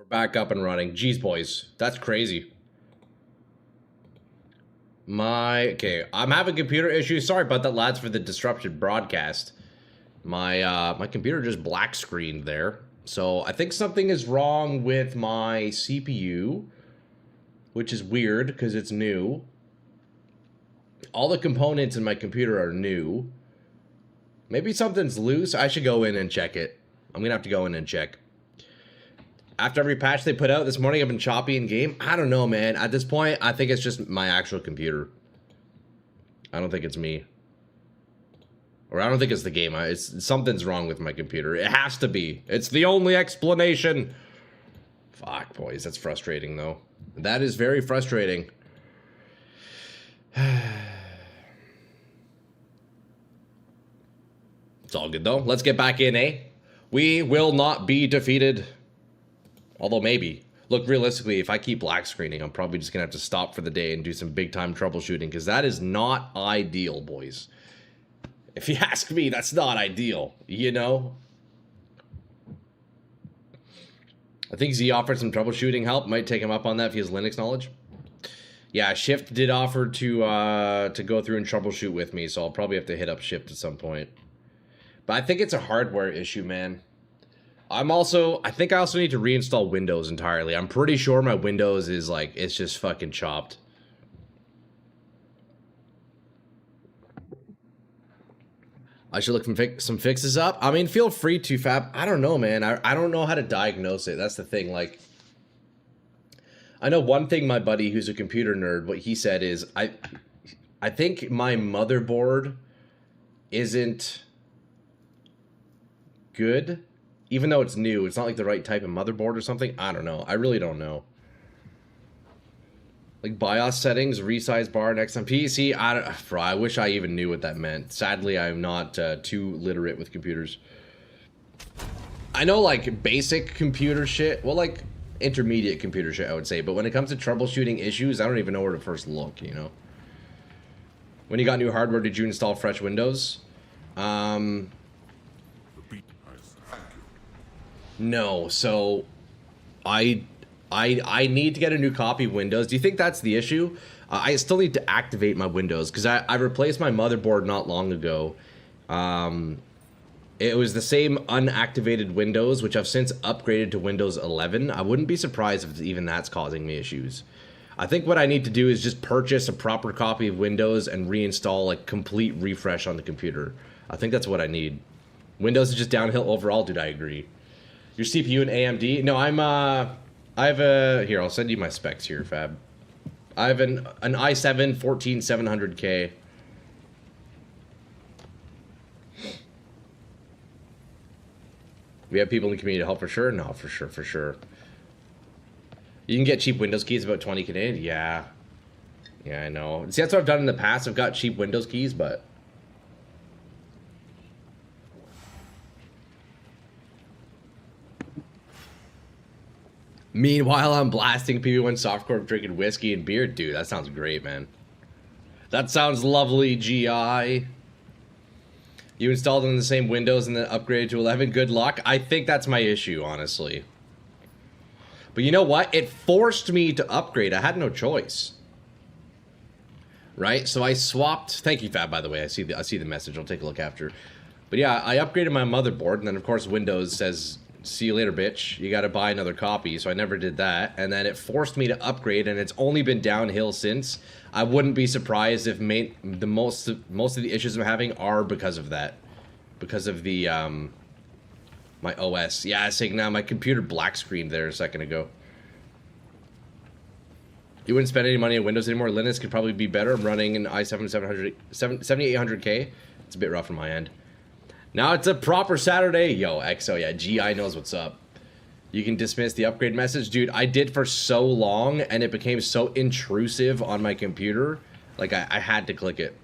We're back up and running. Jeez, boys. That's crazy. Okay, I'm having computer issues. Sorry about that, lads, for the disrupted broadcast. My computer just black screened there. So I think something is wrong with my CPU, which is weird because it's new. All the components in my computer are new. Maybe something's loose. I should go in and check it. I'm gonna have to go in and check. After every patch they put out this morning, I've been choppy in game. I don't know, man. At this point, I think it's just my actual computer. I don't think it's me. Or I don't think it's the game. Something's wrong with my computer. It has to be. It's the only explanation. Fuck, boys. That's frustrating, though. That is very frustrating. It's all good, though. Let's get back in, eh? We will not be defeated. Although, maybe. Look, realistically, if I keep black screening, I'm probably just going to have to stop for the day and do some big-time troubleshooting, because that is not ideal, boys. If you ask me, that's not ideal, you know? I think Z offered some troubleshooting help. Might take him up on that if he has Linux knowledge. Yeah, Shift did offer to go through and troubleshoot with me, so I'll probably have to hit up Shift at some point. But I think it's a hardware issue, man. I think I also need to reinstall Windows entirely. I'm pretty sure my Windows is like, it's just fucking chopped. I should look some fixes up. I mean, feel free to, Fab. I don't know, man. I don't know how to diagnose it. That's the thing. Like, I know one thing my buddy who's a computer nerd, what he said is, I think my motherboard isn't good. Even though it's new, it's not like the right type of motherboard or something. I don't know. I really don't know. Like BIOS settings, resize bar next on PC. I wish I even knew what that meant. Sadly, I'm not too literate with computers. I know like basic computer shit. Well, like intermediate computer shit, I would say. But when it comes to troubleshooting issues, I don't even know where to first look, you know? When you got new hardware, did you install fresh Windows? No, so I need to get a new copy of Windows. Do you think that's the issue? I still need to activate my Windows because I replaced my motherboard not long ago. It was the same unactivated Windows, which I've since upgraded to Windows 11. I wouldn't be surprised if even that's causing me issues. I think what I need to do is just purchase a proper copy of Windows and reinstall like complete refresh on the computer. I think that's what I need. Windows is just downhill overall, dude. I agree. Your CPU and AMD? No, I have a... Here, I'll send you my specs here, Fab. I have an i7 14700K. We have people in the community to help for sure? No, for sure, for sure. You can get cheap Windows keys, about 20 Canadian? Yeah. Yeah, I know. See, that's what I've done in the past. I've got cheap Windows keys, but... Meanwhile, I'm blasting PB1 softcore, drinking whiskey and beer. Dude, that sounds great, man. That sounds lovely, GI. You installed them in the same Windows and then upgraded to 11. Good luck. I think that's my issue, honestly. But you know what? It forced me to upgrade. I had no choice. Right? So I swapped... Thank you, Fab, by the way. I see the message. I'll take a look after. But yeah, I upgraded my motherboard, and then, of course, Windows says... See you later, bitch. You gotta buy another copy, so I never did that. And then it forced me to upgrade, and it's only been downhill since. I wouldn't be surprised if most of the issues I'm having are because of that. Because of the, my OS. Yeah, it's like now my computer black screened there a second ago. You wouldn't spend any money on Windows anymore. Linux could probably be better. I'm running an i7 7800K. It's a bit rough on my end. Now it's a proper Saturday. Yo, XO, yeah, GI knows what's up. You can dismiss the upgrade message. Dude, I did for so long, and it became so intrusive on my computer. Like, I had to click it.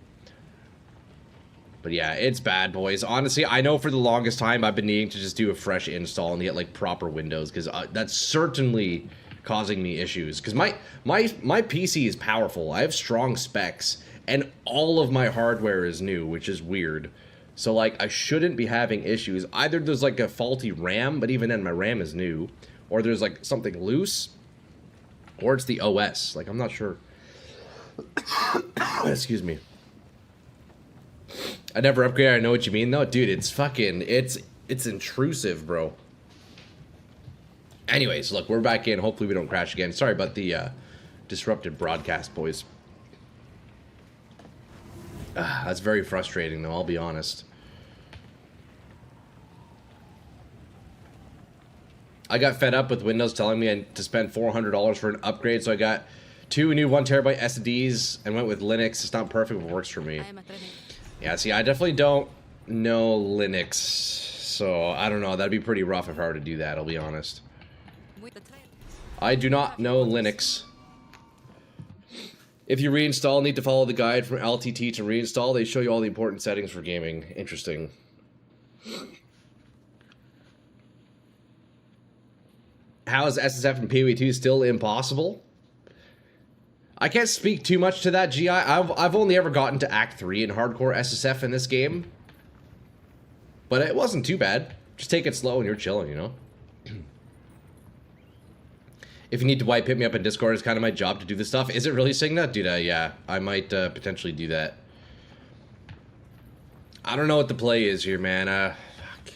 But yeah, it's bad, boys. Honestly, I know for the longest time I've been needing to just do a fresh install and get, like, proper Windows, because that's certainly causing me issues. Because my PC is powerful. I have strong specs, and all of my hardware is new, which is weird. So, like, I shouldn't be having issues. Either there's, like, a faulty RAM, but even then, my RAM is new. or there's like something loose, or it's the OS. Like, I'm not sure. Excuse me. I never upgraded. I know what you mean, though. Dude, it's fucking... It's intrusive, bro. Anyways, look, we're back in. Hopefully we don't crash again. Sorry about the disrupted broadcast, boys. That's very frustrating, though, I'll be honest. I got fed up with Windows telling me to spend $400 for an upgrade, so I got 2 new 1TB SSDs and went with Linux. It's not perfect, but it works for me. Yeah, see, I definitely don't know Linux, so I don't know. That'd be pretty rough if I were to do that, I'll be honest. I do not know Linux. If you reinstall, need to follow the guide from LTT to reinstall. They show you all the important settings for gaming. Interesting. How is SSF and PoE 2 still impossible? I can't speak too much to that, GI. I've only ever gotten to Act 3 in hardcore SSF in this game. But it wasn't too bad. Just take it slow and you're chilling, you know? If you need to wipe, hit me up in Discord. It's kind of my job to do this stuff. Is it really Signa? Dude, yeah. I might potentially do that. I don't know what the play is here, man. Fuck.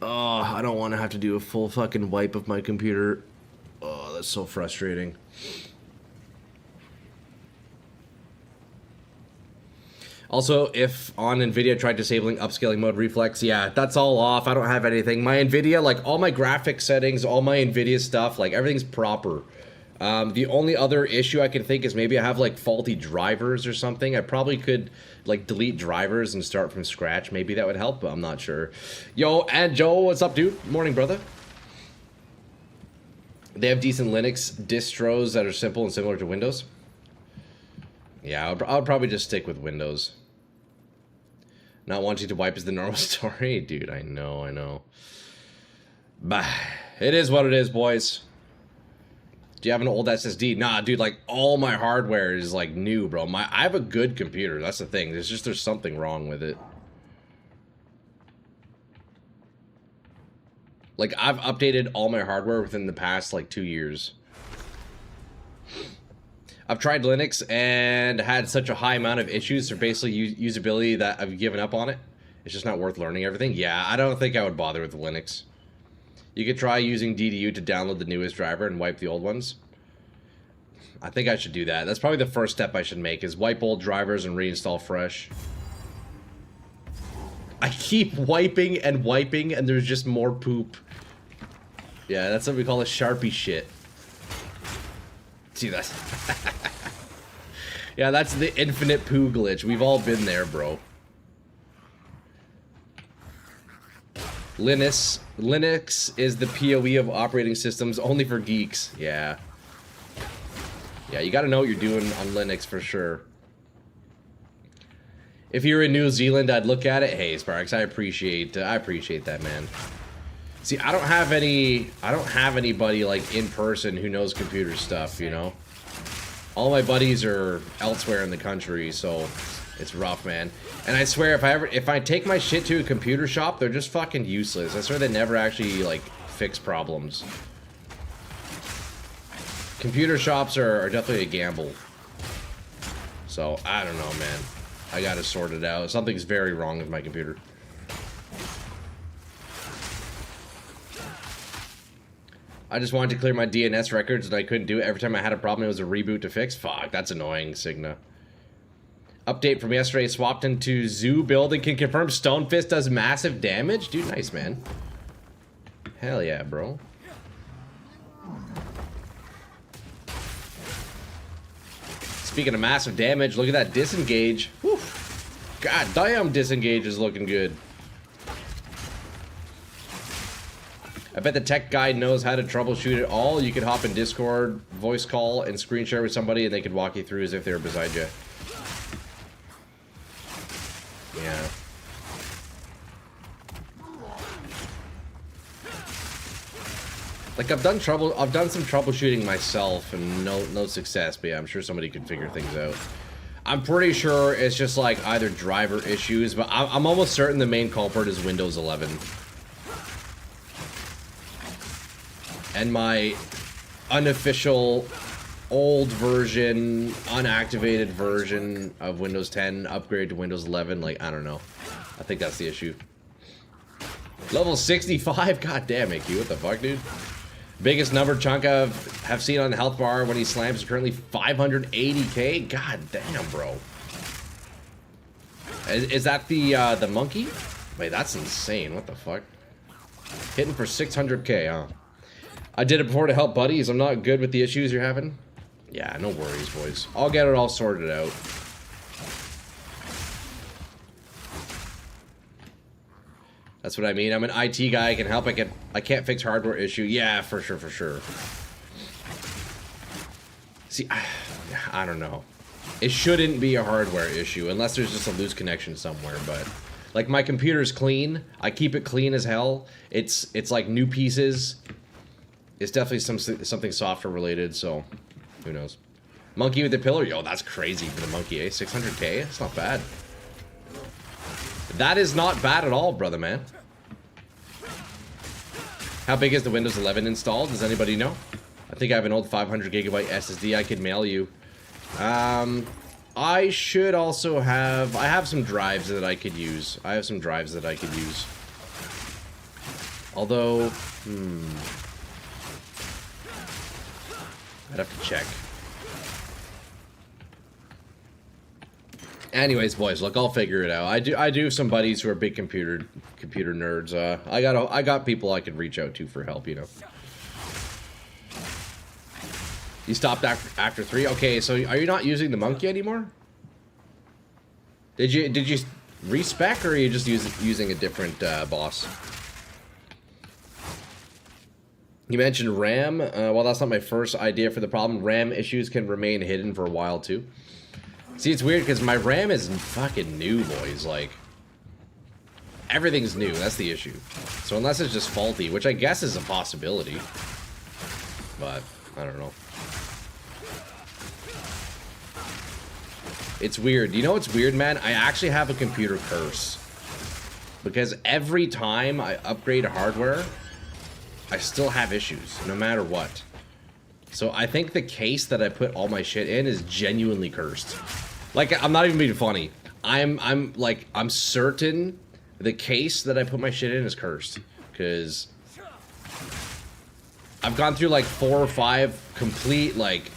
Oh, I don't want to have to do a full fucking wipe of my computer. Oh, that's so frustrating. Also, if on NVIDIA tried disabling upscaling mode reflex, yeah, that's all off. I don't have anything. My NVIDIA, like, all my graphic settings, all my NVIDIA stuff, like, everything's proper. The only other issue I can think is maybe I have, like, faulty drivers or something. I probably could, like, delete drivers and start from scratch. Maybe that would help, but I'm not sure. Yo, and Joe, what's up, dude? Morning, brother. They have decent Linux distros that are simple and similar to Windows. Yeah, I'll probably just stick with Windows. Not wanting to wipe is the normal story. Dude, I know. Bah, it is what it is, boys. Do you have an old SSD? Nah, dude, like, all my hardware is, like, new, bro. I have a good computer. That's the thing. There's something wrong with it. Like, I've updated all my hardware within the past, like, 2 years. I've tried Linux and had such a high amount of issues for basically usability that I've given up on it. It's just not worth learning everything. Yeah, I don't think I would bother with Linux. You could try using DDU to download the newest driver and wipe the old ones. I think I should do that. That's probably the first step I should make, is wipe old drivers and reinstall fresh. I keep wiping and there's just more poop. Yeah, that's what we call a Sharpie shit. See that? Yeah, that's the infinite poo glitch. We've all been there, bro. Linux is the PoE of operating systems, only for geeks. Yeah. Yeah, you gotta know what you're doing on Linux for sure. If you're in New Zealand, I'd look at it. Hey, Sparks, I appreciate that, man. See, I don't have anybody like in person who knows computer stuff, you know? All my buddies are elsewhere in the country, so it's rough, man. And I swear, if I take my shit to a computer shop, they're just fucking useless. I swear they never actually, like, fix problems. Computer shops are definitely a gamble. So, I don't know, man. I gotta sort it out. Something's very wrong with my computer. I just wanted to clear my DNS records and I couldn't do it. Every time I had a problem, it was a reboot to fix. Fuck, that's annoying, Signa. Update from yesterday, swapped into Zoo build and can confirm Stonefist does massive damage? Dude, nice, man. Hell yeah, bro. Speaking of massive damage, look at that disengage. Whew. God damn, disengage is looking good. I bet the tech guy knows how to troubleshoot it all. You could hop in Discord, voice call, and screen share with somebody, and they could walk you through as if they were beside you. Yeah. Like, I've done some troubleshooting myself, and no success, but yeah, I'm sure somebody could figure things out. I'm pretty sure it's just, like, either driver issues, but I'm almost certain the main culprit is Windows 11. and my unofficial old version, unactivated version of Windows 10 upgrade to Windows 11. Like, I don't know. I think that's the issue. Level 65? God damn it, Q. What the fuck, dude? Biggest number chunk have seen on the health bar when he slams is currently 580k. God damn, bro. Is that the monkey? Wait, that's insane. What the fuck? Hitting for 600k, huh? I did it before to help buddies. I'm not good with the issues you're having. Yeah, no worries, boys. I'll get it all sorted out. That's what I mean. I'm an IT guy. I can help. I can't fix hardware issue. Yeah, for sure, for sure. See, I don't know. It shouldn't be a hardware issue unless there's just a loose connection somewhere. But like my computer's clean. I keep it clean as hell. It's like new pieces. It's definitely something software related. So who knows? Monkey with the pillar. Yo, that's crazy for the monkey. 600k. That's not bad. That is not bad at all, brother man. How big is the Windows 11 installed? Does anybody know? I think I have an old 500 gigabyte SSD I could mail you. I should also have... I have some drives that I could use. Although... I'd have to check. Anyways, boys, look, I'll figure it out. I do have some buddies who are big computer nerds. I got people I could reach out to for help, you know. You stopped after 3? Okay, so are you not using the monkey anymore? Did you respec, or are you just using a different boss? You mentioned RAM. Well, that's not my first idea for the problem. RAM issues can remain hidden for a while too. See, it's weird because my RAM is fucking new, boys. Like, everything's new. That's the issue. So unless it's just faulty, which I guess is a possibility, but I don't know. It's weird. You know what's weird, man? I actually have a computer curse because every time I upgrade hardware, I still have issues, no matter what. So I think the case that I put all my shit in is genuinely cursed. Like, I'm not even being funny. I'm certain the case that I put my shit in is cursed. Because I've gone through like 4 or 5 complete, like,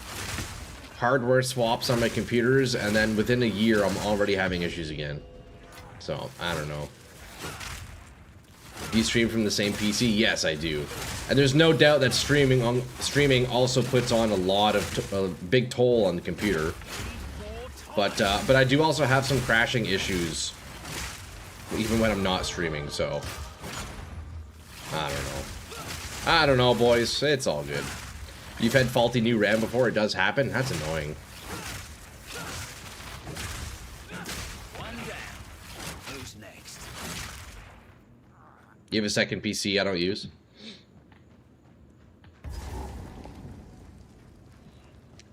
hardware swaps on my computers, and then within a year, I'm already having issues again. So, I don't know. Do you stream from the same PC? Yes, I do. And there's no doubt that streaming also puts on a lot of a big toll on the computer. But I do also have some crashing issues, even when I'm not streaming. So I don't know, boys. It's all good. You've had faulty new RAM before. It does happen. That's annoying. You have a second PC I don't use?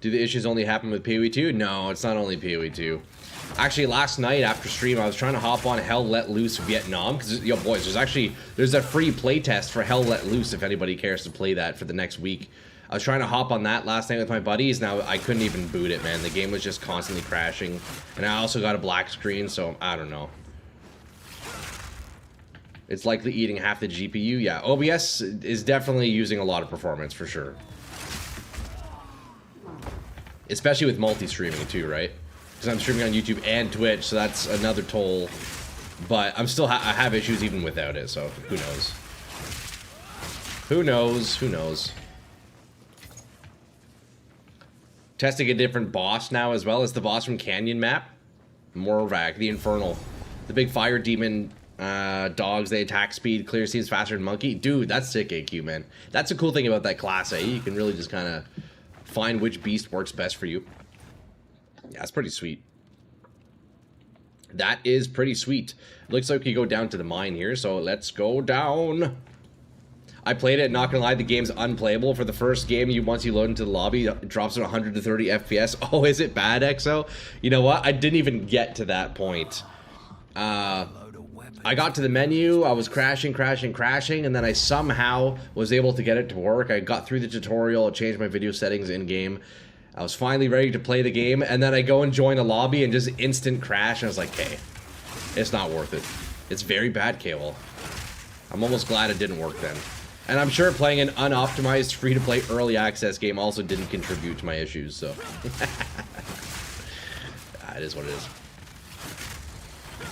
Do the issues only happen with PoE 2? No, it's not only PoE 2. Actually, last night after stream, I was trying to hop on Hell Let Loose Vietnam. Because, yo, boys, there's a free playtest for Hell Let Loose if anybody cares to play that for the next week. I was trying to hop on that last night with my buddies. Now, I couldn't even boot it, man. The game was just constantly crashing. And I also got a black screen, so I don't know. It's likely eating half the GPU. Yeah, OBS is definitely using a lot of performance, for sure. Especially with multi-streaming, too, right? Because I'm streaming on YouTube and Twitch, so that's another toll. But I'm still I have issues even without it, so who knows? Who knows? Who knows? Testing a different boss now as well as the boss from Canyon Map. Morvac, the Infernal. The big fire demon dogs, they attack speed, clear seems faster than Monkey. Dude, that's sick, AQ, man. That's a cool thing about that class, eh? You can really just kind of find which beast works best for you. Yeah, it's pretty sweet. That is pretty sweet. Looks like we go down to the mine here, so let's go down. I played it, not gonna lie, the game's unplayable. For the first game, once you load into the lobby, it drops at 130 FPS. Oh, is it bad, EXO? You know what? I didn't even get to that point. I got to the menu, I was crashing, and then I somehow was able to get it to work. I got through the tutorial, changed my video settings in-game. I was finally ready to play the game, and then I go and join a lobby and just instant crash, and I was like, okay, it's not worth it. It's very bad, KOL. I'm almost glad it didn't work then. And I'm sure playing an unoptimized free-to-play early access game also didn't contribute to my issues, so. It is what it is.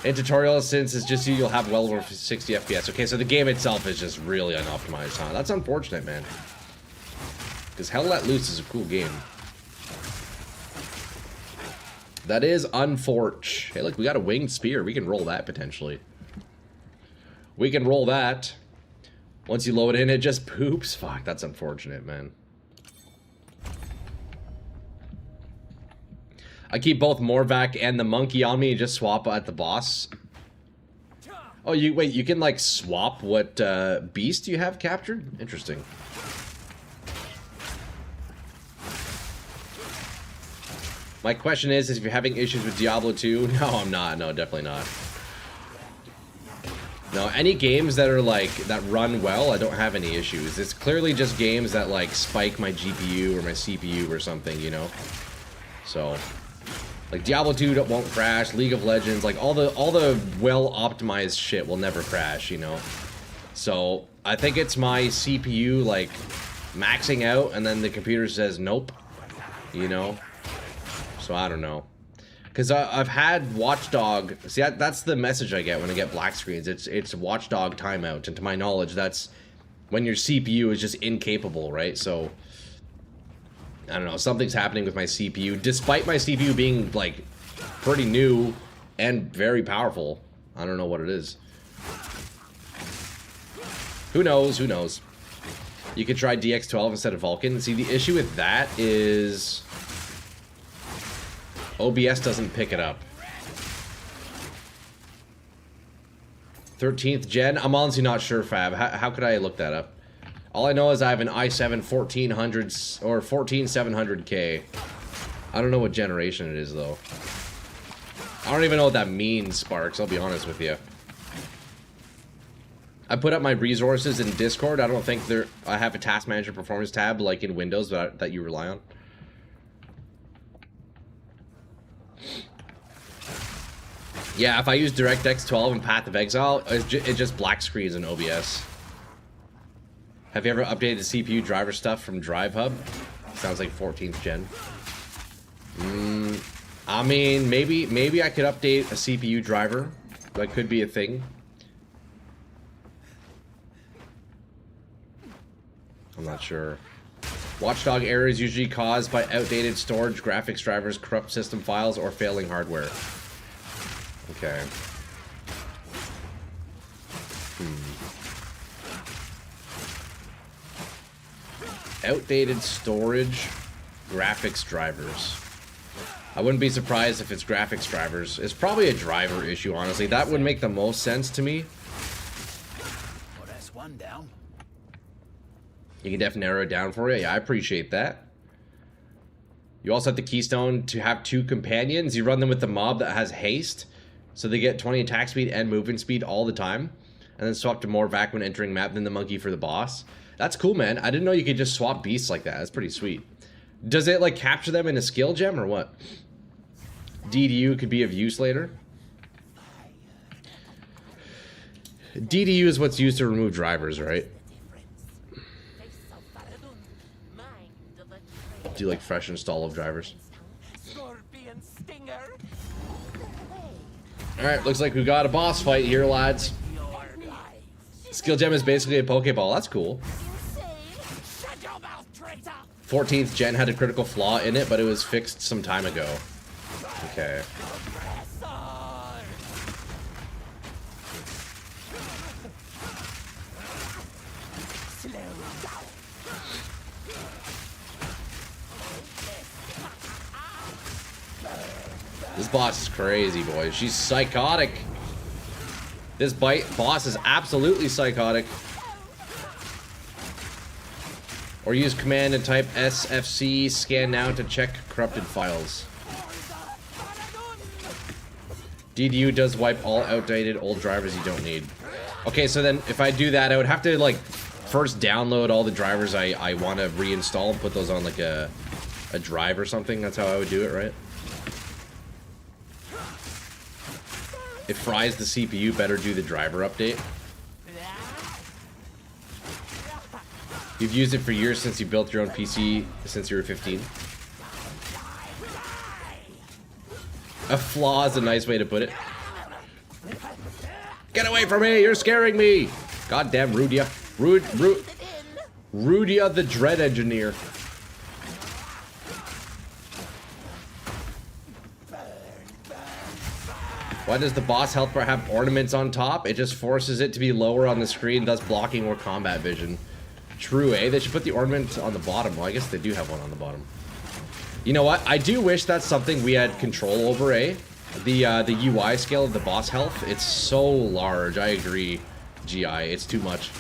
In tutorials, since it's just you'll have well over 60 FPS. Okay, so the game itself is just really unoptimized, huh? That's unfortunate, man. Because Hell Let Loose is a cool game. That is unfortunate. Hey, look, we got a winged spear. We can roll that, potentially. We can roll that. Once you load it in, it just poops. Fuck, that's unfortunate, man. I keep both Morvac and the monkey on me and just swap at the boss. Oh, wait, you can, like, swap what beast you have captured? Interesting. My question is if you're having issues with Diablo 2? No, I'm not. No, definitely not. No, any games that are, like, that run well, I don't have any issues. It's clearly just games that, like, spike my GPU or my CPU or something, you know? So... like Diablo 2 won't crash, League of Legends, like all the well-optimized shit will never crash, you know? So, I think it's my CPU, like, maxing out, and then the computer says, nope, you know? So, I don't know. Because I've had Watchdog, see, that's the message I get when I get black screens, it's Watchdog timeout, and to my knowledge, that's when your CPU is just incapable, right? So... I don't know, something's happening with my CPU, despite my CPU being, like, pretty new and very powerful. I don't know what it is. Who knows, who knows. You could try DX12 instead of Vulkan. See, the issue with that is... OBS doesn't pick it up. 13th gen? I'm honestly not sure, Fab. How could I look that up? All I know is I have an i7 1400 or 14700K. I don't know what generation it is, though. I don't even know what that means, Sparks, I'll be honest with you. I put up my resources in Discord. I don't think I have a Task Manager Performance tab like in Windows that you rely on. Yeah, if I use DirectX 12 and Path of Exile, it just black screens in OBS. Have you ever updated the CPU driver stuff from Drive Hub? Sounds like 14th gen. I mean, maybe I could update a CPU driver. That could be a thing. I'm not sure. Watchdog errors usually caused by outdated storage, graphics drivers, corrupt system files, or failing hardware. Okay. Outdated storage, graphics drivers. I wouldn't be surprised if it's graphics drivers. It's probably a driver issue, honestly. That would make the most sense to me. Well, that's one down. You can definitely narrow it down for you. Yeah, I appreciate that. You also have the keystone to have 2 companions. You run them with the mob that has haste, so they get 20 attack speed and movement speed all the time. And then swap to Morvac when entering map, then the monkey for the boss. That's cool, man. I didn't know you could just swap beasts like that. That's pretty sweet. Does it, like, capture them in a skill gem or what? DDU could be of use later. DDU is what's used to remove drivers, right? Do you like fresh install of drivers? Alright, looks like we got a boss fight here, lads. Skill gem is basically a Pokeball. That's cool. 14th gen had a critical flaw in it, but it was fixed some time ago. Okay. This boss is crazy, boys. She's psychotic. This boss is absolutely psychotic. Or use command and type SFC scan now to check corrupted files. DDU does wipe all outdated old drivers you don't need. Okay, so then if I do that, I would have to like first download all the drivers I want to reinstall and put those on like a drive or something. That's how I would do it, right? It fries the CPU, better do the driver update. You've used it for years since you built your own PC since you were 15. A flaw is a nice way to put it. Get away from me! You're scaring me! Goddamn Rudia. Rudia the Dread Engineer. Why does the boss health bar have ornaments on top? It just forces it to be lower on the screen, thus blocking more combat vision. True, eh? They should put the ornament on the bottom. Well, I guess they do have one on the bottom. You know what? I do wish that's something we had control over, eh? The UI scale of the boss health, it's so large. I agree, GI. It's too much.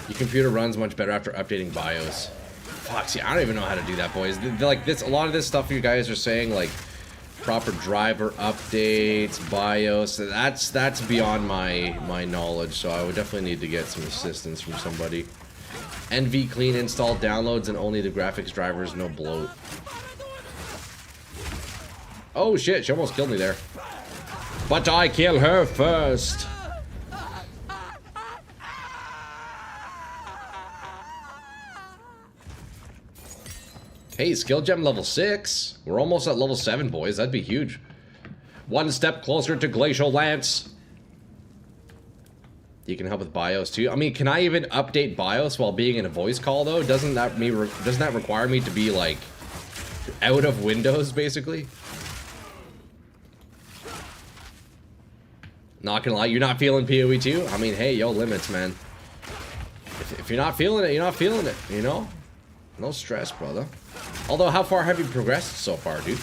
Your computer runs much better after updating BIOS. Fuck, see, I don't even know how to do that, boys. Like this, a lot of this stuff you guys are saying, like proper driver updates, BIOS. That's beyond my knowledge. So I would definitely need to get some assistance from somebody. NV clean install downloads and only the graphics drivers, no bloat. Oh shit, she almost killed me there. But I kill her first. Hey, skill gem level 6. We're almost at level 7, boys. That'd be huge. One step closer to Glacial Lance. You can help with BIOS too. I mean, can I even update BIOS while being in a voice call though? Doesn't that require me to be like out of Windows basically? Not gonna lie, you're not feeling PoE too? I mean, hey, yo, limits, man. If you're not feeling it, you're not feeling it, you know? No stress, brother. Although, how far have you progressed so far, dude?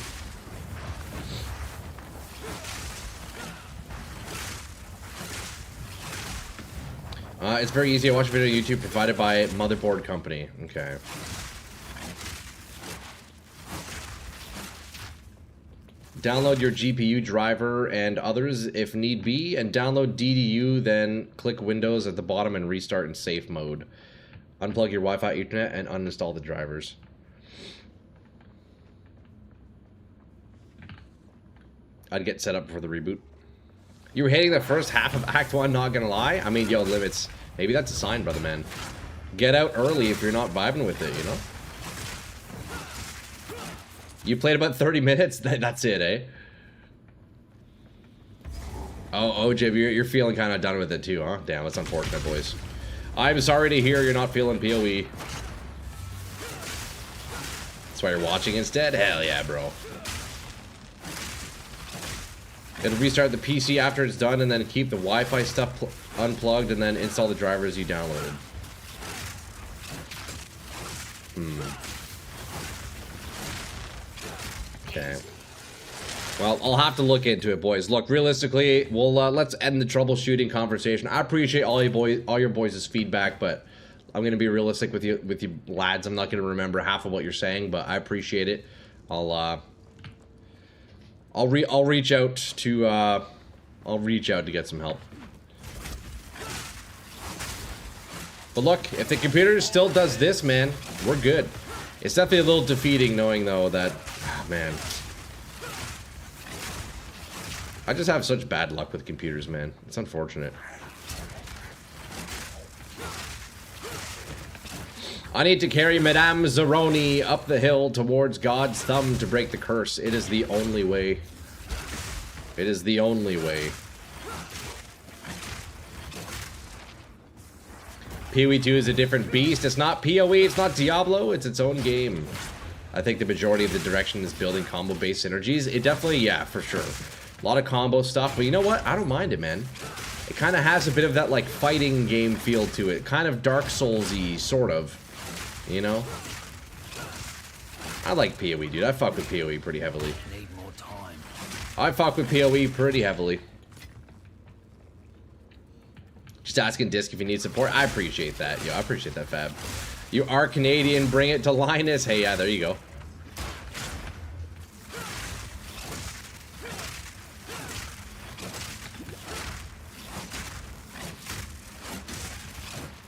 It's very easy. I watch a video on YouTube provided by Motherboard Company. Okay. Download your GPU driver and others if need be, and download DDU, then click Windows at the bottom and restart in safe mode. Unplug your Wi-Fi Ethernet and uninstall the drivers. I'd get set up for the reboot. You were hating the first half of Act 1, not gonna lie? I mean, yo, limits. Maybe that's a sign, brother, man. Get out early if you're not vibing with it, you know? You played about 30 minutes? That's it, eh? Oh, OJ, you're feeling kind of done with it too, huh? Damn, that's unfortunate, boys. I'm sorry to hear you're not feeling PoE. That's why you're watching instead? Hell yeah, bro. Gotta restart the PC after it's done and then keep the Wi-Fi stuff unplugged and then install the drivers you downloaded. Okay. Well, I'll have to look into it, boys. Look, realistically, we'll let's end the troubleshooting conversation. I appreciate all your boys' feedback, but I'm gonna be realistic with you lads. I'm not gonna remember half of what you're saying, but I appreciate it. I'll reach out to get some help. But look, if the computer still does this, man, we're good. It's definitely a little defeating knowing though that, man. I just have such bad luck with computers, man. It's unfortunate. I need to carry Madame Zeroni up the hill towards God's thumb to break the curse. It is the only way. It is the only way. PoE 2 is a different beast. It's not PoE, it's not Diablo, it's its own game. I think the majority of the direction is building combo-based synergies. It definitely, yeah, for sure. A lot of combo stuff, but you know what? I don't mind it, man. It kind of has a bit of that, like, fighting game feel to it. Kind of Dark Souls-y, sort of. You know? I like PoE, dude. I fuck with PoE pretty heavily. Need more time. I fuck with PoE pretty heavily. Just asking Disc if you need support. I appreciate that, yo. I appreciate that, Fab. You are Canadian, bring it to Linus. Hey, yeah, there you go.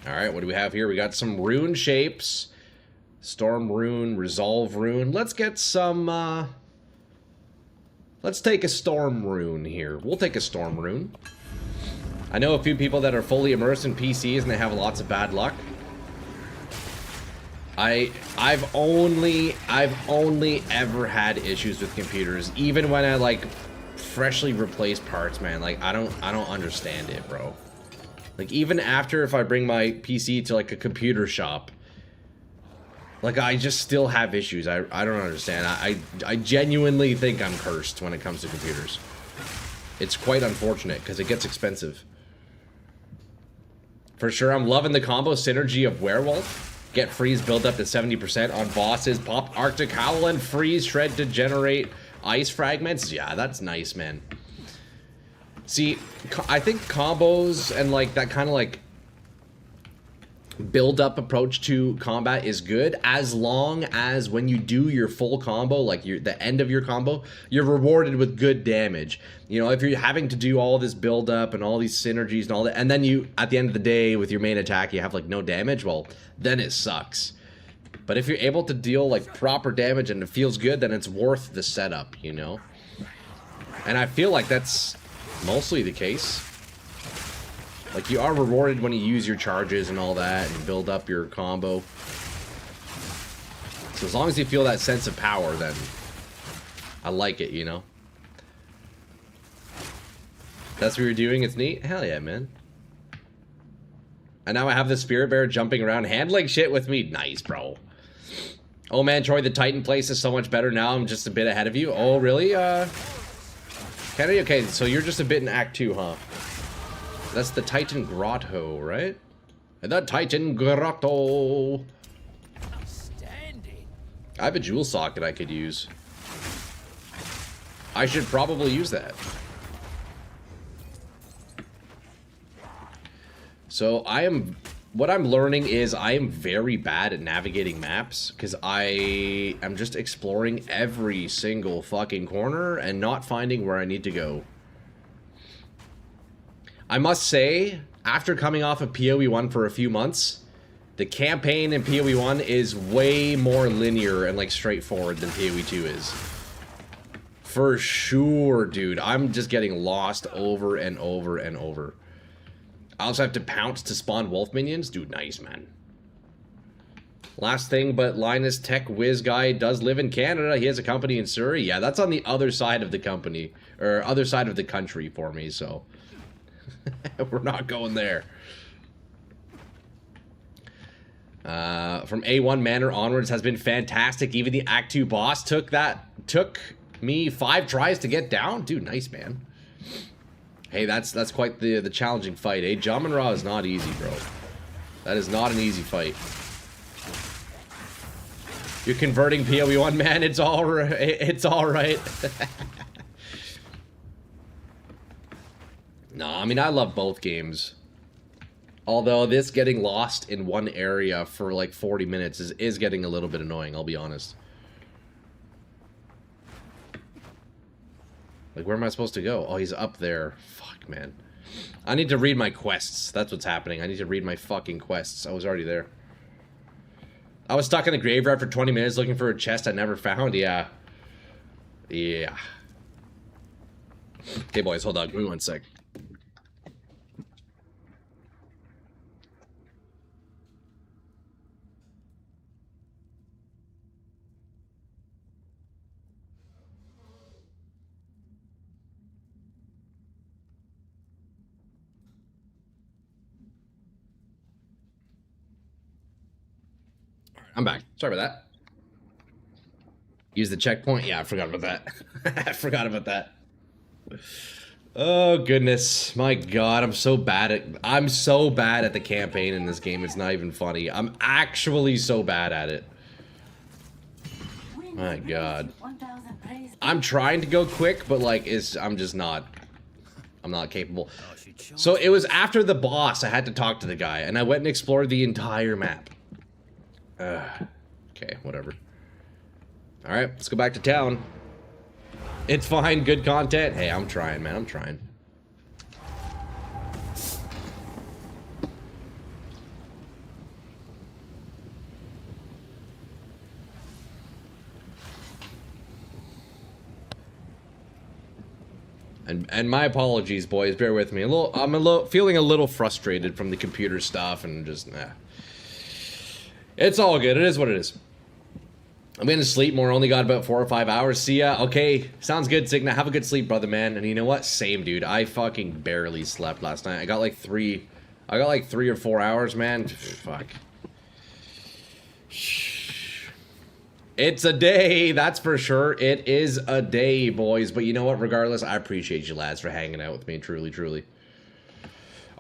Alright, what do we have here? We got some rune shapes. Storm rune, resolve rune. Let's get some, let's take a storm rune here. We'll take a storm rune. I know a few people that are fully immersed in PCs and they have lots of bad luck. I've only ever had issues with computers, even when I like freshly replaced parts, man. Like I don't understand it, bro. Like even after if I bring my PC to like a computer shop, like I just still have issues. I don't understand. I genuinely think I'm cursed when it comes to computers. It's quite unfortunate because it gets expensive. For sure, I'm loving the combo synergy of Werewolf. Get freeze build up to 70% on bosses. Pop Arctic Howl and freeze shred to generate ice fragments. Yeah, that's nice, man. See, I think combos and like that kind of like build up approach to combat is good as long as when you do your full combo, like the end of your combo, you're rewarded with good damage. You know, if you're having to do all this build up and all these synergies and all that, and then you at the end of the day with your main attack you have like no damage, well then it sucks. But if you're able to deal like proper damage and it feels good, then it's worth the setup, you know. And I feel like that's mostly the case. Like, you are rewarded when you use your charges and all that and build up your combo. So as long as you feel that sense of power, then I like it, you know? That's what you're doing? It's neat? Hell yeah, man. And now I have the Spirit Bear jumping around, handling shit with me. Nice, bro. Oh man, Troy, the Titan place is so much better now. I'm just a bit ahead of you. Oh, really? Kennedy? Okay, so you're just a bit in Act 2, huh? That's the Titan Grotto, right? The Titan Grotto. Outstanding. I have a jewel socket I could use. I should probably use that. So what I'm learning is I am very bad at navigating maps because I am just exploring every single fucking corner and not finding where I need to go. I must say, after coming off of PoE 1 for a few months, the campaign in PoE 1 is way more linear and like straightforward than PoE 2 is. For sure, dude. I'm just getting lost over and over and over. I also have to pounce to spawn wolf minions. Dude, nice, man. Last thing, but Linus Tech Whiz guy does live in Canada. He has a company in Surrey. Yeah, that's on the other side of the company, or other side of the country for me, so we're not going there. From A1 Manor onwards has been fantastic. Even the Act 2 boss took me 5 tries to get down. Dude, nice, man. Hey, that's quite the challenging fight, eh? Jamin Ra is not easy, bro. That is not an easy fight. You're converting PoE 1, man. It's all right. It's all right. No, I mean, I love both games. Although this getting lost in one area for like 40 minutes is getting a little bit annoying, I'll be honest. Like, where am I supposed to go? Oh, he's up there. Fuck, man. I need to read my quests. That's what's happening. I need to read my fucking quests. I was already there. I was stuck in the graveyard for 20 minutes looking for a chest I never found. Yeah. Yeah. Okay, boys, hold on. Give me 1 sec. I'm back. Sorry about that. Use the checkpoint. Yeah, I forgot about that. I forgot about that. Oh goodness, my God, I'm so bad at the campaign in this game. It's not even funny. I'm actually so bad at it. My God. I'm trying to go quick, but like I'm not capable. So it was after the boss I had to talk to the guy, and I went and explored the entire map. Okay, whatever. All right, let's go back to town. It's fine, good content. Hey, I'm trying, man. I'm trying. And my apologies, boys. Bear with me. I'm feeling a little frustrated from the computer stuff and just It's all good. It is what it is. I'm gonna sleep more. Only got about 4 or 5 hours. See ya. Okay, sounds good, Signa. Have a good sleep, brother, man. And you know what? Same, dude. I fucking barely slept last night. I got like 3 or 4 hours, man. Fuck. It's a day, that's for sure. It is a day, boys. But you know what? Regardless, I appreciate you lads for hanging out with me. Truly, truly.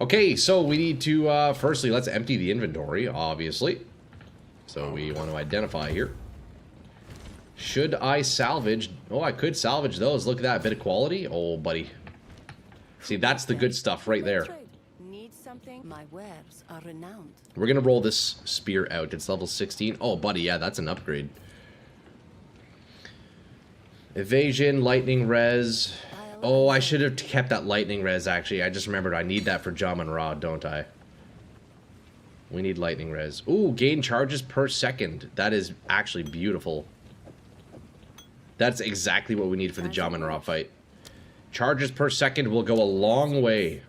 Okay, so we need to, firstly, let's empty the inventory, obviously. So we want to identify here. Should I salvage? Oh, I could salvage those. Look at that, bit of quality. Oh, buddy. See, that's the good stuff right there. Need something? My wares are renowned. We're going to roll this spear out. It's level 16. Oh, buddy, yeah, that's an upgrade. Evasion, lightning res. Oh, I should have kept that lightning res, actually. I just remembered I need that for Jaman Ra, don't I? We need lightning res. Ooh, gain charges per second. That is actually beautiful. That's exactly what we need for the Jaman Ra fight. Charges per second will go a long way.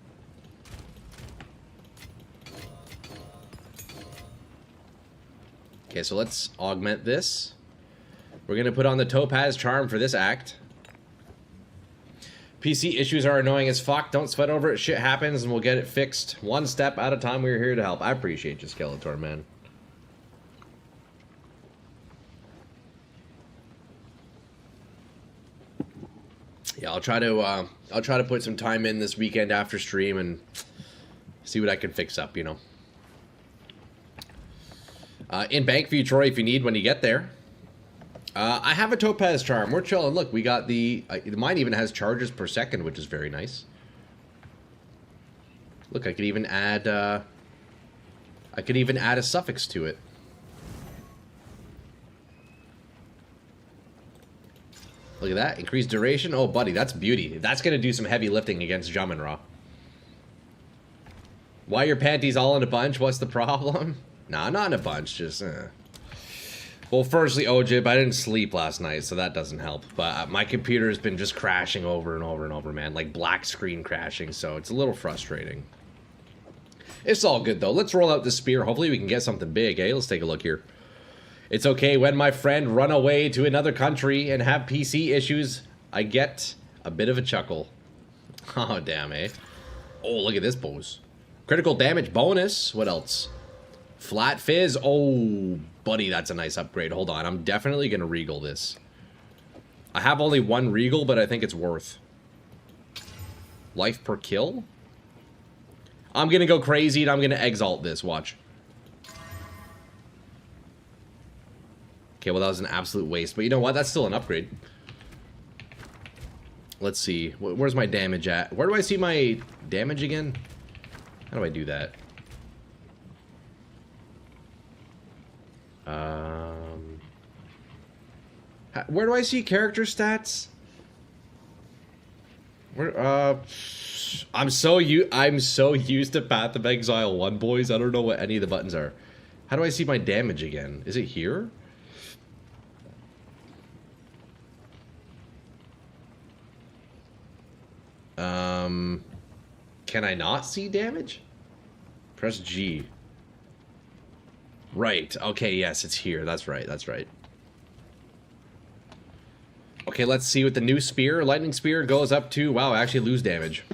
Okay, so let's augment this. We're going to put on the Topaz Charm for this act. PC issues are annoying as fuck. Don't sweat over it. Shit happens and we'll get it fixed. One step at a time. We're here to help. I appreciate you, Skeletor, man. Yeah, I'll try to put some time in this weekend after stream and see what I can fix up, you know. In bank for you, Troy, if you need when you get there. I have a Topaz Charm. We're chilling. Look, we got the... mine even has charges per second, which is very nice. Look, I could even add... a suffix to it. Look at that. Increased duration. Oh, buddy, that's beauty. That's going to do some heavy lifting against Jaman Ra. Why your panties all in a bunch? What's the problem? Nah, not in a bunch. Just... Well, firstly, Ojib, I didn't sleep last night, so that doesn't help. But my computer has been just crashing over and over and over, man. Like black screen crashing, so it's a little frustrating. It's all good, though. Let's roll out the spear. Hopefully we can get something big, eh? Let's take a look here. It's okay when my friend run away to another country and have PC issues. I get a bit of a chuckle. Oh, damn, eh? Oh, look at this pose. Critical damage bonus. What else? Flat fizz. Oh, buddy, that's a nice upgrade. Hold on. I'm definitely going to regal this. I have only one regal, but I think it's worth. Life per kill? I'm going to go crazy and I'm going to exalt this. Watch. Okay, well, that was an absolute waste. But you know what? That's still an upgrade. Let's see. Where's my damage at? Where do I see my damage again? How do I do that? Where do I see character stats? Where, I'm so used to Path of Exile 1, boys. I don't know what any of the buttons are. How do I see my damage again? Is it here? Can I not see damage? Press G. Right. Okay, yes, it's here. That's right. That's right. Okay, let's see what the new spear. Lightning spear goes up to... Wow, I actually lose damage.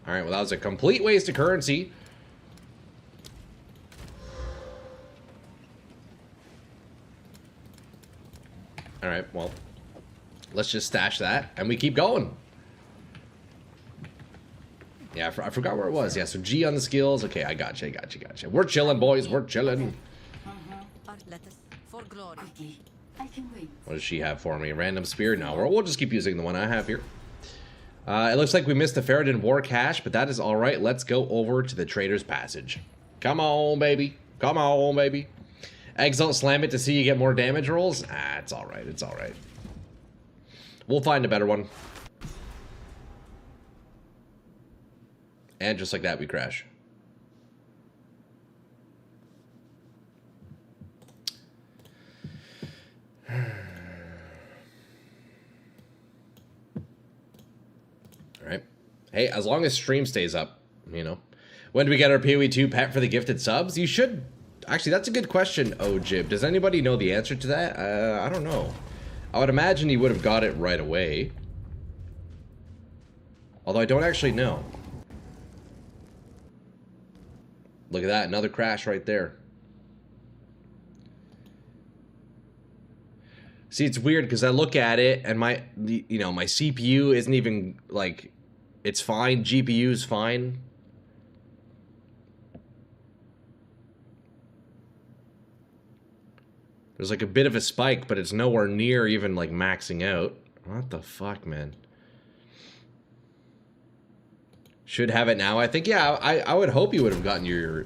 Alright, well, that was a complete waste of currency. Alright, well, let's just stash that, and we keep going. Yeah, I forgot where it was. Yeah, so G on the skills. Okay, I gotcha. We're chilling, boys. We're chilling. What does she have for me? Random spear? No, we'll just keep using the one I have here. It looks like we missed the Ferrodin War cache, but that is all right. Let's go over to the Trader's Passage. Come on, baby. Come on, baby. Exalt slam it to see you get more damage rolls? Ah, it's alright, it's alright. We'll find a better one. And just like that, we crash. Alright. Hey, as long as stream stays up, you know. When do we get our PoE 2 pet for the gifted subs? You should... Actually, that's a good question, Jib. Does anybody know the answer to that? I don't know. I would imagine he would have got it right away. Although I don't actually know. Look at that, another crash right there. See, it's weird because I look at it and my CPU isn't even like, it's fine. GPU's fine. There's like a bit of a spike, but it's nowhere near even like maxing out. What the fuck, man? Should have it now. I think, yeah, I would hope you would have gotten your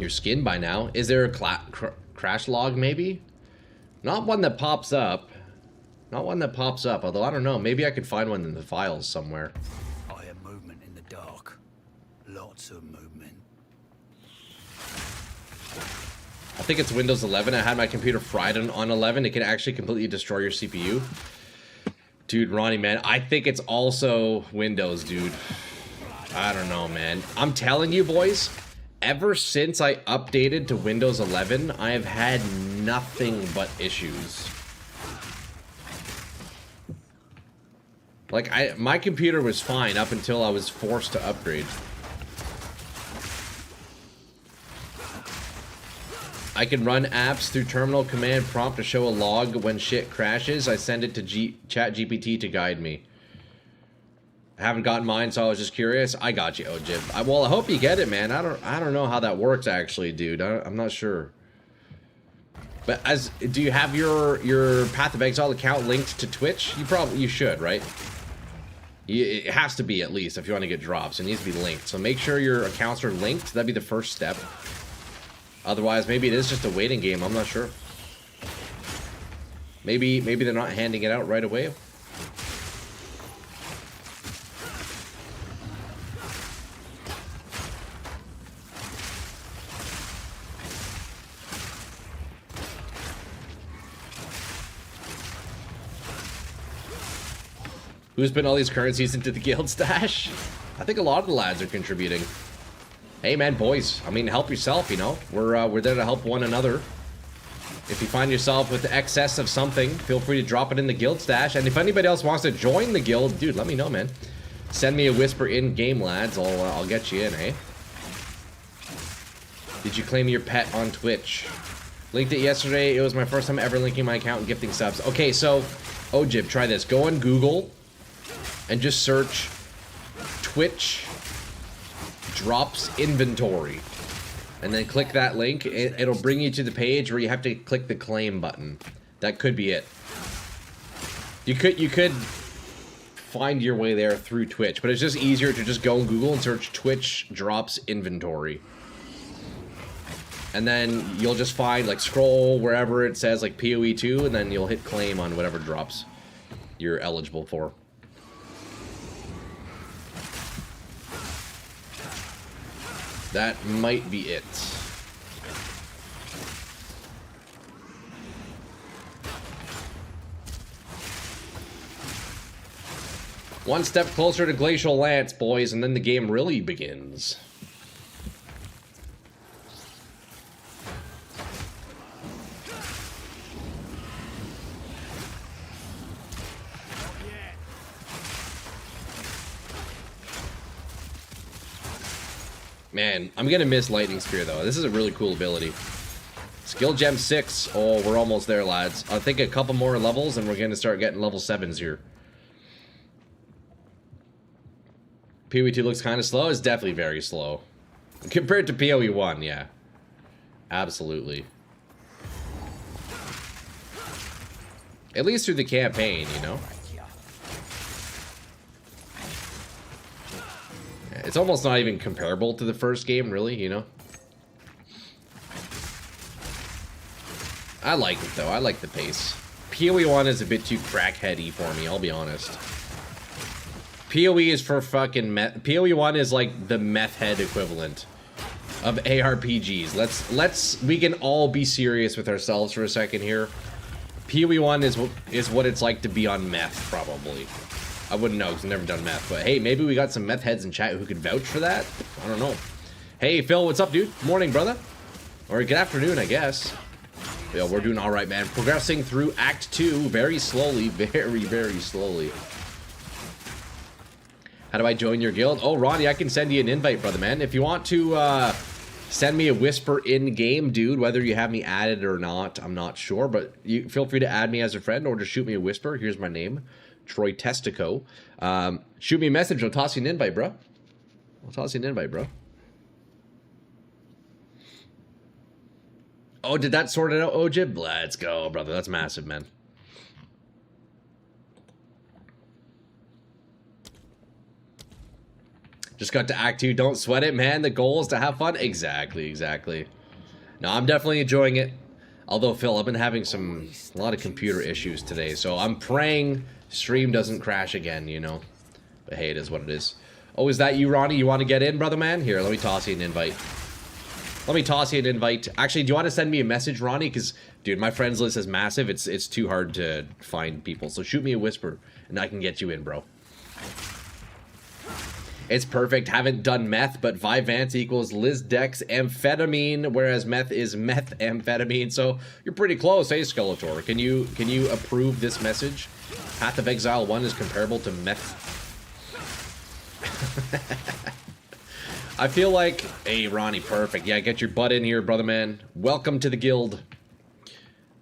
skin by now. Is there a crash log, maybe? Not one that pops up. Not one that pops up, although I don't know. Maybe I could find one in the files somewhere. I have movement in the dark. Lots of movement. I think it's Windows 11. I had my computer fried on 11. It can actually completely destroy your CPU. Dude, Ronnie, man, I think it's also Windows, dude. I don't know, man. I'm telling you, boys, ever since I updated to Windows 11, I have had nothing but issues. Like, my computer was fine up until I was forced to upgrade. I can run apps through terminal command prompt to show a log when shit crashes. I send it to ChatGPT to guide me. I haven't gotten mine, so I was just curious. I got you, Ojib. Well, I hope you get it, man. I don't know how that works actually, dude. I'm not sure. But do you have your Path of Exile account linked to Twitch? You should, right? It has to be, at least, if you want to get drops. It needs to be linked. So make sure your accounts are linked. That'd be the first step. Otherwise, maybe it is just a waiting game. I'm not sure. Maybe they're not handing it out right away. Who's putting all these currencies into the guild stash? I think a lot of the lads are contributing. Hey man, boys, I mean, help yourself, you know? We're there to help one another. If you find yourself with excess of something, feel free to drop it in the guild stash. And if anybody else wants to join the guild, dude, let me know, man. Send me a whisper in-game, lads. I'll get you in, eh? Did you claim your pet on Twitch? Linked it yesterday. It was my first time ever linking my account and gifting subs. Okay, so, Ojib, try this. Go on Google and just search Twitch drops inventory, and then click that link. It'll bring you to the page where you have to click the claim button. That could be it. You could find your way there through Twitch, but it's just easier to just go on Google and search Twitch drops inventory, and then you'll just find, like, scroll wherever it says like PoE 2, and then you'll hit claim on whatever drops you're eligible for. That might be it. One step closer to Glacial Lance, boys, and then the game really begins. Man, I'm gonna miss Lightning Spear, though. This is a really cool ability. Skill Gem 6. Oh, we're almost there, lads. I think a couple more levels, and we're gonna start getting level 7s here. PoE 2 looks kind of slow. It's definitely very slow. Compared to PoE 1, yeah. Absolutely. At least through the campaign, you know? It's almost not even comparable to the first game, really, you know? I like it though. I like the pace. PoE 1 is a bit too crackheady for me, I'll be honest. PoE is for fucking meth. PoE 1 is like the meth head equivalent of ARPGs. We can all be serious with ourselves for a second here. PoE 1 is what it's like to be on meth, probably. I wouldn't know because I've never done meth, but hey, maybe we got some meth heads in chat who could vouch for that. I don't know. Hey, Phil, what's up, dude? Morning, brother. Or good afternoon, I guess. Yo, we're doing all right, man. Progressing through Act 2 very slowly, very, very slowly. How do I join your guild? Oh, Ronnie, I can send you an invite, brother, man. If you want to send me a whisper in-game, dude, whether you have me added or not, I'm not sure, but you feel free to add me as a friend or just shoot me a whisper. Here's my name. Troy Testico. Shoot me a message. I'll toss you an invite, bro. Oh, did that sort it out, Ojib? Let's go, brother. That's massive, man. Just got to Act 2. Don't sweat it, man. The goal is to have fun. Exactly. No, I'm definitely enjoying it. Although, Phil, I've been having a lot of computer issues today, so I'm praying stream doesn't crash again, you know. But hey, it is what it is. Oh, is that you, Ronnie? You want to get in, brother man? Here, let me toss you an invite. Actually, do you want to send me a message, Ronnie? Because, dude, my friends list is massive. It's too hard to find people. So shoot me a whisper, and I can get you in, bro. It's perfect. Haven't done meth, but Vyvanse equals Lizdex amphetamine, whereas meth is methamphetamine. So you're pretty close, hey, Skeletor? Can you approve this message? Path of Exile 1 is comparable to meth. I feel like, hey, Ronnie, perfect. Yeah, get your butt in here, brother man. Welcome to the guild.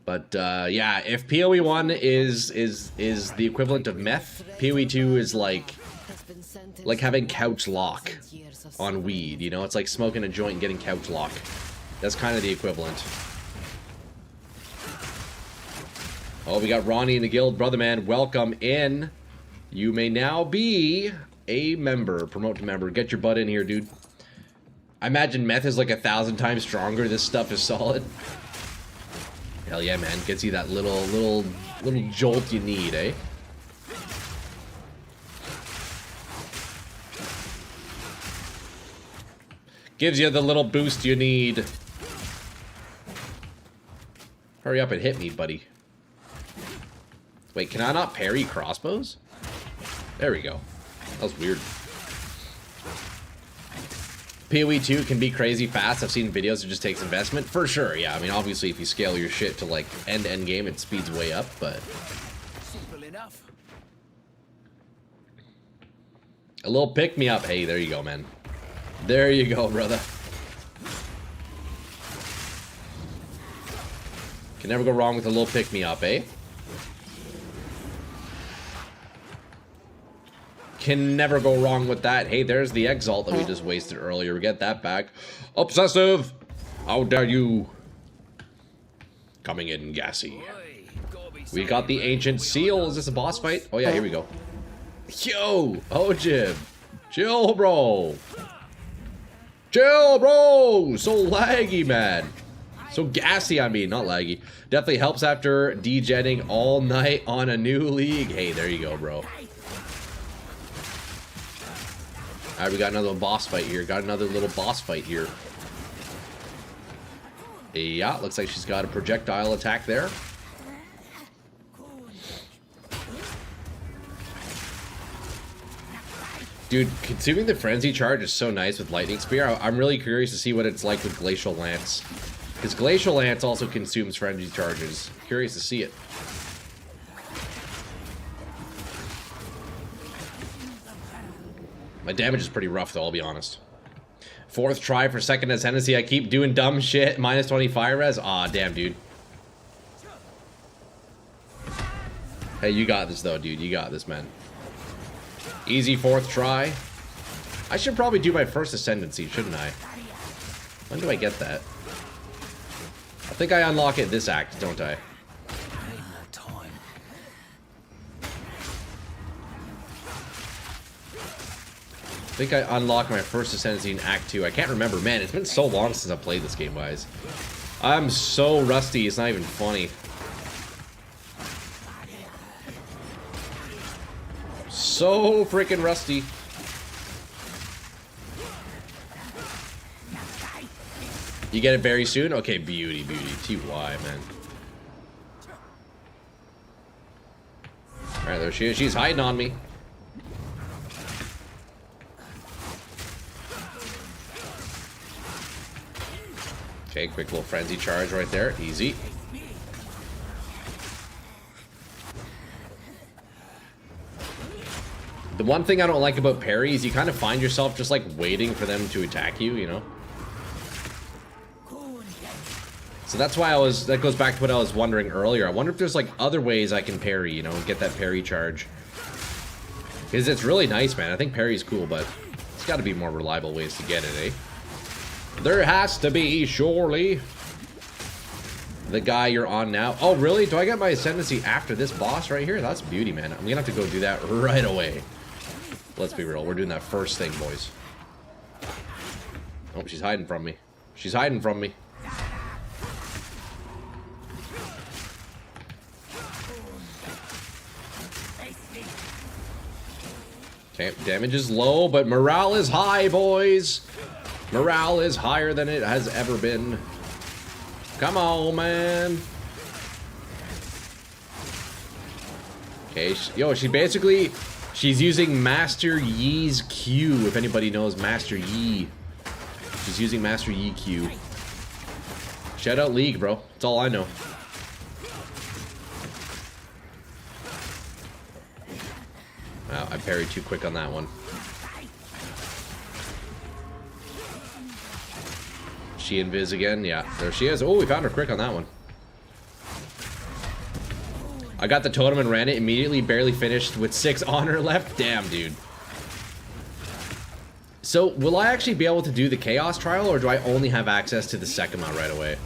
But yeah, if PoE 1 is the equivalent of meth, PoE 2 is like having couch lock on weed, you know? It's like smoking a joint and getting couch lock. That's kind of the equivalent. Oh, we got Ronnie in the guild. Brother man, welcome in. You may now be a member. Promote to member. Get your butt in here, dude. I imagine meth is like 1,000 times stronger. This stuff is solid. Hell yeah, man. Gets you that little jolt you need, eh? Gives you the little boost you need. Hurry up and hit me, buddy. Wait, can I not parry crossbows? There we go. That was weird. PoE 2 can be crazy fast. I've seen videos, it just takes investment. For sure, yeah. I mean, obviously, if you scale your shit to, like, end game, it speeds way up, but... Simple enough. A little pick-me-up. Hey, there you go, man. There you go, brother. Can never go wrong with a little pick-me-up, eh? Can never go wrong with that. Hey, there's the Exalt that we just wasted earlier. We get that back. Obsessive! How dare you? Coming in gassy. We got the Ancient Seal. Is this a boss fight? Oh yeah, here we go. Yo! Ojib! Chill, bro! Chill, bro! So laggy, man. So gassy, I mean, not laggy. Definitely helps after degenning all night on a new league. Hey, there you go, bro. Alright, we got another boss fight here. Yeah, looks like she's got a projectile attack there. Dude, consuming the Frenzy Charge is so nice with Lightning Spear. I'm really curious to see what it's like with Glacial Lance. Because Glacial Lance also consumes Frenzy Charges. Curious to see it. My damage is pretty rough, though, I'll be honest. 4th try for second ascendancy. I keep doing dumb shit. Minus 20 fire res. Aw, damn, dude. Hey, you got this, though, dude. You got this, man. Easy 4th try. I should probably do my first ascendancy, shouldn't I? When do I get that? I think I unlock it this act, don't I? I think I unlocked my first ascendancy in Act 2. I can't remember. Man, it's been so long since I've played this game, guys. I'm so rusty, it's not even funny. So freaking rusty. You get it very soon? Okay, beauty, beauty. TY, man. Alright, there she is. She's hiding on me. Okay, quick little frenzy charge right there. Easy. The one thing I don't like about parry is you kind of find yourself just like waiting for them to attack you, you know? So that's why that goes back to what I was wondering earlier. I wonder if there's like other ways I can parry, you know, and get that parry charge. Because it's really nice, man. I think parry's cool, but there's got to be more reliable ways to get it, eh? There has to be, surely. The guy you're on now. Oh, really? Do I get my ascendancy after this boss right here? That's beauty, man. I'm gonna have to go do that right away. Let's be real. We're doing that first thing, boys. Oh, she's hiding from me. She's hiding from me. Okay, damage is low, but morale is high, boys. Morale is higher than it has ever been. Come on, man. Okay, yo, she's using Master Yi's Q, if anybody knows Master Yi. She's using Master Yi Q. Shout out League, bro. That's all I know. Wow, I parried too quick on that one. She invis again? Yeah, there she is. Oh, we found her quick on that one. I got the totem and ran it immediately, barely finished with 6 honor left. Damn, dude. So, will I actually be able to do the Chaos Trial, or do I only have access to the Sekima right away?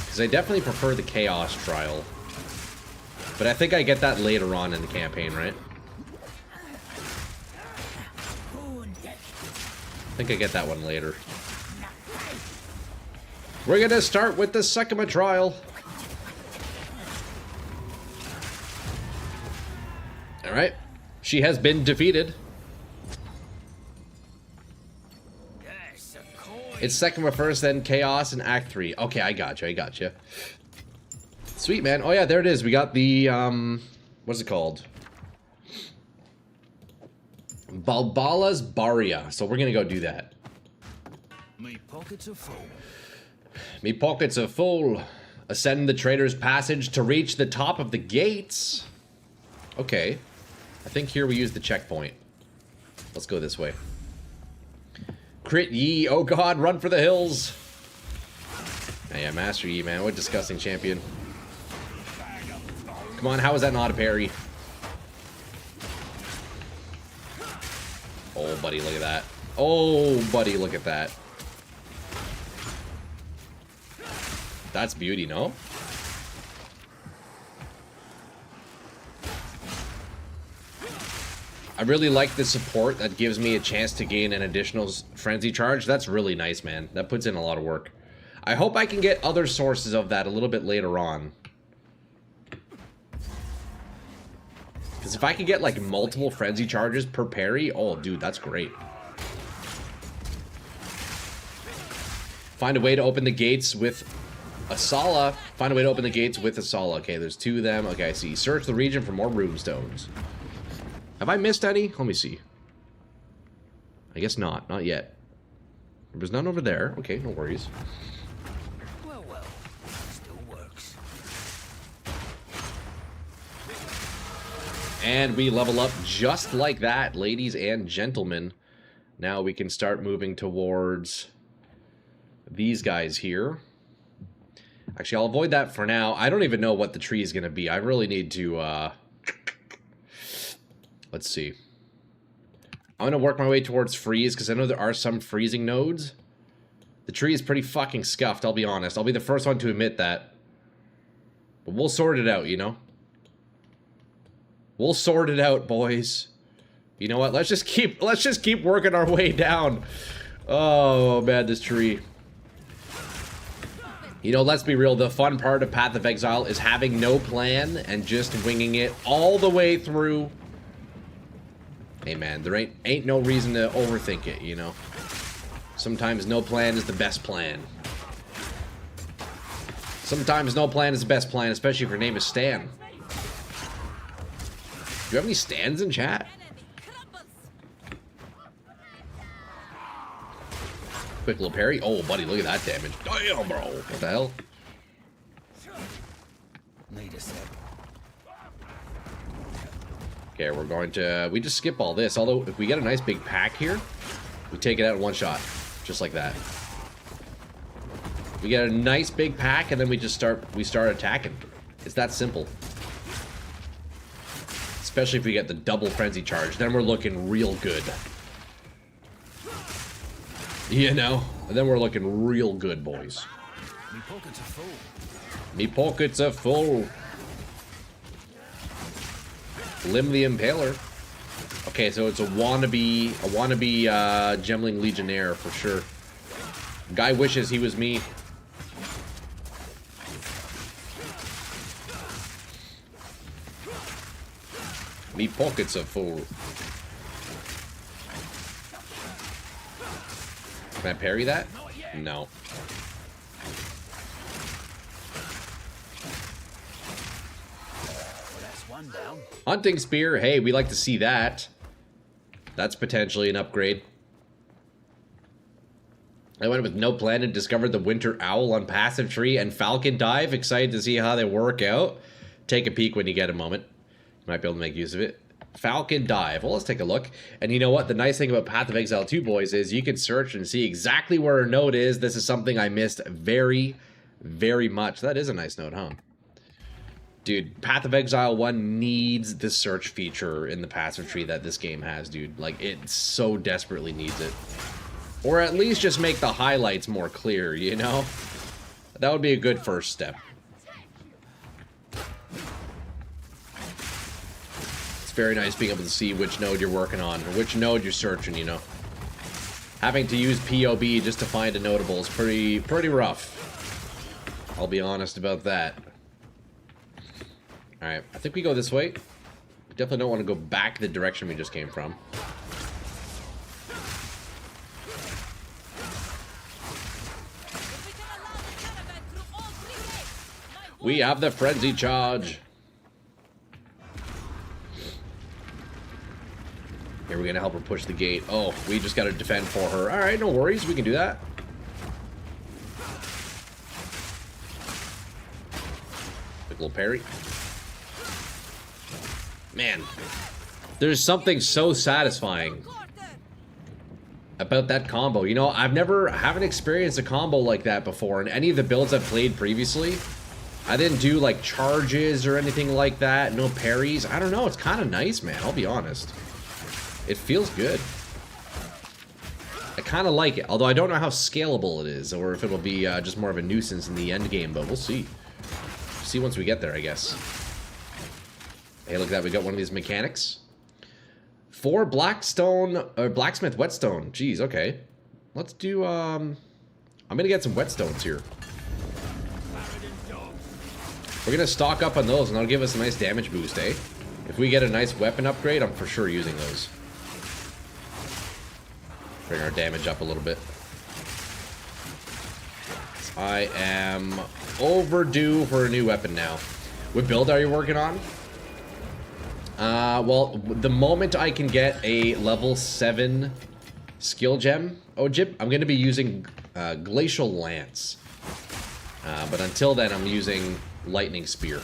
Because I definitely prefer the Chaos Trial. But I think I get that later on in the campaign, right? I think I get that one later. We're gonna start with the Sekima Trial. Alright. She has been defeated. It's Sekima first, then Chaos and Act 3. Okay, I got you. Sweet, man. Oh yeah, there it is. We got the, what's it called? Balbala's Barria. So we're gonna go do that. My pockets are full. Me pockets are full. Ascend the Trader's Passage to reach the top of the gates. Okay. I think here we use the checkpoint. Let's go this way. Crit Yi. Oh god, run for the hills. Yeah, Master Yi, man. What a disgusting champion. Come on, how is that not a parry? Oh, buddy, look at that. Oh, buddy, look at that. That's beauty, no? I really like the support that gives me a chance to gain an additional frenzy charge. That's really nice, man. That puts in a lot of work. I hope I can get other sources of that a little bit later on. Because if I could get, like, multiple frenzy charges per parry, oh, dude, that's great. Find a way to open the gates with Asala. Find a way to open the gates with Asala. Okay, there's 2 of them. Okay, I see. Search the region for more rune stones. Have I missed any? Let me see. I guess not. Not yet. There's none over there. Okay, no worries. Well, still works. And we level up just like that, ladies and gentlemen. Now we can start moving towards these guys here. Actually, I'll avoid that for now. I don't even know what the tree is going to be. I really need to, let's see. I'm going to work my way towards freeze, because I know there are some freezing nodes. The tree is pretty fucking scuffed, I'll be honest. I'll be the first one to admit that. But we'll sort it out, you know? We'll sort it out, boys. You know what? Let's just keep working our way down. Oh, man, this tree. You know, let's be real, the fun part of Path of Exile is having no plan and just winging it all the way through. Hey man, there ain't no reason to overthink it, you know? Sometimes no plan is the best plan. Sometimes no plan is the best plan, especially if your name is Stan. Do you have any Stans in chat? Quick little parry. Oh, buddy, look at that damage. Damn, bro. What the hell? Need a sec. Okay, we're going to... We just skip all this. Although, if we get a nice big pack here, we take it out in one shot. Just like that. We get a nice big pack, and then we just start attacking. It's that simple. Especially if we get the double frenzy charge. Then we're looking real good. You know? And then we're looking real good, boys. Me pockets are full. Me pockets are full. Limb the Impaler. Okay, so it's a wannabe Gemling Legionnaire for sure. Guy wishes he was me. Me pockets are full. Can I parry that? No. That's one down. Hunting Spear. Hey, we like to see that. That's potentially an upgrade. I went with no plan and discovered the Winter Owl on Passive Tree and Falcon Dive. Excited to see how they work out. Take a peek when you get a moment. You might be able to make use of it. Falcon Dive. Well, let's take a look. And you know what? The nice thing about Path of Exile 2, boys, is you can search and see exactly where a node is. This is something I missed very, very much. That is a nice node, huh? Dude, Path of Exile 1 needs the search feature in the passive tree that this game has, dude. Like, it so desperately needs it. Or at least just make the highlights more clear, you know? That would be a good first step. It's very nice being able to see which node you're working on, or which node you're searching, you know? Having to use POB just to find a notable is pretty rough. I'll be honest about that. Alright, I think we go this way. We definitely don't want to go back the direction we just came from. We have the frenzy charge. Here, we're gonna help her push the gate. Oh, we just gotta defend for her. Alright, no worries, we can do that. Quick little parry. Man, there's something so satisfying about that combo. You know, I haven't experienced a combo like that before in any of the builds I've played previously. I didn't do like charges or anything like that, no parries. I don't know, it's kind of nice, man, I'll be honest. It feels good. I kind of like it, although I don't know how scalable it is, or if it'll be just more of a nuisance in the end game, but we'll see. See once we get there, I guess. Hey, look at that, we got one of these mechanics. 4 Blackstone, or Blacksmith Whetstone. Jeez, okay. Let's do, I'm gonna get some whetstones here. We're gonna stock up on those, and that'll give us a nice damage boost, eh? If we get a nice weapon upgrade, I'm for sure using those. Bring our damage up a little bit. I am overdue for a new weapon now. What build are you working on? Well, the moment I can get a level 7 skill gem, Ojib, I'm going to be using Glacial Lance. But until then, I'm using Lightning Spear.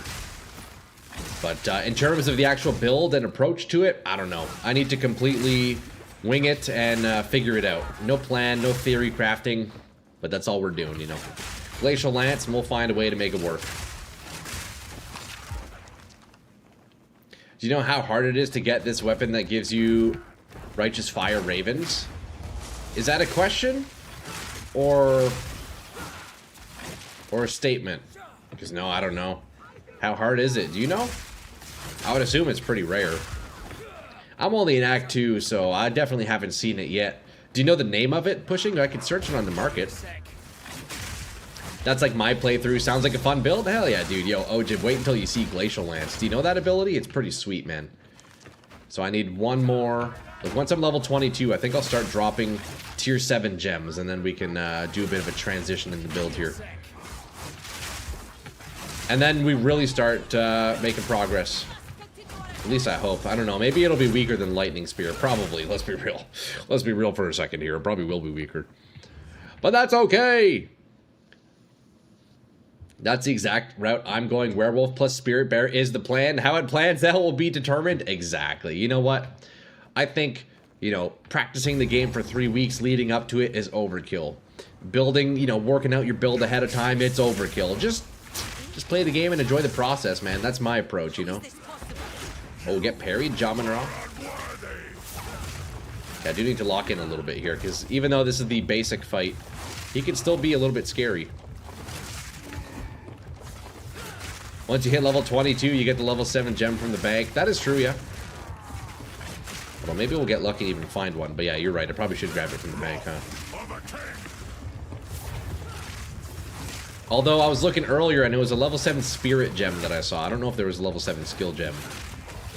But in terms of the actual build and approach to it, I don't know. I need to completely wing it and figure it out. No plan, no theory crafting, but that's all we're doing, you know. Glacial Lance, and we'll find a way to make it work. Do you know how hard it is to get this weapon that gives you Righteous Fire Ravens? Is that a question? Or a statement? Because no, I don't know. How hard is it? Do you know? I would assume it's pretty rare. I'm only in Act 2, so I definitely haven't seen it yet. Do you know the name of it, Pushing? I can search it on the market. That's like my playthrough. Sounds like a fun build? Hell yeah, dude. Yo, Ojib, wait until you see Glacial Lance. Do you know that ability? It's pretty sweet, man. So I need one more. Like once I'm level 22, I think I'll start dropping tier 7 gems, and then we can do a bit of a transition in the build here. And then we really start making progress. At least I hope. I don't know. Maybe it'll be weaker than Lightning Spear. Probably. Let's be real. Let's be real for a second here. It probably will be weaker. But that's okay. That's the exact route I'm going. Werewolf plus Spirit Bear is the plan. How it plans out will be determined. Exactly. You know what? I think, you know, practicing the game for 3 weeks leading up to it is overkill. Building, you know, working out your build ahead of time, it's overkill. Just play the game and enjoy the process, man. That's my approach, you know. Oh, get parried, Jamin Ra. Yeah, I do need to lock in a little bit here, because even though this is the basic fight, he can still be a little bit scary. Once you hit level 22, you get the level 7 gem from the bank. That is true, yeah. Well, maybe we'll get lucky and even find one. But yeah, you're right. I probably should grab it from the bank, huh? Although I was looking earlier and it was a level 7 spirit gem that I saw. I don't know if there was a level 7 skill gem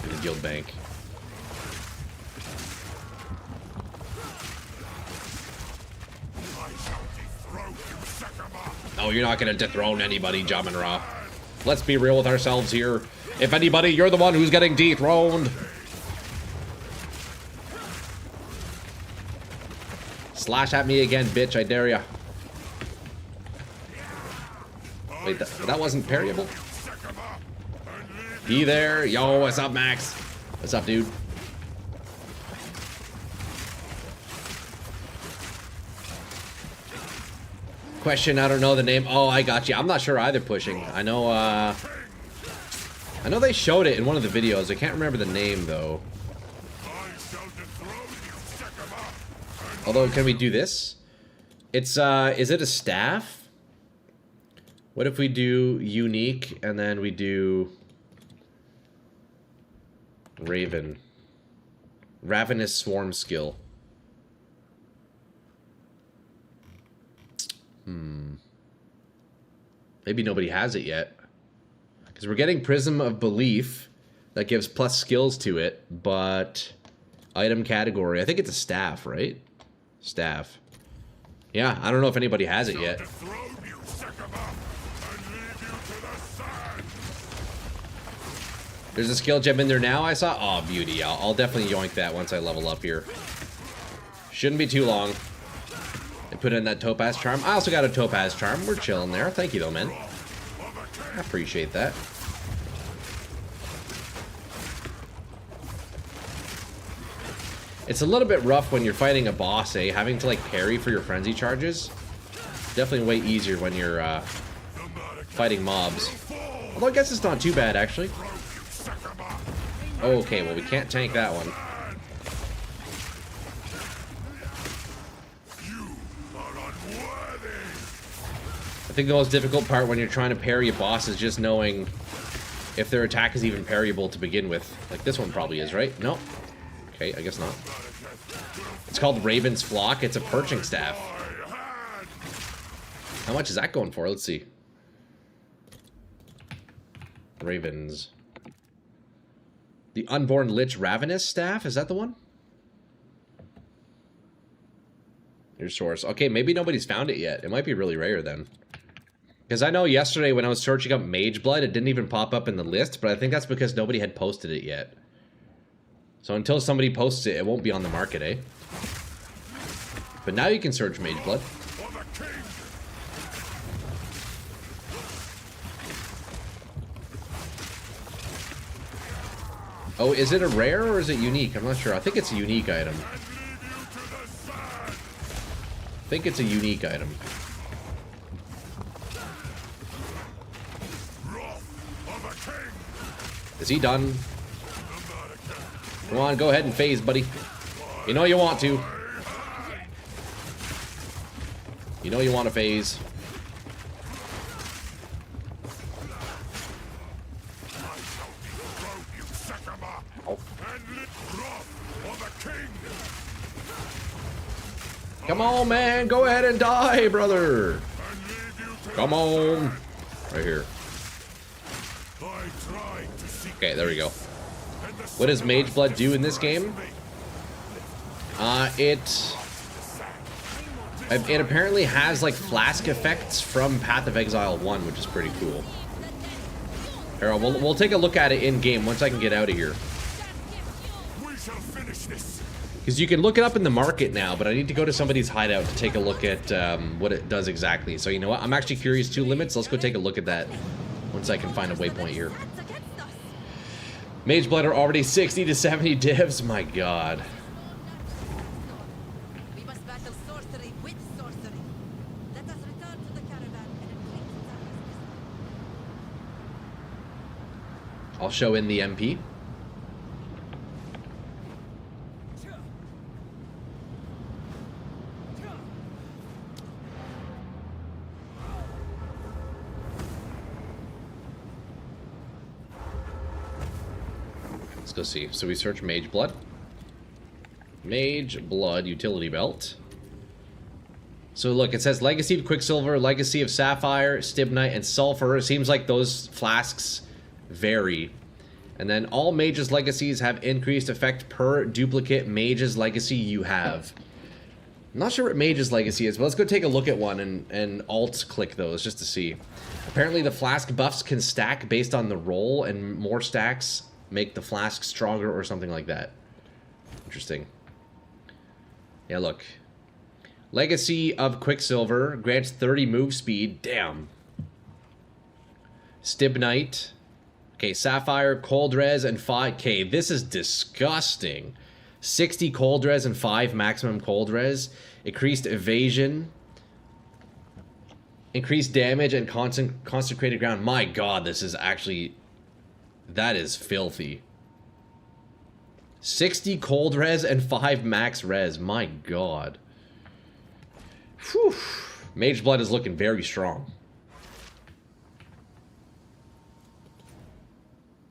in the guild bank. Oh, you're not going to dethrone anybody, Jamin Ra. Let's be real with ourselves here. If anybody, you're the one who's getting dethroned. Slash at me again, bitch. I dare ya. Wait, that wasn't parryable? Be there. Yo, what's up, Max? What's up, dude? Question, I don't know the name. Oh, I got you. I'm not sure either, pushing. I know they showed it in one of the videos. I can't remember the name, though. Although, can we do this? It's, is it a staff? What if we do unique, and then we do Raven? Ravenous Swarm skill. Maybe nobody has it yet. Because we're getting Prism of Belief that gives plus skills to it, but item category. I think it's a staff, right? Staff. Yeah, I don't know if anybody has it yet. There's a skill gem in there now, I saw. Oh, beauty. I'll definitely yoink that once I level up here. Shouldn't be too long. I put in that Topaz Charm. I also got a Topaz Charm. We're chilling there. Thank you, though, man. I appreciate that. It's a little bit rough when you're fighting a boss, eh? Having to, like, parry for your frenzy charges. Definitely way easier when you're fighting mobs. Although I guess it's not too bad, actually. Okay, well, we can't tank that one. I think the most difficult part when you're trying to parry a boss is just knowing if their attack is even parryable to begin with. Like this one probably is, right? No. Okay, I guess not. It's called Raven's Flock. It's a perching staff. How much is that going for? Let's see. Ravens. The Unborn Lich Ravenous staff? Is that the one? Your source. Okay, maybe nobody's found it yet. It might be really rare then. Because I know yesterday when I was searching up Mage Blood, it didn't even pop up in the list, but I think that's because nobody had posted it yet. So until somebody posts it, it won't be on the market, eh? But now you can search Mage Blood. Oh, is it a rare or is it unique? I'm not sure. I think it's a unique item. I think it's a unique item. Is he done? Come on, go ahead and phase, buddy. You know you want to. You know you want to phase. Come on, man. Go ahead and die, brother. Come on. Right here. Okay, there we go. What does Mage Blood do in this game? It apparently has like flask effects from Path of Exile 1, which is pretty cool. Here, we'll take a look at it in game once I can get out of here. Because you can look it up in the market now, but I need to go to somebody's hideout to take a look at what it does exactly. So you know what? I'm actually curious too, Limits. Let's go take a look at that once I can find a waypoint here. Mage Blood are already 60 to 70 divs. My god. We must battle sorcery with sorcery. Let us return to the caravan and I'll show in the MP. Let's go see. So we search Mage Blood. Mage Blood utility belt. So look, it says Legacy of Quicksilver, Legacy of Sapphire, Stibnite, and Sulfur. It seems like those flasks vary. And then all Mage's Legacies have increased effect per duplicate Mage's Legacy you have. I'm not sure what Mage's Legacy is, but let's go take a look at one and alt-click those just to see. Apparently the flask buffs can stack based on the roll, and more stacks make the flask stronger or something like that. Interesting. Yeah, look. Legacy of Quicksilver grants 30 move speed. Damn. Stibnite. Okay, Sapphire, Cold Res, and 5K. This is disgusting. 60 Cold Res and 5 maximum Cold Res. Increased evasion. Increased damage and consecrated ground. My god, this is actually... That is filthy. 60 Cold Res and 5 max Res. My god. Whew. Mage Blood is looking very strong.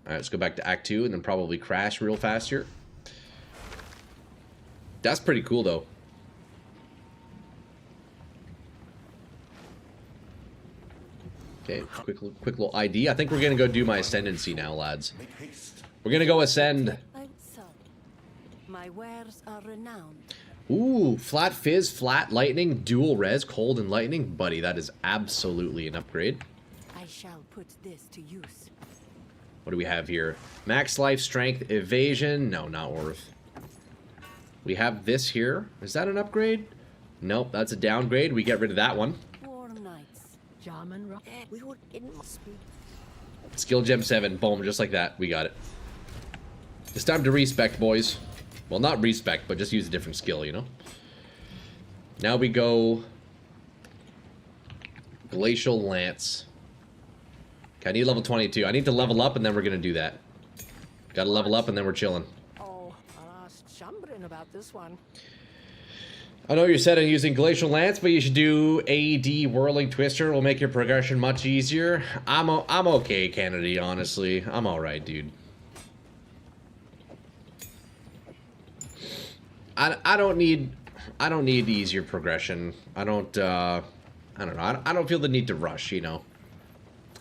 Alright, let's go back to Act 2 and then probably crash real fast here. That's pretty cool, though. Okay, quick little ID. I think we're going to go do my Ascendancy now, lads. We're going to go Ascend. my wares are renowned. Ooh, Flat Fizz, Flat Lightning, Dual Res, Cold and Lightning. Buddy, that is absolutely an upgrade. I shall put this to use. What do we have here? Max Life, Strength, Evasion. No, not worth. We have this here. Is that an upgrade? Nope, that's a downgrade. We get rid of that one. Warm nights. German rock. We would in speed. Skill Gem 7. Boom, just like that. We got it. It's time to respec, boys. Well, not respec, but just use a different skill, you know? Now we go... Glacial Lance. Okay, I need level 22. I need to level up, and then we're going to do that. Gotta level up, and then we're chilling. Oh, I'll ask Chambrin about this one. I know you're set on using Glacial Lance, but you should do AD Whirling Twister. Will make your progression much easier. I'm okay, Kennedy, honestly. I'm alright, dude. I don't need easier progression. I don't know. I don't feel the need to rush, you know.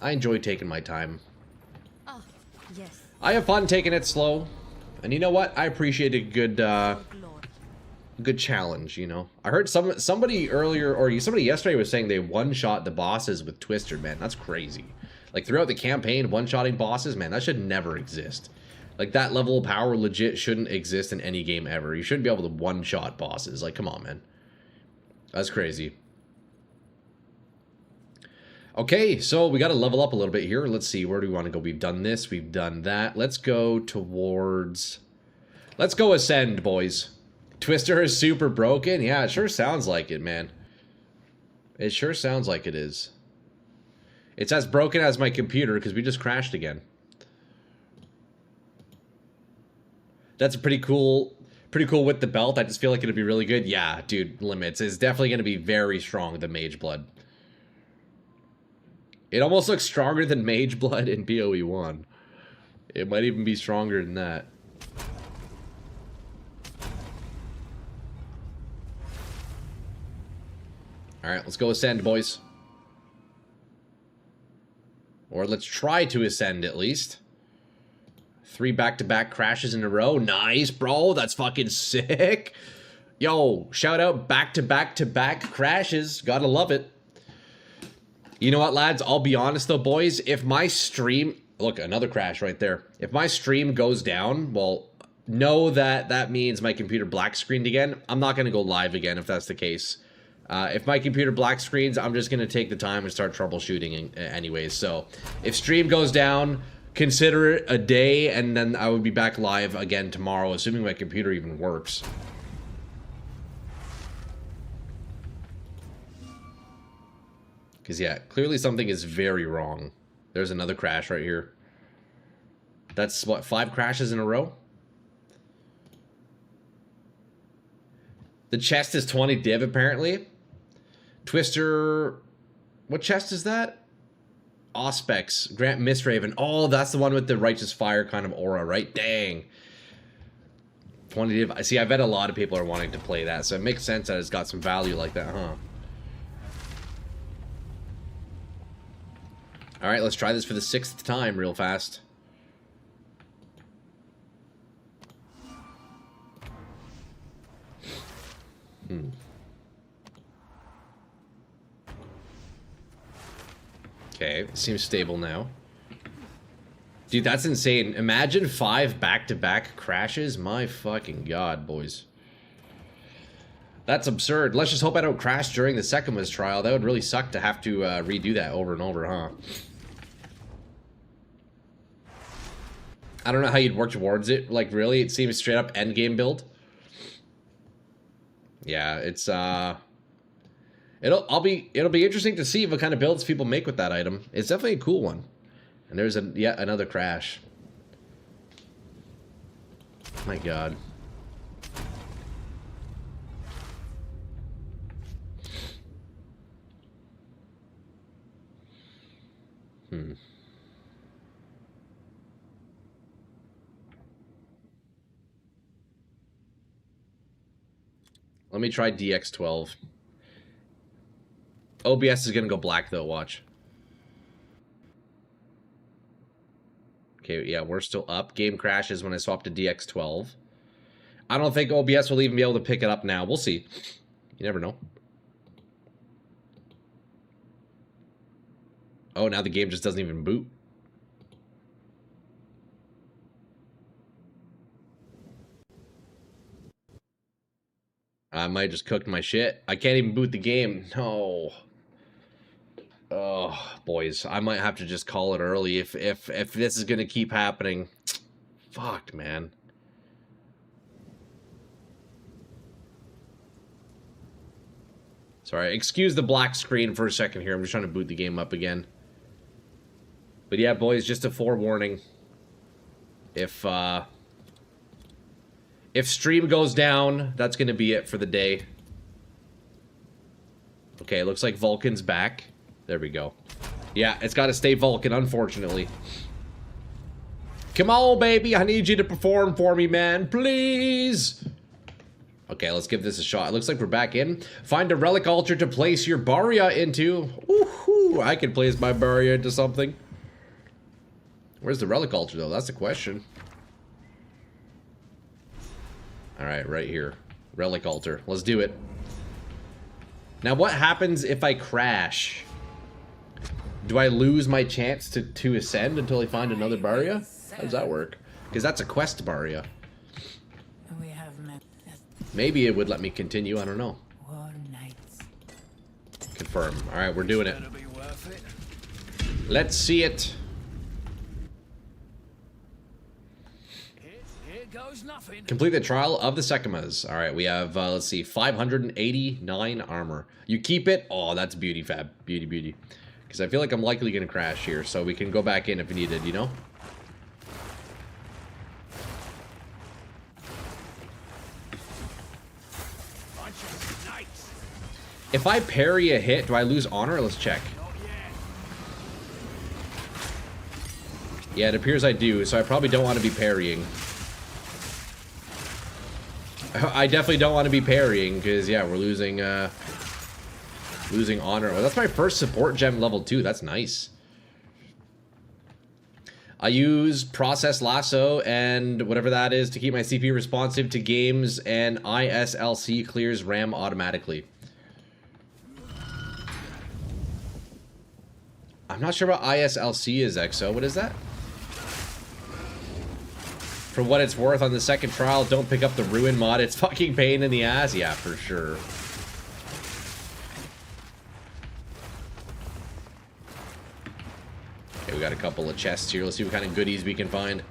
I enjoy taking my time. Oh, yes. I have fun taking it slow. And you know what? I appreciate a good good challenge, you know. I heard somebody earlier, or somebody yesterday was saying they one-shot the bosses with Twister, man. That's crazy. Like, throughout the campaign, one-shotting bosses, man, that should never exist. Like, that level of power legit shouldn't exist in any game ever. You shouldn't be able to one-shot bosses. Like, come on, man. That's crazy. Okay, so we got to level up a little bit here. Let's see, where do we want to go? We've done this, we've done that. Let's go towards... Let's go Ascend, boys. Twister is super broken? Yeah, it sure sounds like it, man. It sure sounds like it is. It's as broken as my computer, because we just crashed again. That's a pretty cool with the belt. I just feel like it'd be really good. Yeah, dude, Limits is definitely going to be very strong, the Mage Blood. It almost looks stronger than Mage Blood in BOE 1. It might even be stronger than that. Alright, let's go Ascend, boys. Or let's try to ascend at least. 3 back-to-back crashes in a row. Nice, bro. That's fucking sick. Yo, shout out back-to-back-to-back crashes. Gotta love it. You know what, lads? I'll be honest, though, boys. If my stream... Look, another crash right there. If my stream goes down, well, know that that means my computer black screened again. I'm not going to go live again if that's the case. If my computer black screens, I'm just going to take the time and start troubleshooting anyways. So, if stream goes down, consider it a day, and then I would be back live again tomorrow, assuming my computer even works. Because, yeah, clearly something is very wrong. There's another crash right here. That's, what, 5 crashes in a row? The chest is 20 div, apparently. Twister... What chest is that? Auspex. Grant Mistraven. Oh, that's the one with the Righteous Fire kind of aura, right? Dang. 20 div. I see, I bet a lot of people are wanting to play that, so it makes sense that it's got some value like that, huh? Alright, let's try this for the 6th time real fast. Okay, seems stable now. Dude, that's insane. Imagine 5 back-to-back crashes. My fucking god, boys. That's absurd. Let's just hope I don't crash during the Sekima's trial. That would really suck to have to redo that over and over, huh? I don't know how you'd work towards it. Like, really? It seems straight up endgame build. Yeah, it's it'll be interesting to see what kind of builds people make with that item. It's definitely a cool one. And there's yet another crash. My god. Let me try DX12. OBS is gonna go black though, watch. Okay, yeah, we're still up. Game crashes when I swap to DX12. I don't think OBS will even be able to pick it up now. We'll see. You never know. Oh, now the game just doesn't even boot. I might just cooked my shit. I can't even boot the game. No. Oh, boys. I might have to just call it early if this is going to keep happening. Fuck, man. Sorry, excuse the black screen for a second here. I'm just trying to boot the game up again. But yeah, boys, just a forewarning. If stream goes down, that's going to be it for the day. Okay, looks like Vulcan's back. There we go. Yeah, it's got to stay Vulcan, unfortunately. Come on, baby. I need you to perform for me, man. Please. Okay, let's give this a shot. It looks like we're back in. Find a relic altar to place your Barya into. Woohoo! I can place my Barya into something. Where's the relic altar, though? That's the question. Alright, right here. Relic altar. Let's do it. Now, what happens if I crash? Do I lose my chance to ascend until I find another Barya? How does that work? Because that's a quest Barya. Maybe it would let me continue, I don't know. Confirm. Alright, we're doing it. Let's see it. Complete the trial of the Sekimas. Alright, we have, let's see, 589 armor. You keep it? Oh, that's beauty, fab. Beauty, beauty. Because I feel like I'm likely going to crash here, so we can go back in if needed, you know? If I parry a hit, do I lose honor? Let's check. Yeah, it appears I do, so I probably don't want to be parrying. I definitely don't want to be parrying, because, yeah, we're losing honor. Well, that's my first support gem level 2. That's nice. I use Process Lasso and whatever that is to keep my CPU responsive to games, and ISLC clears RAM automatically. I'm not sure what ISLC is, EXO. What is that? For what it's worth, on the second trial, don't pick up the Ruin mod. It's fucking pain in the ass. Yeah, for sure. Okay, we got a couple of chests here. Let's see what kind of goodies we can find.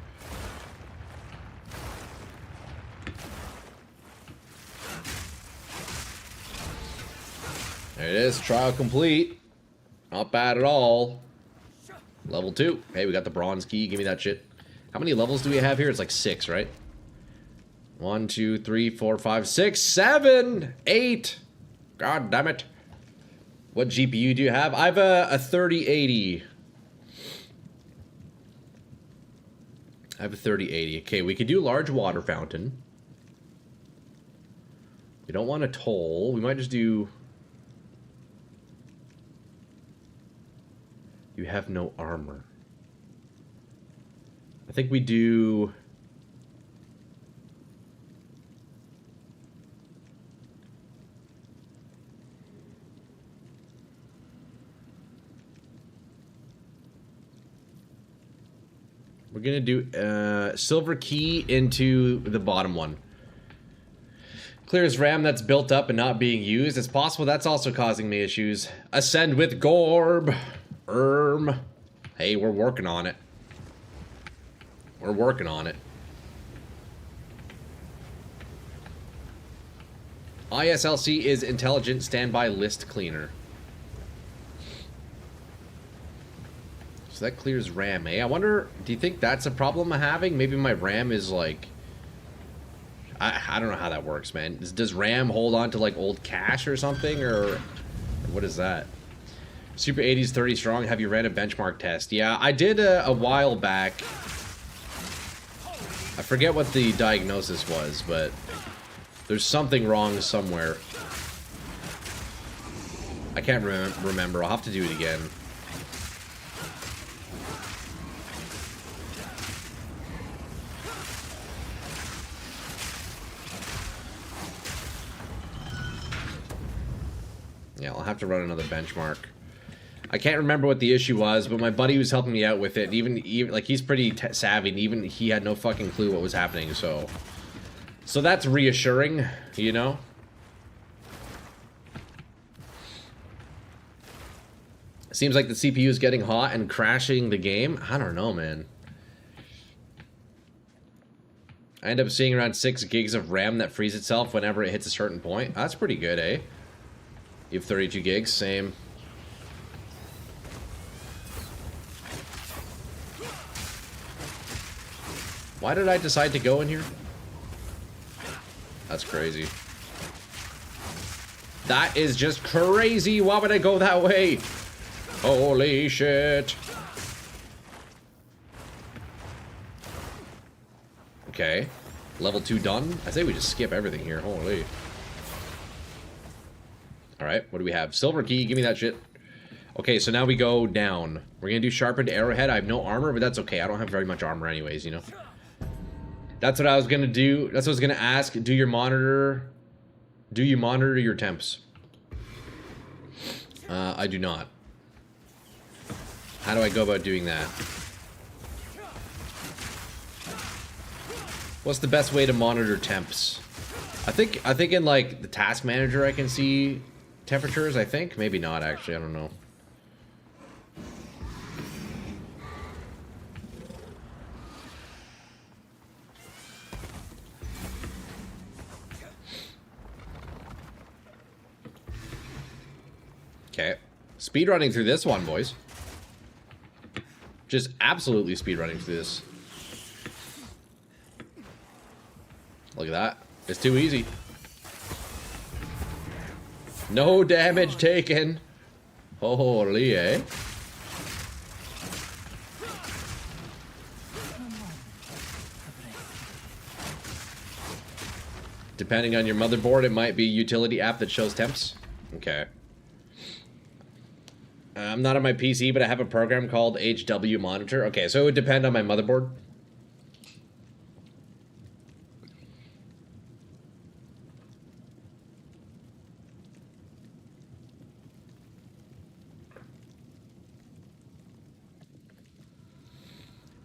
There it is. Trial complete. Not bad at all. Level 2. Hey, we got the bronze key. Give me that shit. How many levels do we have here? It's like 6, right? 1, 2, 3, 4, 5, 6, 7, 8. God damn it. What GPU do you have? I have a 3080. I have a 3080. Okay, we could do large water fountain. We don't want a toll. We might just do... You have no armor. I think we do... We're gonna do silver key into the bottom one. Clears RAM that's built up and not being used. It's possible that's also causing me issues. Ascend with Gorb. Hey, we're working on it. We're working on it. ISLC is intelligent standby list cleaner. So that clears RAM, eh? I wonder, do you think that's a problem I'm having? Maybe my RAM is like... I don't know how that works, man. Does RAM hold on to like old cache or something? Or what is that? Super 80's 30 strong. Have you ran a benchmark test? Yeah, I did a while back. I forget what the diagnosis was, but there's something wrong somewhere. I can't remember. I'll have to do it again. Yeah, I'll have to run another benchmark. I can't remember what the issue was, but my buddy was helping me out with it. Even like, he's pretty savvy, and even he had no fucking clue what was happening, so that's reassuring, you know? Seems like the CPU is getting hot and crashing the game. I don't know, man. I end up seeing around 6 gigs of RAM that frees itself whenever it hits a certain point. That's pretty good, eh? You have 32 gigs, same. Why did I decide to go in here? That's crazy. That is just crazy. Why would I go that way? Holy shit. Okay. Level 2 done? I say we just skip everything here. Holy. Alright, what do we have? Silver key, give me that shit. Okay, so now we go down. We're gonna do sharpened arrowhead. I have no armor, but that's okay. I don't have very much armor anyways, you know? That's what I was gonna do. That's what I was gonna ask. Do you monitor your temps? I do not. How do I go about doing that? What's the best way to monitor temps? I think in like the task manager I can see temperatures, I think. Maybe not actually, I don't know. Okay. Speedrunning through this one, boys. Just absolutely speedrunning through this. Look at that. It's too easy. No damage taken. Holy, eh? Depending on your motherboard, it might be a utility app that shows temps. Okay. I'm not on my PC, but I have a program called HW Monitor. Okay, so it would depend on my motherboard.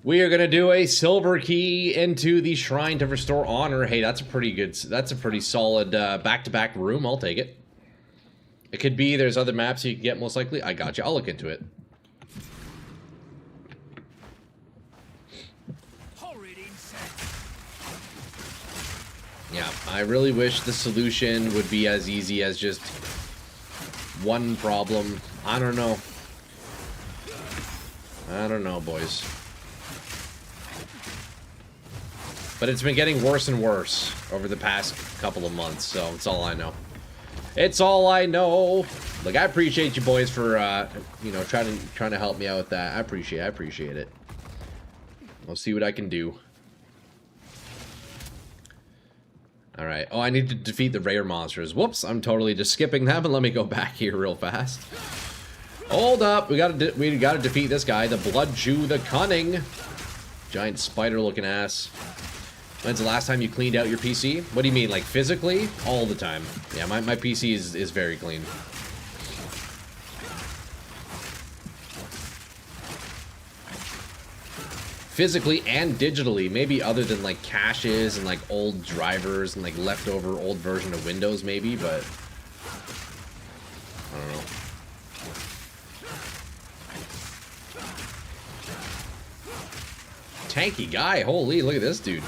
We are going to do a silver key into the Shrine to restore honor. Hey, that's a pretty solid back-to-back room. I'll take it. It could be there's other maps you can get most likely. I got you. I'll look into it. Yeah, I really wish the solution would be as easy as just one problem. I don't know. I don't know, boys. But it's been getting worse and worse over the past couple of months, so it's all I know. It's all I know. Like, I appreciate you boys for, you know, trying to help me out with that. I appreciate it. I'll see what I can do. All right. Oh, I need to defeat the rare monsters. Whoops, I'm totally just skipping them, and let me go back here real fast. Hold up, we gotta defeat this guy, the Blood Jew, the Cunning. Giant spider-looking ass. When's the last time you cleaned out your PC? What do you mean, like physically? All the time. Yeah, my PC is very clean. Physically and digitally, maybe other than like caches and like old drivers and like leftover old version of Windows maybe, but I don't know. Tanky guy, holy, look at this dude.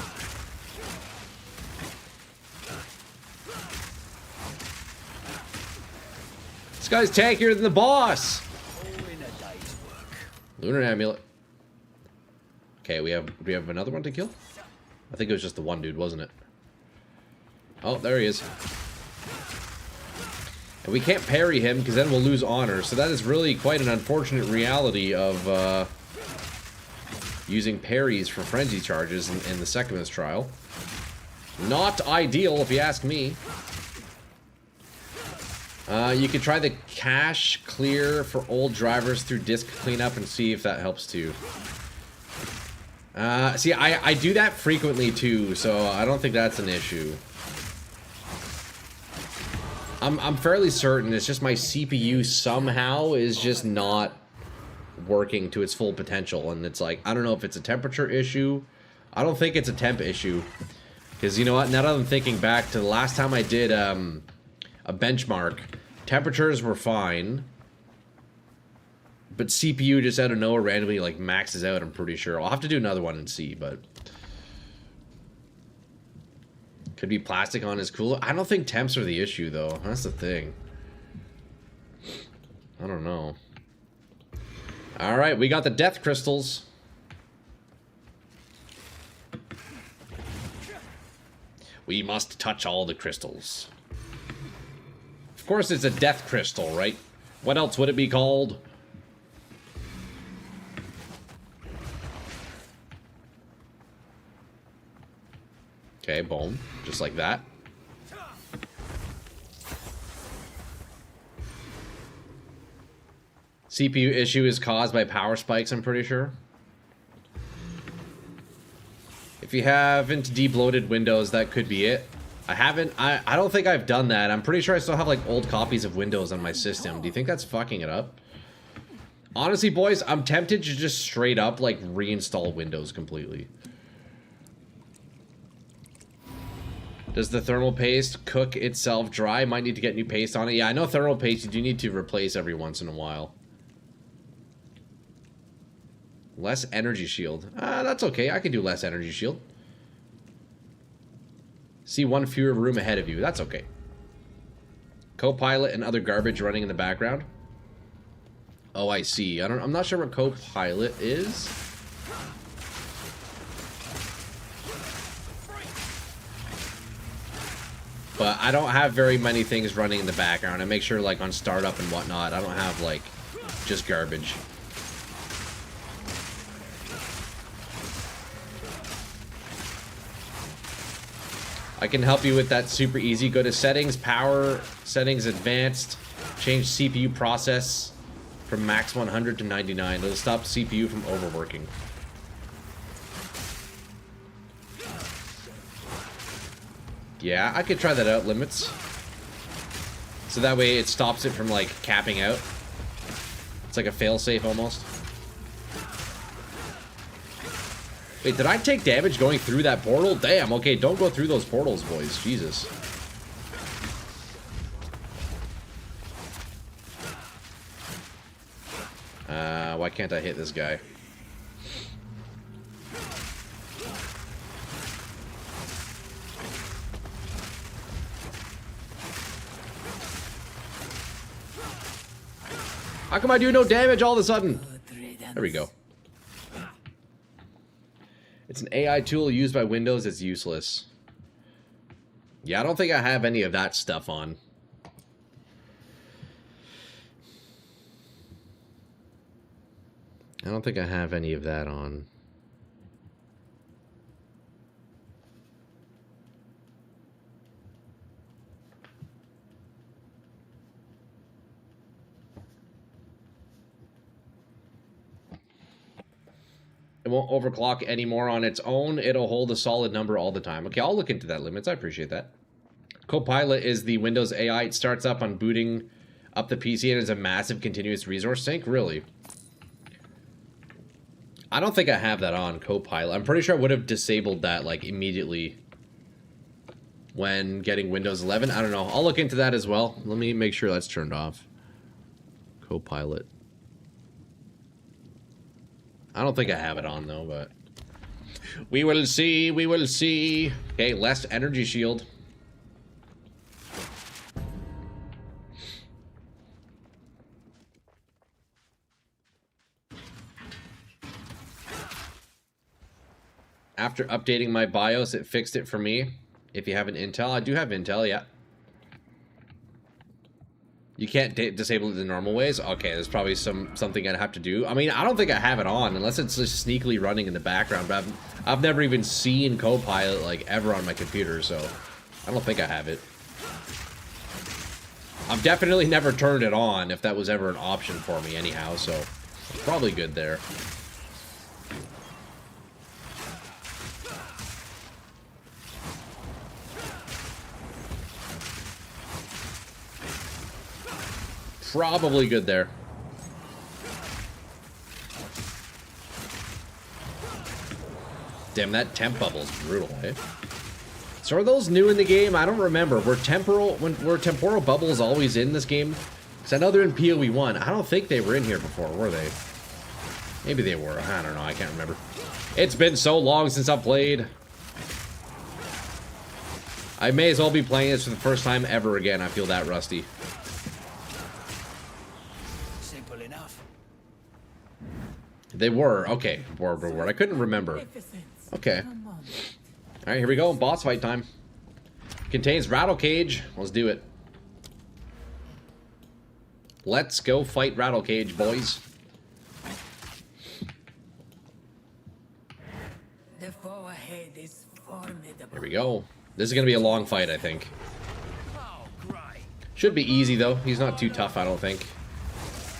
This guy's tankier than the boss. Lunar Amulet. Okay, we have another one to kill? I think it was just the one dude, wasn't it? Oh, there he is. And we can't parry him because then we'll lose honor. So that is really quite an unfortunate reality of using parries for frenzy charges in the Secumus trial. Not ideal, if you ask me. You could try the cache clear for old drivers through disk cleanup and see if that helps too. See, I do that frequently too, so I don't think that's an issue. I'm fairly certain it's just my CPU somehow is just not working to its full potential, and it's like, I don't know if it's a temperature issue. I don't think it's a temp issue, because you know what, now that I'm thinking back to the last time I did a benchmark, temperatures were fine, but CPU just out of nowhere randomly like maxes out, I'm pretty sure. I'll have to do another one and see, but could be plastic on his cooler. I don't think temps are the issue though. That's the thing. I don't know. All right, we got the death crystals. We must touch all the crystals. Of course it's a death crystal, right? What else would it be called? Okay, boom. Just like that. CPU issue is caused by power spikes, I'm pretty sure. If you haven't debloated Windows, that could be it. I don't think I've done that. I'm pretty sure I still have like old copies of Windows on my system. Do you think that's fucking it up? Honestly, boys, I'm tempted to just straight up like reinstall Windows completely. Does the thermal paste cook itself dry? Might need to get new paste on it. Yeah, I know thermal paste you do need to replace every once in a while. Less energy shield. That's okay. I can do less energy shield. See one fewer room ahead of you. That's okay. Copilot and other garbage running in the background. Oh, I see. I'm not sure what Copilot is. But I don't have very many things running in the background. I make sure, like, on startup and whatnot, I don't have, like, just garbage. I can help you with that super easy. Go to settings, power, settings, advanced, change CPU process from max 100 to 99. It'll stop CPU from overworking. Yeah, I could try that out, limits. So that way it stops it from, like, capping out. It's like a failsafe almost. Wait, did I take damage going through that portal? Damn, okay, don't go through those portals, boys. Jesus. Why can't I hit this guy? How come I do no damage all of a sudden? There we go. It's an AI tool used by Windows. It's useless. Yeah, I don't think I have any of that stuff on. I don't think I have any of that on. It won't overclock anymore on its own. It'll hold a solid number all the time. Okay, I'll look into that, limits. I appreciate that. Copilot is the Windows AI. It starts up on booting up the PC and is a massive continuous resource sink. Really? I don't think I have that on, Copilot. I'm pretty sure I would have disabled that, like, immediately when getting Windows 11. I don't know. I'll look into that as well. Let me make sure that's turned off. Copilot. I don't think I have it on, though, but we will see, we will see. Okay, less energy shield. After updating my BIOS, it fixed it for me. If you have an Intel, I do have Intel, yeah. You can't disable it the normal ways? Okay, there's probably something I'd have to do. I mean, I don't think I have it on, unless it's just sneakily running in the background, but I've never even seen Copilot, like, ever on my computer, so I don't think I have it. I've definitely never turned it on, if that was ever an option for me anyhow, so probably good there. Probably good there. Damn, that temp bubble is brutal, eh? So are those new in the game? I don't remember. Were temporal bubbles always in this game? Because I know they're in PoE 1. I don't think they were in here before, were they? Maybe they were. I don't know. I can't remember. It's been so long since I've played. I may as well be playing this for the first time ever again. I feel that rusty. They were. Okay. Word. I couldn't remember. Okay. Alright, here we go. Boss fight time. Contains Rattle Cage. Let's do it. Let's go fight Rattle Cage, boys. The foe ahead is formidable. Here we go. This is going to be a long fight, I think. Should be easy, though. He's not too tough, I don't think.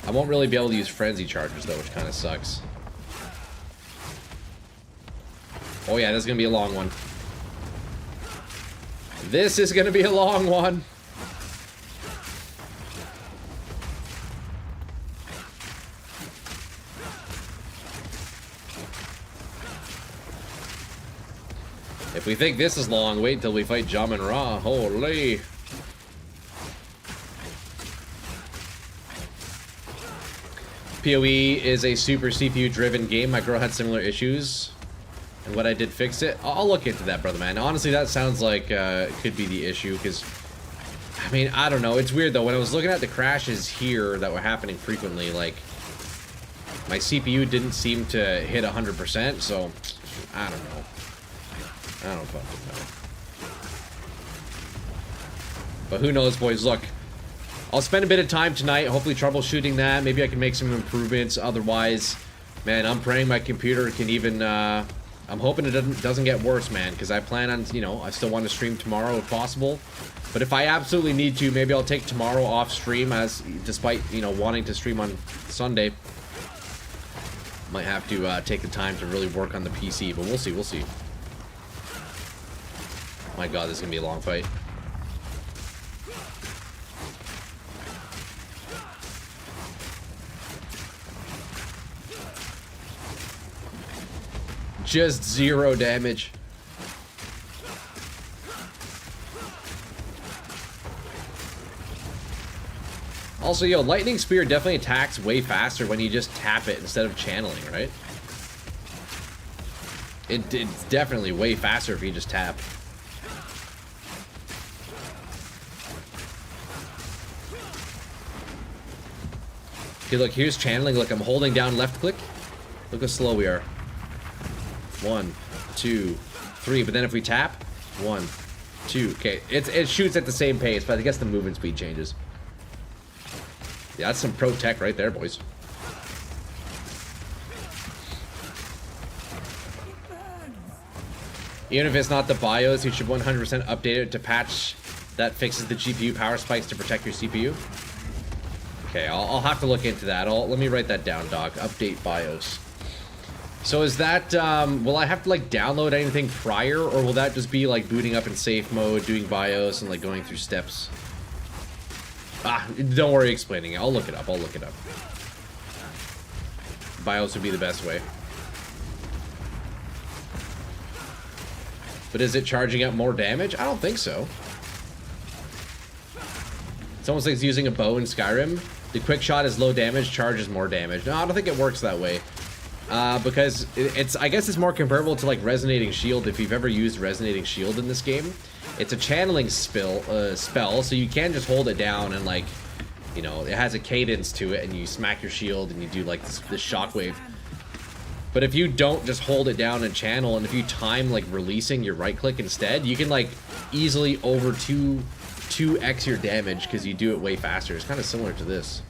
I won't really be able to use frenzy charges, though, which kind of sucks. Oh, yeah, this is going to be a long one. This is going to be a long one. If we think this is long, wait until we fight Jamin Ra. Holy. PoE is a super CPU-driven game. My girl had similar issues, and what I did fix it. I'll look into that, brother man. Honestly, that sounds like it could be the issue, because, I mean, I don't know. It's weird, though. When I was looking at the crashes here that were happening frequently, like, my CPU didn't seem to hit 100%, so I don't know. I don't fucking know. But who knows, boys. Look. I'll spend a bit of time tonight, hopefully troubleshooting that. Maybe I can make some improvements. Otherwise, man, I'm praying my computer can even I'm hoping it doesn't get worse, man, because I plan on, you know, I still want to stream tomorrow if possible. But if I absolutely need to, maybe I'll take tomorrow off stream, as despite, you know, wanting to stream on Sunday. Might have to take the time to really work on the PC, but we'll see, we'll see. My god, this is gonna be a long fight. Just 0 damage. Also, yo, Lightning Spear definitely attacks way faster when you just tap it instead of channeling, right? It's definitely way faster if you just tap. Okay, look, here's channeling. Look, I'm holding down left click. Look how slow we are. 1, 2, 3. But then if we tap, 1, 2. Okay, it shoots at the same pace, but I guess the movement speed changes. Yeah, that's some pro tech right there, boys. Even if it's not the BIOS, you should 100% update it to patch that fixes the GPU power spikes to protect your CPU. Okay, I'll have to look into that. Let me write that down, Doc. Update BIOS. So is that, will I have to, like, download anything prior, or will that just be, like, booting up in safe mode, doing BIOS, and, like, going through steps? Ah, don't worry explaining it. I'll look it up. I'll look it up. BIOS would be the best way. But is it charging up more damage? I don't think so. It's almost like it's using a bow in Skyrim. The quick shot is low damage, charges more damage. No, I don't think it works that way. Because I guess it's more comparable to like Resonating Shield if you've ever used Resonating Shield in this game. It's a channeling spell, so you can just hold it down and, like, you know, it has a cadence to it, and you smack your shield and you do like this shockwave. But if you don't just hold it down and channel, and if you time like releasing your right click instead, you can like easily over 2x your damage because you do it way faster. It's kind of similar to this.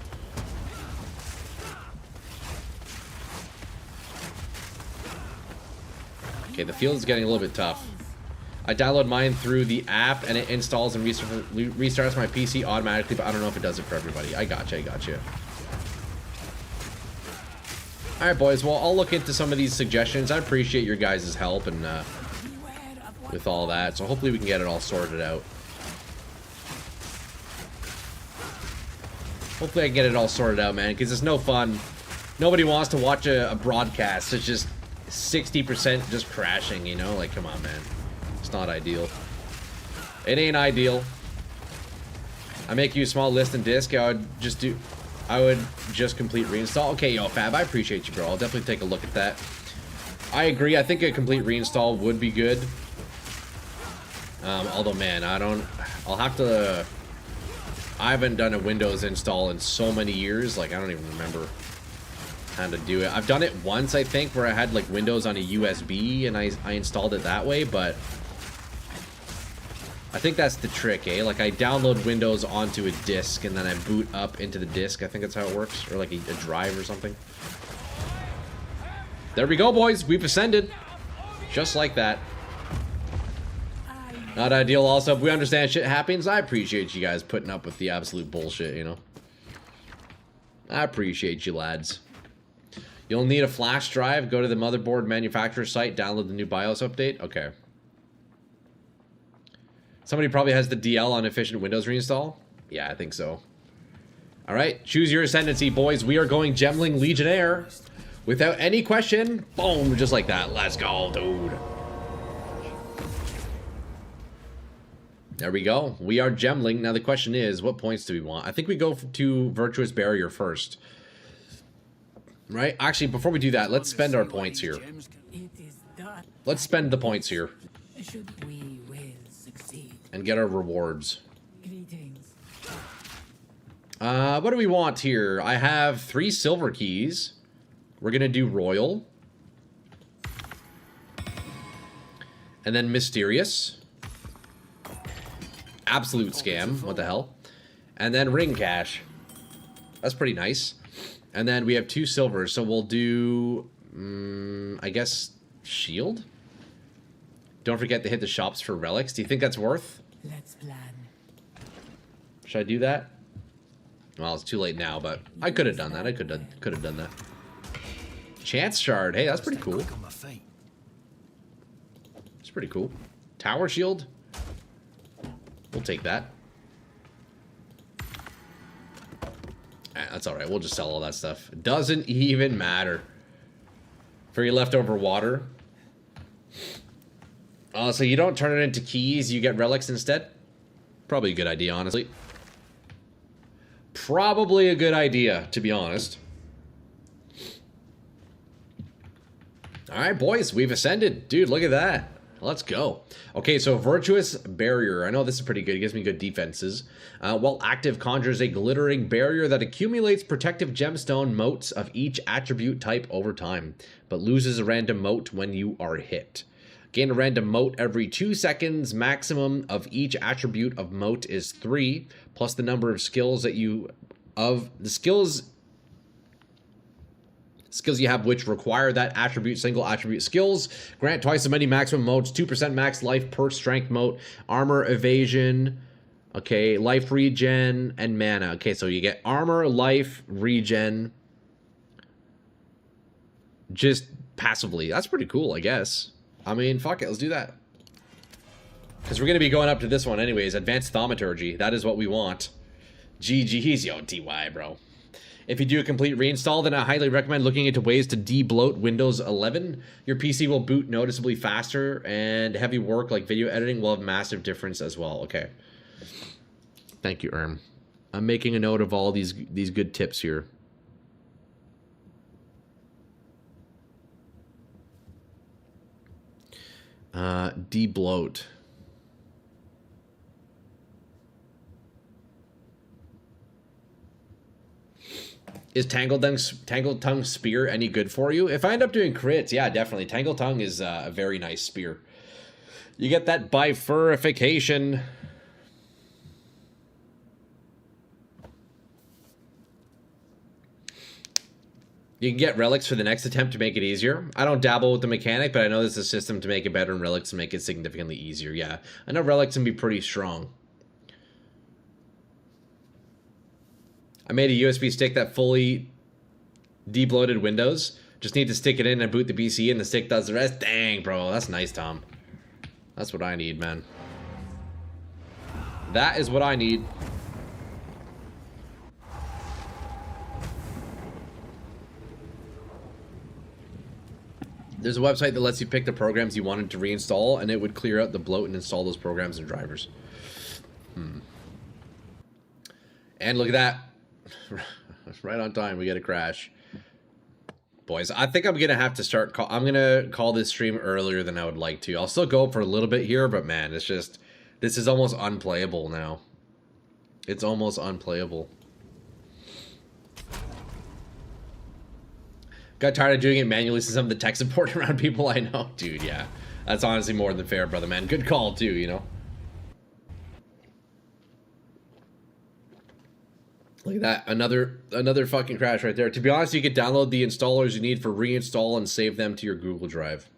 Okay, the field is getting a little bit tough. I download mine through the app and it installs and restarts my PC automatically, but I don't know if it does it for everybody. I gotcha, I gotcha. Alright, boys, well, I'll look into some of these suggestions. I appreciate your guys' help and with all that, so hopefully we can get it all sorted out. Hopefully I can get it all sorted out, man, because it's no fun. Nobody wants to watch a broadcast. It's just 60% just crashing, you know? Like, come on, man. It's not ideal. It ain't ideal. I make you a small list and disk. I would just complete reinstall. Okay, yo, Fab, I appreciate you, bro. I'll definitely take a look at that. I agree. I think a complete reinstall would be good. Although, man, I'll have to... I haven't done a Windows install in so many years. Like, I don't even remember how to do it. I've done it once, I think, where I had, like, Windows on a USB, and I installed it that way, but... I think that's the trick, eh? Like, I download Windows onto a disk, and then I boot up into the disk. I think that's how it works. Or, like, a drive or something. There we go, boys. We've ascended. Just like that. Not ideal also. If we understand shit happens, I appreciate you guys putting up with the absolute bullshit, you know? I appreciate you, lads. You'll need a flash drive. Go to the motherboard manufacturer site. Download the new BIOS update. Okay. Somebody probably has the DL on efficient Windows reinstall. Yeah, I think so. All right, choose your ascendancy, boys. We are going Gemling Legionnaire. Without any question, boom, just like that. Let's go, dude. There we go. We are Gemling. Now the question is, what points do we want? I think we go to Virtuous Barrier first. Right? Actually, before we do that, let's spend our points here. Let's spend the points here. And get our rewards. What do we want here? I have 3 silver keys. We're gonna do Royal. And then Mysterious. Absolute Scam. What the hell? And then Ring Cash. That's pretty nice. And then we have 2 silvers, so we'll do... I guess Shield? Don't forget to hit the shops for relics. Do you think that's worth? Let's plan. Should I do that? Well, it's too late now, but I could have done that. I could have done that. Chance shard. Hey, that's pretty cool. Quick on my feet. It's pretty cool. Tower shield. We'll take that. That's all right. We'll just sell all that stuff. Doesn't even matter. For your leftover water. So you don't turn it into keys. You get relics instead. Probably a good idea, honestly. Probably a good idea, to be honest. Alright, boys. We've ascended. Dude, look at that. Let's go. Okay, so Virtuous Barrier. I know this is pretty good. It gives me good defenses. While active, conjures a glittering barrier that accumulates protective gemstone motes of each attribute type over time, but loses a random mote when you are hit. Gain a random mote every 2 seconds. Maximum of each attribute of mote is 3, plus the number of skills that you... skills you have which require that attribute, single attribute skills. Grant twice as many maximum motes, 2% max life per strength mote, armor, evasion, okay, life regen, and mana. Okay, so you get armor, life, regen, just passively. That's pretty cool, I guess. I mean, fuck it, let's do that. Because we're going to be going up to this one anyways, Advanced Thaumaturgy. That is what we want. GG's, yo, TY, bro. If you do a complete reinstall, then I highly recommend looking into ways to de-bloat Windows 11. Your PC will boot noticeably faster, and heavy work like video editing will have massive difference as well. Okay. Thank you, Erm. I'm making a note of all these good tips here. De-bloat. Is Tangled Tongue Spear any good for you? If I end up doing crits, yeah, definitely. Tangled Tongue is a very nice spear. You get that bifurcation. You can get relics for the next attempt to make it easier. I don't dabble with the mechanic, but I know there's a system to make it better and relics to make it significantly easier. Yeah, I know relics can be pretty strong. I made a USB stick that fully de-bloated Windows. Just need to stick it in and boot the PC and the stick does the rest. Dang, bro. That's nice, Tom. That's what I need, man. That is what I need. There's a website that lets you pick the programs you wanted to reinstall, and it would clear out the bloat and install those programs and drivers. And look at that. Right on time, we get a crash. Boys, I think I'm gonna have to start I'm gonna call this stream earlier than I would like to. I'll still go for a little bit here, but man, it's just, this is almost unplayable now. It's almost unplayable. Got tired of doing it manually since I'm the tech support around people I know. Dude, yeah. That's honestly more than fair, brother, man. Good call, too, you know? Look at that. Another fucking crash right there. To be honest, you could download the installers you need for reinstall and save them to your Google Drive.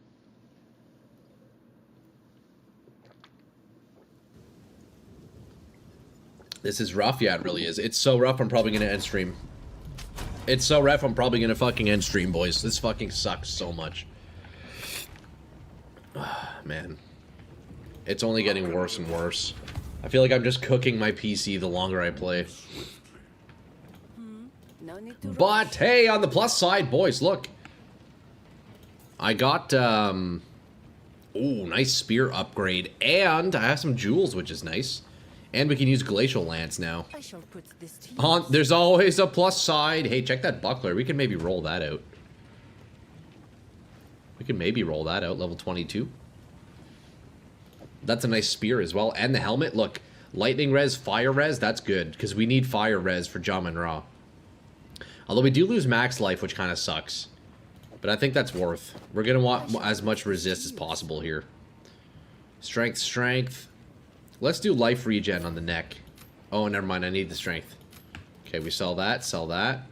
This is rough. Yeah, it really is. It's so rough, I'm probably going to end stream. It's so rough, I'm probably going to fucking end stream, boys. This fucking sucks so much. Man. It's only getting worse and worse. I feel like I'm just cooking my PC the longer I play. No need to But, hey, on the plus side, boys, look. I got, ooh, nice spear upgrade. And I have some jewels, which is nice. And we can use Glacial Lance now. I shall put this to use. There's always a plus side. Hey, check that buckler. We can maybe roll that out. We can maybe roll that out, level 22. That's a nice spear as well. And the helmet, look. Lightning res, fire res, that's good. Because we need fire res for Jam and Ra. Although we do lose max life, which kind of sucks. But I think that's worth. We're going to want as much resist as possible here. Strength, strength. Let's do life regen on the neck. Oh, never mind. I need the strength. Okay, we sell that, sell that.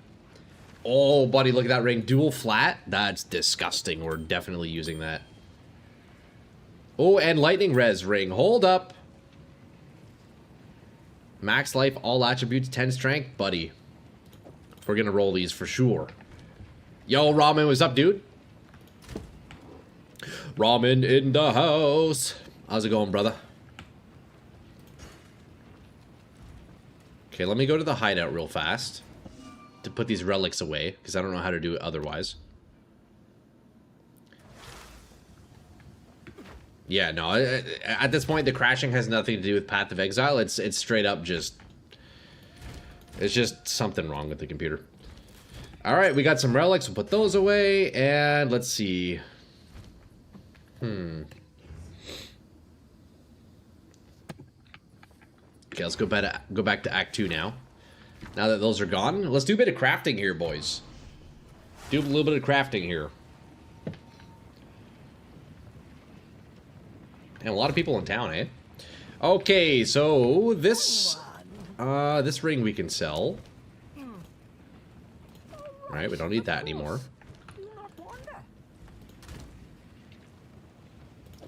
Oh, buddy, look at that ring. Dual flat? That's disgusting. We're definitely using that. Oh, and lightning res ring. Hold up. Max life, all attributes, 10 strength. Buddy, we're going to roll these for sure. Yo, Ramen, what's up, dude? Ramen in the house. How's it going, brother? Okay, let me go to the hideout real fast to put these relics away, because I don't know how to do it otherwise. Yeah, no, at this point, the crashing has nothing to do with Path of Exile. It's straight up just... It's just something wrong with the computer. Alright, we got some relics. We'll put those away, and let's see. Okay, let's go back to Act 2 now. Now that those are gone, let's do a bit of crafting here, boys. Do a little bit of crafting here. And a lot of people in town, eh? Okay, so this ring we can sell. Alright, we don't need that anymore.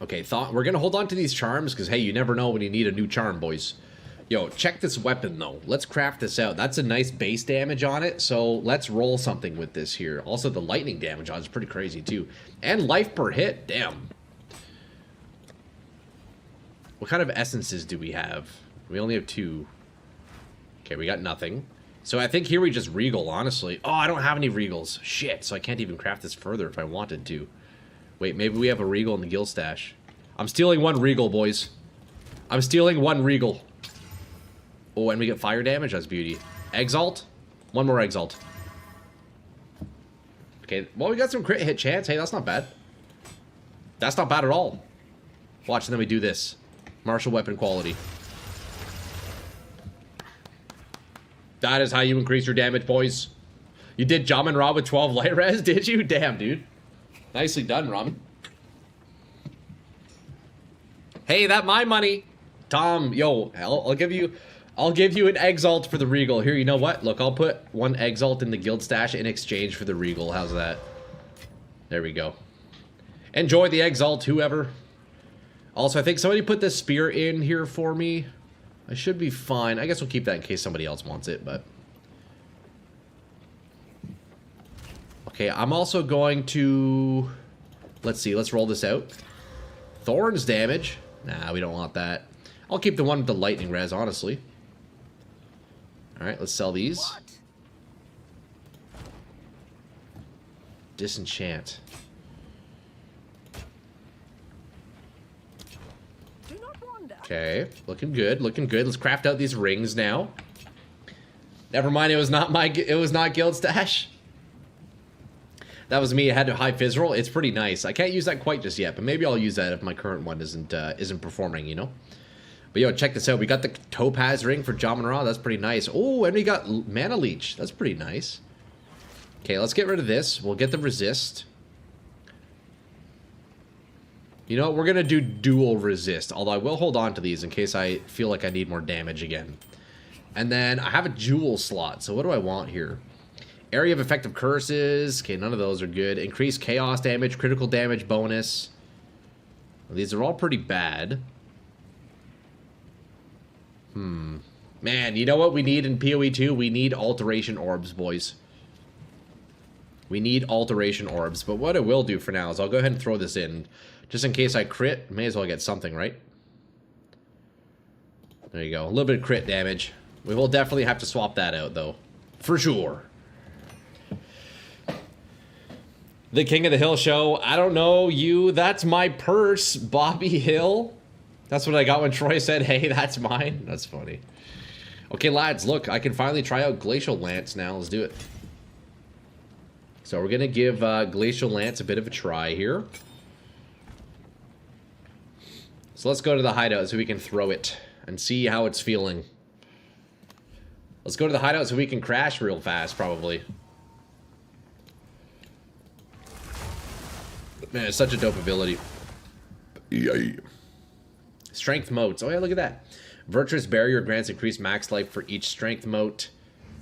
Okay, we're gonna hold on to these charms, because hey, you never know when you need a new charm, boys. Yo, check this weapon, though. Let's craft this out. That's a nice base damage on it, so let's roll something with this here. Also, the lightning damage on it is pretty crazy, too. And life per hit, damn. What kind of essences do we have? We only have 2. Okay, we got nothing. So I think here we just regal, honestly. Oh, I don't have any regals. Shit, so I can't even craft this further if I wanted to. Wait, maybe we have a regal in the guild stash. I'm stealing 1 regal, boys. I'm stealing 1 regal. Oh, and we get fire damage. That's beauty. Exalt. 1 more exalt. Okay, well, we got some crit hit chance. Hey, that's not bad. That's not bad at all. Watch, and then we do this. Martial weapon quality. That is how you increase your damage, boys. You did Jamin Ra with 12 light res, did you? Damn, dude. Nicely done, Ramen. Hey, that my money. Tom, yo, I'll give you an exalt for the regal. Here, you know what? Look, I'll put 1 exalt in the guild stash in exchange for the regal. How's that? There we go. Enjoy the exalt, whoever. Also, I think somebody put the spear in here for me. I should be fine. I guess we'll keep that in case somebody else wants it, but... Okay, I'm also going to... Let's see, let's roll this out. Thorns damage. Nah, we don't want that. I'll keep the one with the lightning res, honestly. Alright, let's sell these. What? Disenchant. Do not wander. Okay, looking good, looking good. Let's craft out these rings now. Never mind, it was not guild stash. That was me. I had a high fizz roll. It's pretty nice. I can't use that quite just yet, but maybe I'll use that if my current one isn't performing, you know? But yo, check this out. We got the topaz ring for Jamin Ra. That's pretty nice. Oh, and we got mana leech. That's pretty nice. Okay, let's get rid of this. We'll get the resist. You know, we're going to do dual resist, although I will hold on to these in case I feel like I need more damage again. And then I have a jewel slot, so what do I want here? Area of effective curses. Okay, none of those are good. Increased chaos damage, critical damage bonus. Well, these are all pretty bad. Man, you know what we need in PoE 2? We need alteration orbs, boys. We need alteration orbs. But what I will do for now is I'll go ahead and throw this in. Just in case I crit, may as well get something, right? There you go. A little bit of crit damage. We will definitely have to swap that out, though. For sure. The King of the Hill show. I don't know you. That's my purse, Bobby Hill. That's what I got when Troy said, hey, that's mine. That's funny. Okay, lads, look. I can finally try out Glacial Lance now. Let's do it. So we're going to give Glacial Lance a bit of a try here. So let's go to the hideout so we can throw it and see how it's feeling. Let's go to the hideout so we can crash real fast, probably. Man, it's such a dope ability. Yay. Strength motes. Oh yeah, look at that. Virtuous Barrier grants increased max life for each strength mote.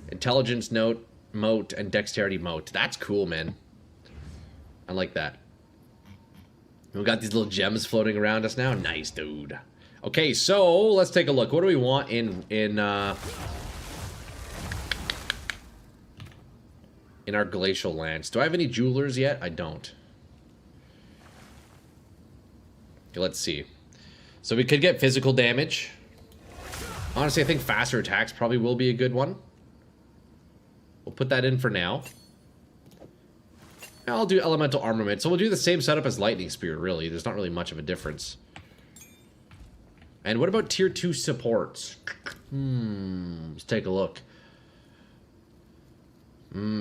Intelligence note. moat and dexterity moat. That's cool, man. I like that. We got these little gems floating around us now. Nice, dude. Okay, so let's take a look. What do we want in our glacial lands? Do I have any jewelers yet? I don't. Okay, let's see. So we could get physical damage. Honestly, I think faster attacks probably will be a good one. We'll put that in for now. I'll do elemental armament. So we'll do the same setup as lightning spear, really. There's not really much of a difference. And what about tier 2 supports? Let's take a look.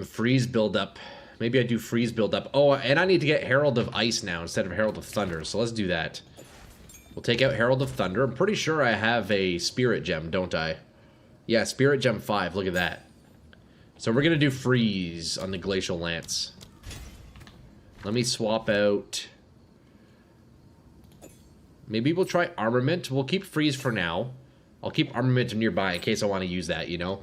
Freeze buildup. Maybe I do freeze buildup. Oh, and I need to get Herald of Ice now instead of Herald of Thunder. So let's do that. We'll take out Herald of Thunder. I'm pretty sure I have a Spirit Gem, don't I? Yeah, Spirit Gem 5. Look at that. So we're going to do freeze on the Glacial Lance. Let me swap out... Maybe we'll try armament. We'll keep freeze for now. I'll keep armament nearby in case I want to use that, you know?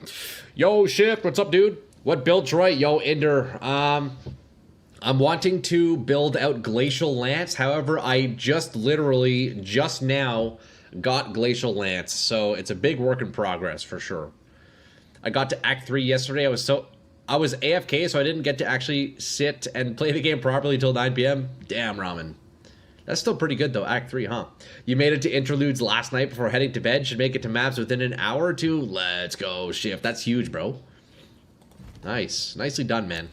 Yo, Shift, what's up, dude? What build's right? Yo, Ender. I'm wanting to build out Glacial Lance. However, I just now got Glacial Lance. So it's a big work in progress for sure. I got to Act 3 yesterday. I was AFK, so I didn't get to actually sit and play the game properly until 9 p.m. Damn, Ramen. That's still pretty good, though. Act 3, huh? You made it to interludes last night before heading to bed. Should make it to maps within an hour or two. Let's go, Shift. That's huge, bro. Nice. Nicely done, man.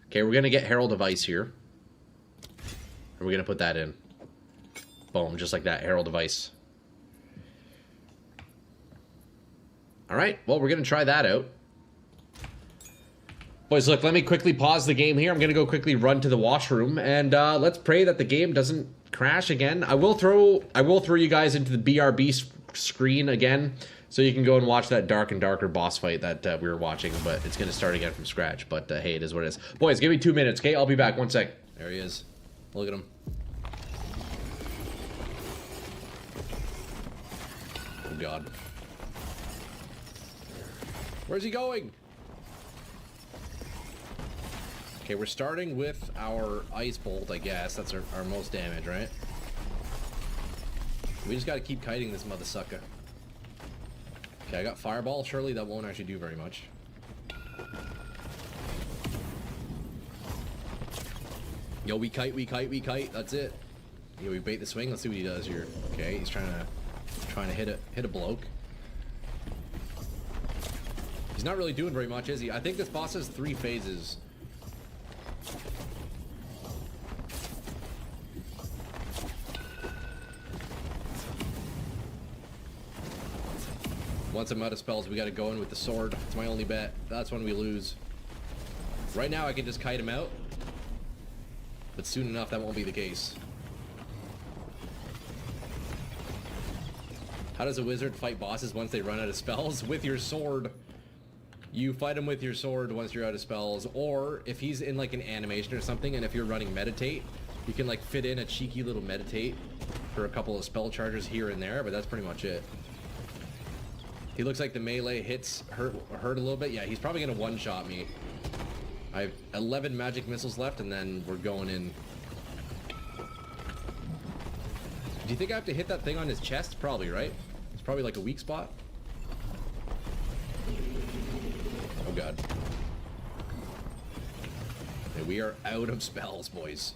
Okay, we're going to get Herald of Ice here. And we're going to put that in. Boom, just like that. Herald of Ice. Alright, well, we're going to try that out. Boys, look, let me quickly pause the game here. I'm going to go quickly run to the washroom. And let's pray that the game doesn't crash again. I will throw you guys into the BRB screen again. So you can go and watch that dark and darker boss fight that we were watching. But it's going to start again from scratch. But hey, it is what it is. Boys, give me 2 minutes, okay? I'll be back. 1 sec. There he is. Look at him. Oh, God. Where's he going? Okay, we're starting with our Ice Bolt, I guess. That's our most damage, right? We just gotta keep kiting this mother sucker. Okay, I got Fireball. Surely that won't actually do very much. Yo, we kite, we kite, we kite. That's it. Yo, we bait the swing. Let's see what he does here. Okay, he's trying to hit a bloke. He's not really doing very much, is he? I think this boss has 3 phases. Once I'm out of spells, we gotta go in with the sword. It's my only bet. That's when we lose. Right now, I can just kite him out. But soon enough, that won't be the case. How does a wizard fight bosses once they run out of spells? With your sword. You fight him with your sword once you're out of spells. Or, if he's in like an animation or something, and if you're running meditate, you can like fit in a cheeky little meditate for a couple of spell charges here and there, but that's pretty much it. He looks like the melee hits hurt a little bit. Yeah, he's probably gonna one-shot me. I have 11 magic missiles left, and then we're going in. Do you think I have to hit that thing on his chest? Probably, right? It's probably like a weak spot. Oh, God. Okay, we are out of spells, boys.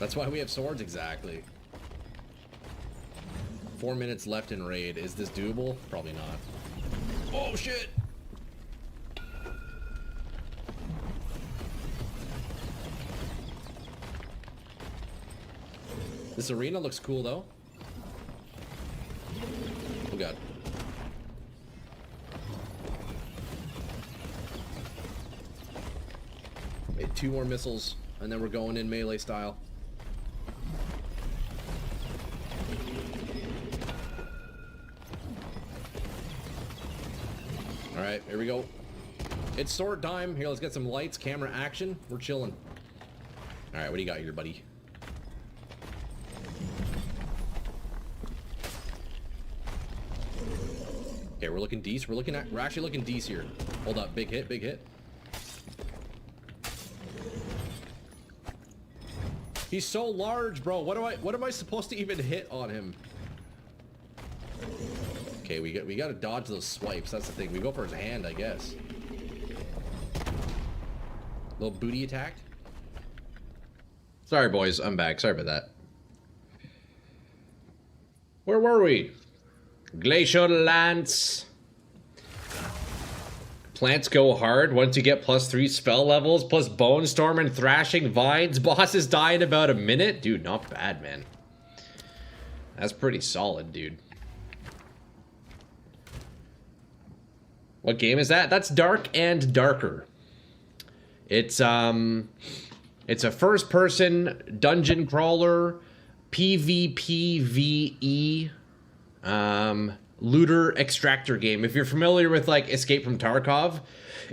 That's why we have swords, exactly. 4 minutes left in raid. Is this doable? Probably not. Oh, shit! This arena looks cool, though. Oh, God. Okay, 2 more missiles, and then we're going in melee style. Alright, here we go. It's sword time. Here, let's get some lights, camera, action. We're chilling. Alright, what do you got here, buddy? Okay, we're looking decent. We're actually looking decent here. Hold up, big hit, big hit. He's so large, bro. What am I supposed to even hit on him? Okay, we gotta dodge those swipes. That's the thing. We go for his hand, I guess. Little booty attack. Sorry, boys. I'm back. Sorry about that. Where were we? Glacial Lance. Plants go hard once you get +3 spell levels, plus Bone Storm and Thrashing Vines. Bosses die in about a minute. Dude, not bad, man. That's pretty solid, dude. What game is that? That's Dark and Darker. It's a first-person dungeon crawler, PvPvE, looter extractor game. If you're familiar with like Escape from Tarkov,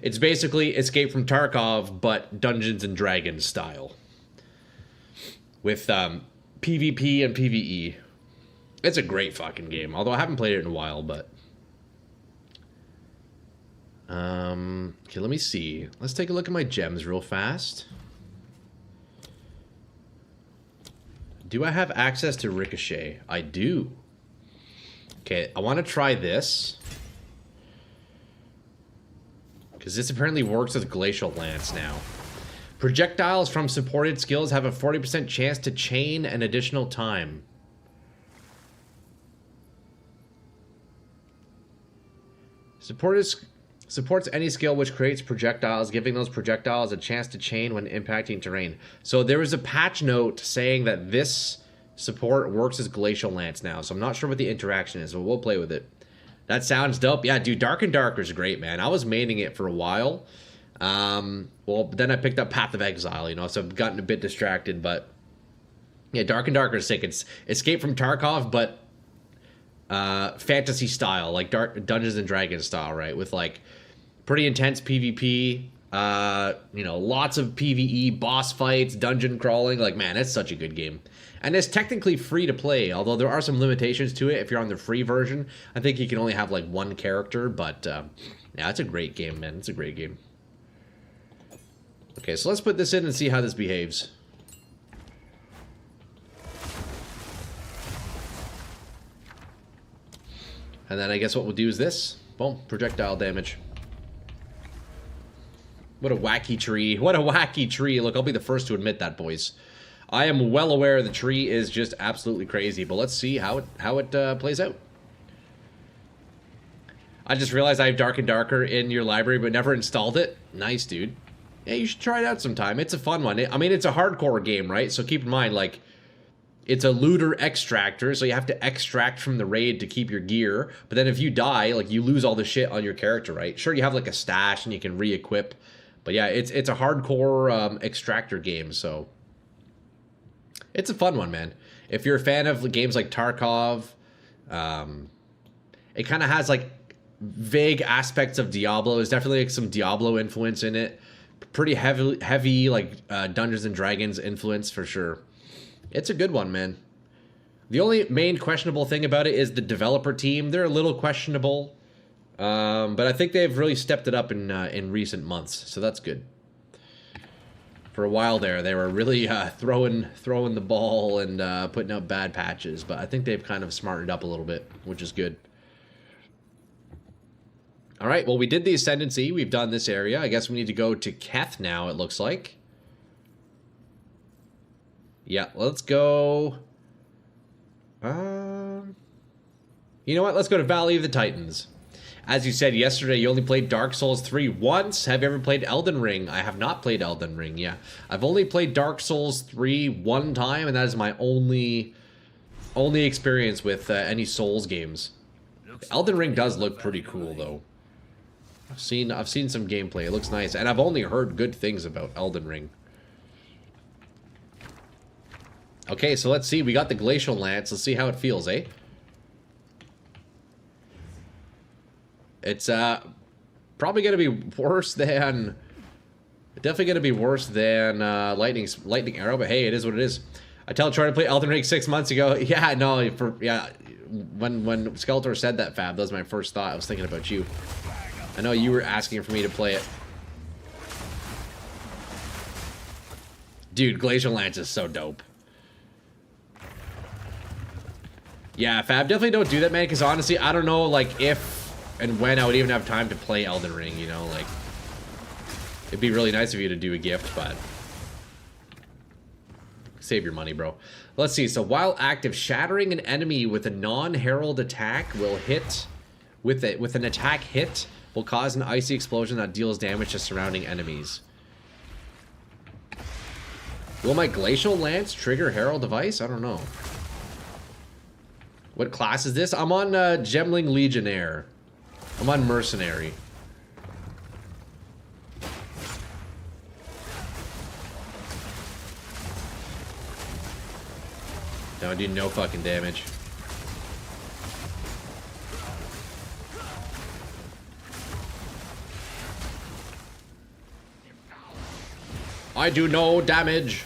it's basically Escape from Tarkov but Dungeons and Dragons style with PvP and PvE. It's a great fucking game, although I haven't played it in a while. But okay, let me see. Let's take a look at my gems real fast. Do I have access to Ricochet? I do. Okay, I want to try this. Because this apparently works with Glacial Lance now. Projectiles from supported skills have a 40% chance to chain an additional time. Supports any skill which creates projectiles, giving those projectiles a chance to chain when impacting terrain. So there was a patch note saying that this support works as Glacial Lance now. So I'm not sure what the interaction is, but we'll play with it. That sounds dope. Yeah, dude, Dark and Darker is great, man. I was maining it for a while. Well, then I picked up Path of Exile, you know, so I've gotten a bit distracted. But yeah, Dark and Darker is sick. It's Escape from Tarkov, but fantasy style, like Dungeons and Dragons style, right? With like pretty intense PvP, you know, lots of PvE, boss fights, dungeon crawling. Like, man, it's such a good game. And it's technically free to play, although there are some limitations to it. If you're on the free version, I think you can only have like one character, but yeah, it's a great game, man. It's a great game. Okay, so let's put this in and see how this behaves. And then I guess what we'll do is this. Boom, projectile damage. What a wacky tree. What a wacky tree. Look, I'll be the first to admit that, boys. I am well aware the tree is just absolutely crazy, but let's see how it plays out. I just realized I have Dark and Darker in your library, but never installed it. Nice, dude. Yeah, you should try it out sometime. It's a fun one. I mean, it's a hardcore game, right? So keep in mind, like, it's a looter extractor, so you have to extract from the raid to keep your gear. But then if you die, like, you lose all the shit on your character, right? Sure, you have, like, a stash and you can re-equip. But yeah, it's a hardcore extractor game, so it's a fun one, man. If you're a fan of games like Tarkov, it kind of has, like, vague aspects of Diablo. There's definitely like some Diablo influence in it. Pretty heavy like Dungeons and Dragons influence for sure. It's a good one, man. The only main questionable thing about it is the developer team. They're a little questionable, but I think they've really stepped it up in recent months, so that's good. For a while there, they were really throwing the ball and putting out bad patches, but I think they've kind of smartened up a little bit, which is good. All right, well, we did the Ascendancy. We've done this area. I guess we need to go to Keth now, it looks like. Yeah, let's go. You know what? Let's go to Valley of the Titans. As you said yesterday, you only played Dark Souls 3 once. Have you ever played Elden Ring? I have not played Elden Ring, yeah. I've only played Dark Souls 3 one time, and that is my only experience with any Souls games. Elden Ring does look pretty cool, though. I've seen some gameplay. It looks nice, and I've only heard good things about Elden Ring. Okay, so let's see. We got the Glacial Lance. Let's see how it feels, eh? It's probably gonna be worse than, definitely gonna be worse than lightning arrow. But hey, it is what it is. I tell Troy to play Elden Ring 6 months ago. Yeah, no, when Skeletor said that, Fab, that was my first thought. I was thinking about you. I know you were asking for me to play it. Dude, Glacial Lance is so dope. Yeah, Fab, definitely don't do that, man, because honestly, I don't know, like, if and when I would even have time to play Elden Ring, you know, like, it'd be really nice of you to do a gift, but save your money, bro. Let's see, so while active, shattering an enemy with a non-herald attack will hit, with an attack hit, will cause an icy explosion that deals damage to surrounding enemies. Will my Glacial Lance trigger Herald Device? I don't know. What class is this? I'm on Gemling Legionnaire. I'm on Mercenary. No, I do no fucking damage. I do no damage.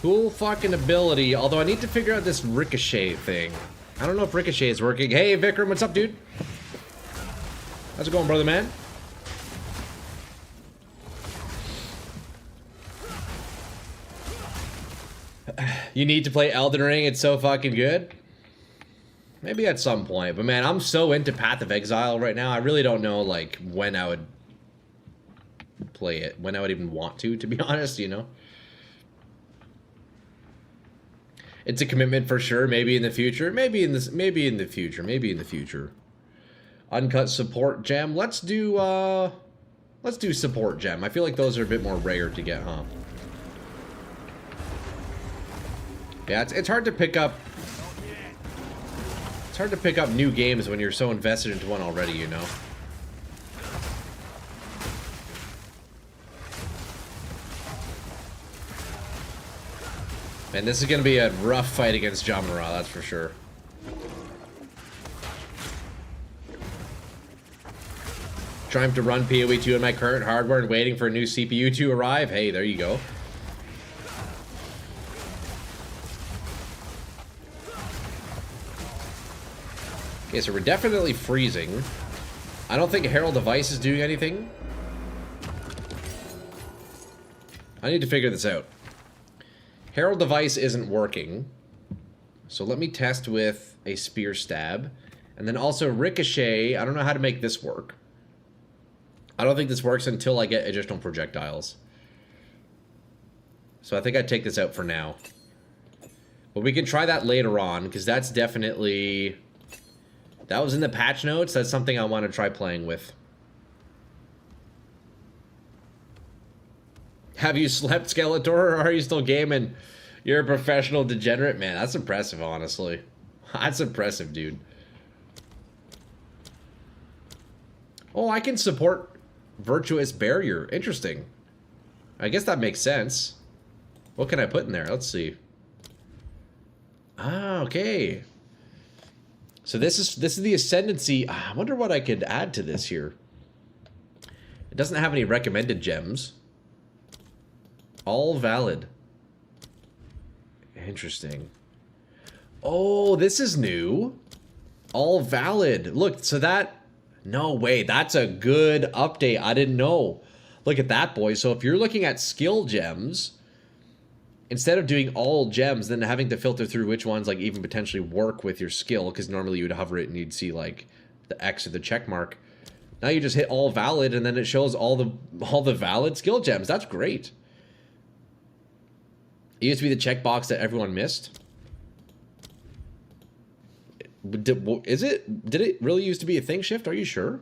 Cool fucking ability, although I need to figure out this ricochet thing. I don't know if ricochet is working. Hey, Vikram, what's up, dude? How's it going, brother, man? You need to play Elden Ring, it's so fucking good. Maybe at some point, but man, I'm so into Path of Exile right now, I really don't know, like, when I would play it. When I would even want to be honest, you know? It's a commitment for sure. Maybe in the future. Maybe in the future. Uncut support gem. Let's do support gem. I feel like those are a bit more rare to get, huh? Yeah, it's hard to pick up. It's hard to pick up new games when you're so invested into one already, you know. And this is going to be a rough fight against Jamara, that's for sure. Trying to run PoE 2 on my current hardware and waiting for a new CPU to arrive. Hey, there you go. Okay, so we're definitely freezing. I don't think Herald Device is doing anything. I need to figure this out. Herald Device isn't working. So let me test with a Spear Stab. And then also Ricochet. I don't know how to make this work. I don't think this works until I get additional projectiles. So I think I'd take this out for now. But we can try that later on, because that's definitely... That was in the patch notes. That's something I want to try playing with. Have you slept, Skeletor, or are you still gaming? You're a professional degenerate, man. That's impressive, honestly. That's impressive, dude. Oh, I can support Virtuous Barrier. Interesting. I guess that makes sense. What can I put in there? Let's see. Ah, okay. So this is the Ascendancy. I wonder what I could add to this here. It doesn't have any recommended gems. All valid. Interesting. Oh, this is new. All valid. Look, so that... No way, that's a good update. I didn't know. Look at that, boy. So if you're looking at skill gems, instead of doing all gems, then having to filter through which ones like even potentially work with your skill, because normally you would hover it and you'd see like the X or the check mark. Now you just hit all valid and then it shows all the valid skill gems. That's great. It used to be the checkbox that everyone missed. Is it? Did it really used to be a thing, Shift? Are you sure?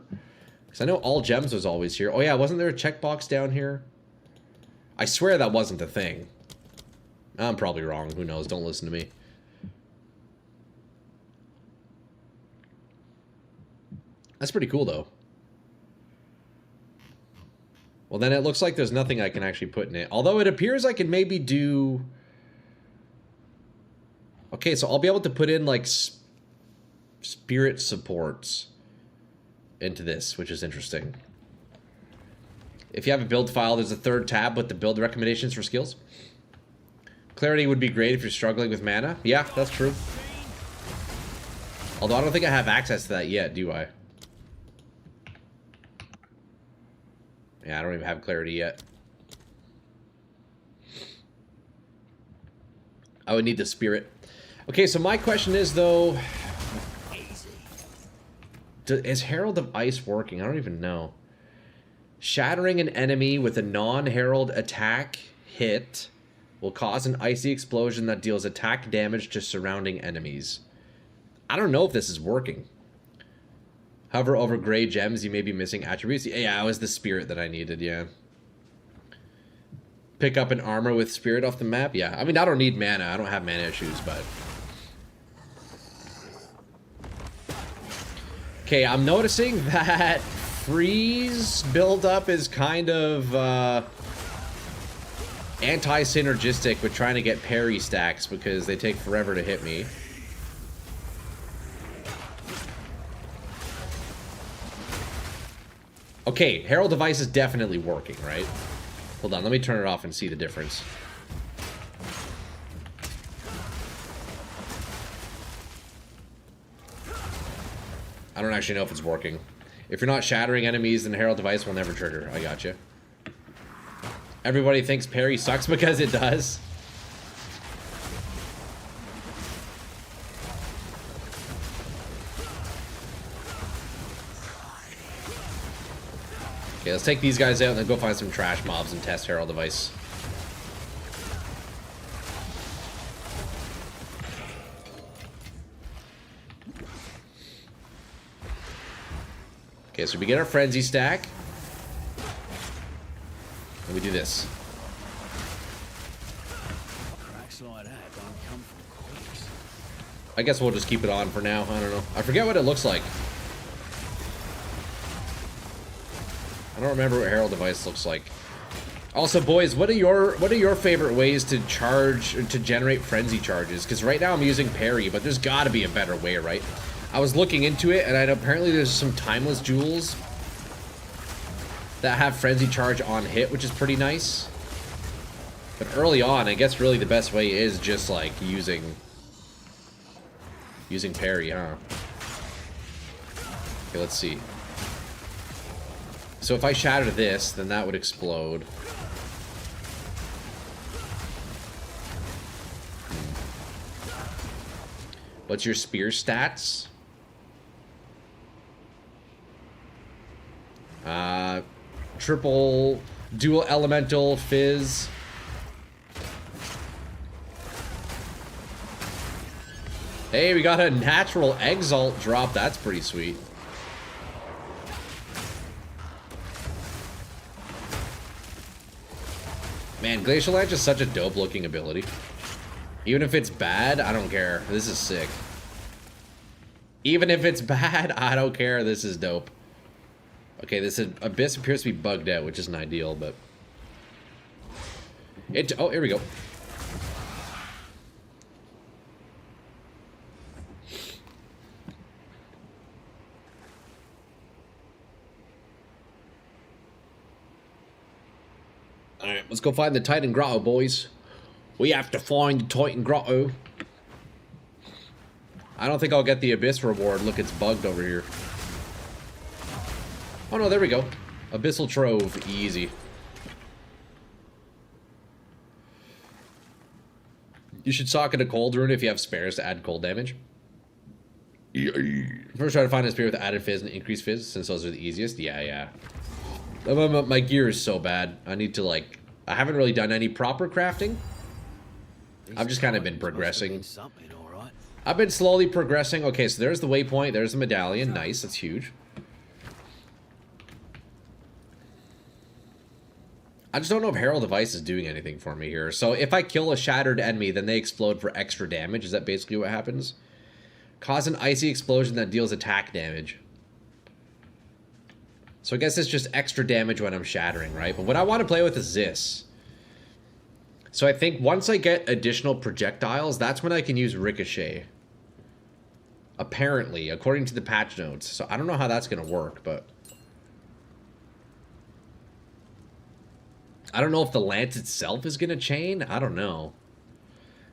Because I know all gems was always here. Oh yeah, wasn't there a checkbox down here? I swear that wasn't the thing. I'm probably wrong. Who knows? Don't listen to me. That's pretty cool, though. Well, then it looks like there's nothing I can actually put in it. Although it appears I can maybe do... Okay, so I'll be able to put in, like, spirit supports into this, which is interesting. If you have a build file, there's a third tab with the build recommendations for skills. Clarity would be great if you're struggling with mana. Yeah, that's true. Although I don't think I have access to that yet, do I? Yeah, I don't even have clarity yet. I would need the spirit. Okay, so my question is, though... Is Herald of Ice working? I don't even know. Shattering an enemy with a non-herald attack hit will cause an icy explosion that deals attack damage to surrounding enemies. I don't know if this is working. Hover over gray gems, you may be missing attributes. Yeah, it was the spirit that I needed, yeah. Pick up an armor with spirit off the map? Yeah, I mean, I don't need mana. I don't have mana issues, but... Okay, I'm noticing that freeze buildup is kind of anti-synergistic with trying to get parry stacks because they take forever to hit me. Okay, Herald of Ice is definitely working, right? Hold on, let me turn it off and see the difference. I don't actually know if it's working. If you're not shattering enemies, then Herald of Ice will never trigger. I gotcha. Everybody thinks parry sucks because it does. Okay, let's take these guys out and then go find some trash mobs and test Herald of Ice. Okay, so we get our frenzy stack. And we do this. Cracks like that don't come from quicks. I guess we'll just keep it on for now. I don't know. I forget what it looks like. I don't remember what Herald of Ice looks like. Also, boys, what are your favorite ways to generate frenzy charges? Because right now I'm using parry, but there's got to be a better way, right? I was looking into it, and apparently there's some timeless jewels that have frenzy charge on hit, which is pretty nice. But early on, I guess really the best way is just like using parry, huh? Okay, let's see. So if I shatter this, then that would explode. What's your spear stats? Triple dual elemental fizz. Hey, we got a natural exalt drop. That's pretty sweet. Man, Glacial Lance is such a dope looking ability. Even if it's bad, I don't care. This is sick. Even if it's bad, I don't care. This is dope. Okay, this Abyss appears to be bugged out, which isn't ideal, but... Oh, here we go. Alright, let's go find the Titan Grotto, boys. We have to find the Titan Grotto. I don't think I'll get the Abyss reward. Look, it's bugged over here. Oh no, there we go. Abyssal Trove, easy. You should socket a cold rune if you have spares to add cold damage. First try to find a spear with added fizz and increased fizz, since those are the easiest. Yeah. My gear is so bad. I need to, like... I haven't really done any proper crafting. I've just kind of been progressing. I've been slowly progressing. Okay, so there's the waypoint. There's the medallion. Nice, that's huge. I just don't know if Herald of Ice is doing anything for me here. So if I kill a shattered enemy, then they explode for extra damage. Is that basically what happens? Cause an icy explosion that deals attack damage. So I guess it's just extra damage when I'm shattering, right? But what I want to play with is this. So I think once I get additional projectiles, that's when I can use Ricochet. Apparently, according to the patch notes. So I don't know how that's going to work, but... I don't know if the lance itself is going to chain. I don't know.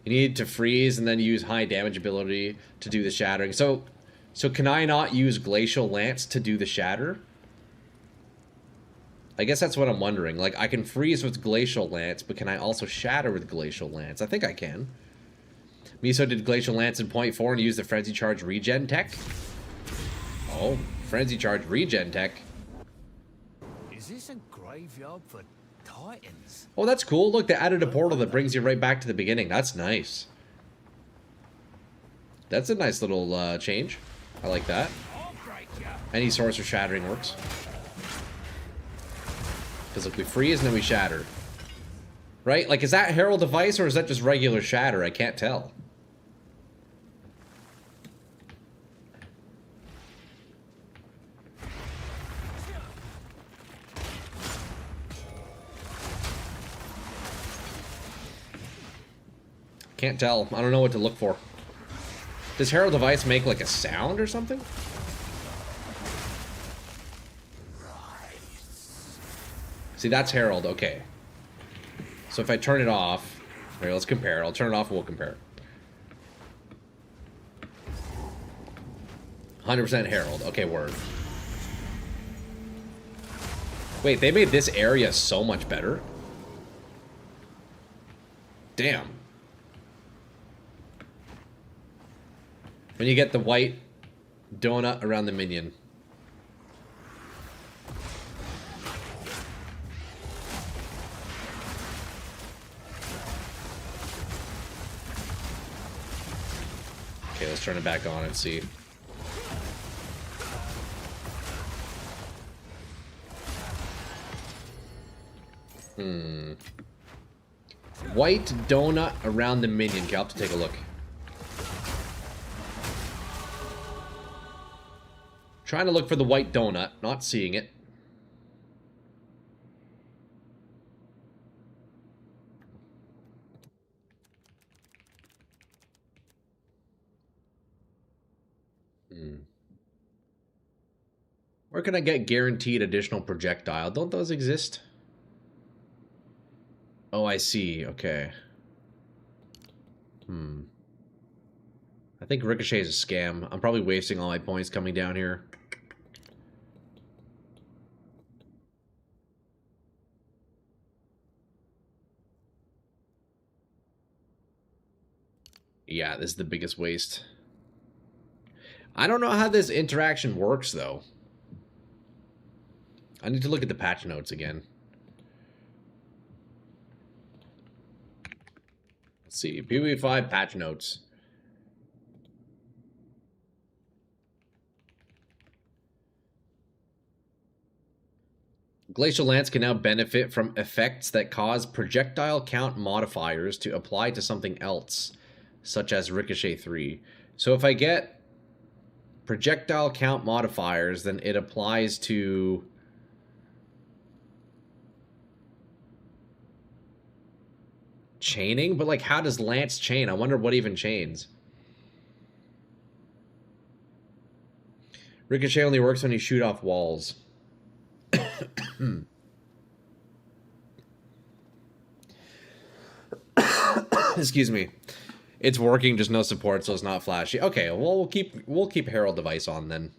You need to freeze and then use high damage ability to do the shattering. So can I not use Glacial Lance to do the shatter? I guess that's what I'm wondering. Like, I can freeze with Glacial Lance, but can I also shatter with Glacial Lance? I think I can. Miso did Glacial Lance in point 4 and used the Frenzy Charge regen tech. Oh, Frenzy Charge regen tech. Is this a graveyard for titans? Oh, that's cool. Look, they added a portal that brings you right back to the beginning. That's nice. That's a nice little change. I like that. Any source of shattering works. Because look, we freeze and then we shatter. Right? Like, is that Herald Device or is that just regular shatter? I can't tell. Can't tell. I don't know what to look for. Does Herald Device make like a sound or something? See, that's Herald. Okay. So if I turn it off... Alright, let's compare. I'll turn it off and we'll compare. 100% Herald. Okay, word. Wait, they made this area so much better? Damn. When you get the white donut around the minion. Okay, let's turn it back on and see. White donut around the minion. Okay, I'll have to take a look. Trying to look for the white donut, not seeing it. Where can I get guaranteed additional projectile? Don't those exist? Oh, I see. Okay. I think Ricochet is a scam. I'm probably wasting all my points coming down here. Yeah, this is the biggest waste. I don't know how this interaction works, though. I need to look at the patch notes again. Let's see. PvE5 patch notes. Glacial Lance can now benefit from effects that cause projectile count modifiers to apply to something else, such as Ricochet 3. So if I get projectile count modifiers, then it applies to... chaining? But, like, how does Lance chain? I wonder what even chains. Ricochet only works when you shoot off walls. Excuse me. It's working, just no support, so it's not flashy. Okay, well we'll keep Herald Device on then.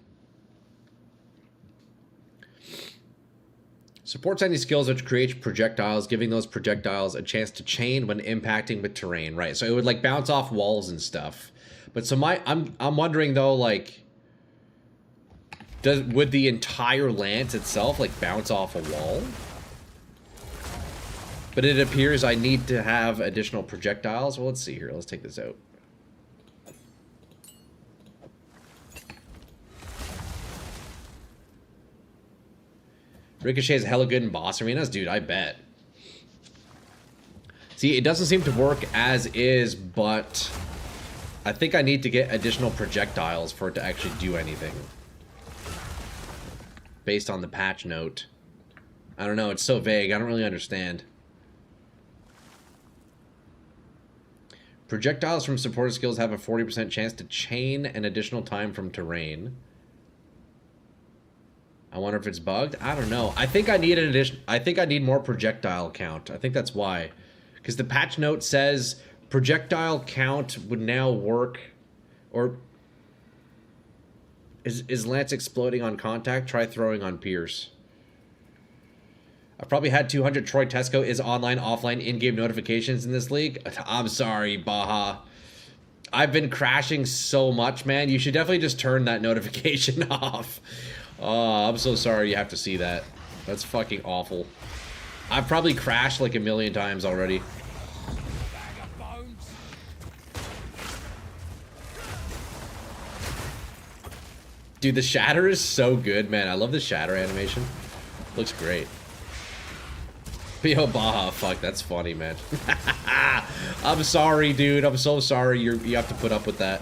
Supports any skills which create projectiles, giving those projectiles a chance to chain when impacting with terrain. Right, so it would like bounce off walls and stuff. But so I'm wondering though, like, would the entire lance itself like bounce off a wall? But it appears I need to have additional projectiles. Well, let's see here. Let's take this out. Ricochet is hella good in boss arenas? Dude, I bet. See, it doesn't seem to work as is, but I think I need to get additional projectiles for it to actually do anything. Based on the patch note. I don't know, it's so vague. I don't really understand. Projectiles from supported skills have a 40% chance to chain an additional time from terrain. I wonder if it's bugged. I don't know. I think I need an addition. I think I need more projectile count. I think that's why. Because the patch note says projectile count would now work. Or is Lance exploding on contact? Try throwing on Pierce. I've probably had 200 Troy Tesco is online, offline, in-game notifications in this league. I'm sorry, Baja. I've been crashing so much, man. You should definitely just turn that notification off. Oh, I'm so sorry you have to see that. That's fucking awful. I've probably crashed like a million times already. Dude, the shatter is so good, man. I love the shatter animation. Looks great. Yo, Baja, fuck, that's funny, man. I'm sorry, dude. I'm so sorry you have to put up with that.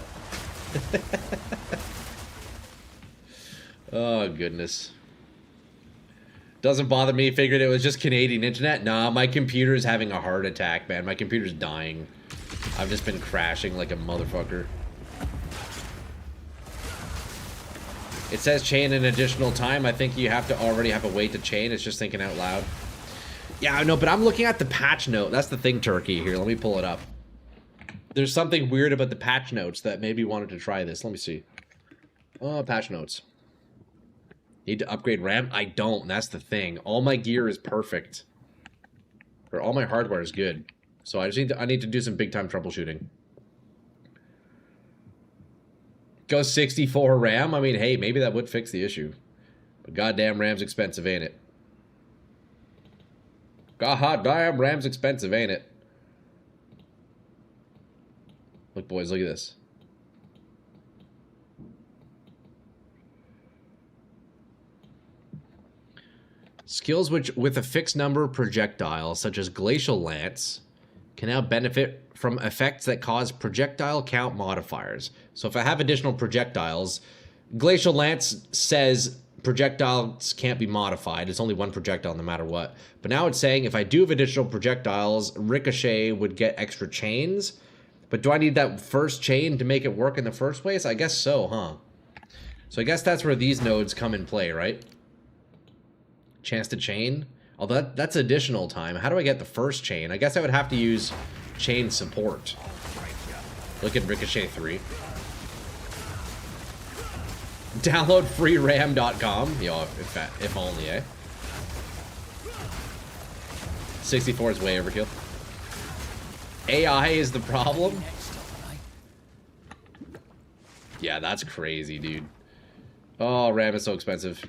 Oh, goodness. Doesn't bother me. Figured it was just Canadian internet. Nah, my computer's having a heart attack, man. My computer's dying. I've just been crashing like a motherfucker. It says chain an additional time. I think you have to already have a way to chain. It's just thinking out loud. Yeah, I know, but I'm looking at the patch note. That's the thing, Turkey. Here, let me pull it up. There's something weird about the patch notes that made me wanted to try this. Let me see. Oh, patch notes. Need to upgrade RAM? I don't. That's the thing. All my gear is perfect. Or all my hardware is good. So I need to do some big time troubleshooting. Go 64 RAM? I mean, hey, maybe that would fix the issue. But goddamn RAM's expensive, ain't it? Goddamn RAM's expensive, ain't it? Look, boys, look at this. Skills with a fixed number of projectiles, such as Glacial Lance, can now benefit from effects that cause projectile count modifiers. So if I have additional projectiles, Glacial Lance says projectiles can't be modified. It's only one projectile no matter what. But now it's saying if I do have additional projectiles, Ricochet would get extra chains. But do I need that first chain to make it work in the first place? I guess so, huh? So I guess that's where these nodes come in play, right? Chance to chain. Although that's additional time. How do I get the first chain? I guess I would have to use chain support. Look at Ricochet 3. Download freeram.com. Yo, if only, eh? 64 is way overkill. AI is the problem? Yeah, that's crazy, dude. Oh, RAM is so expensive.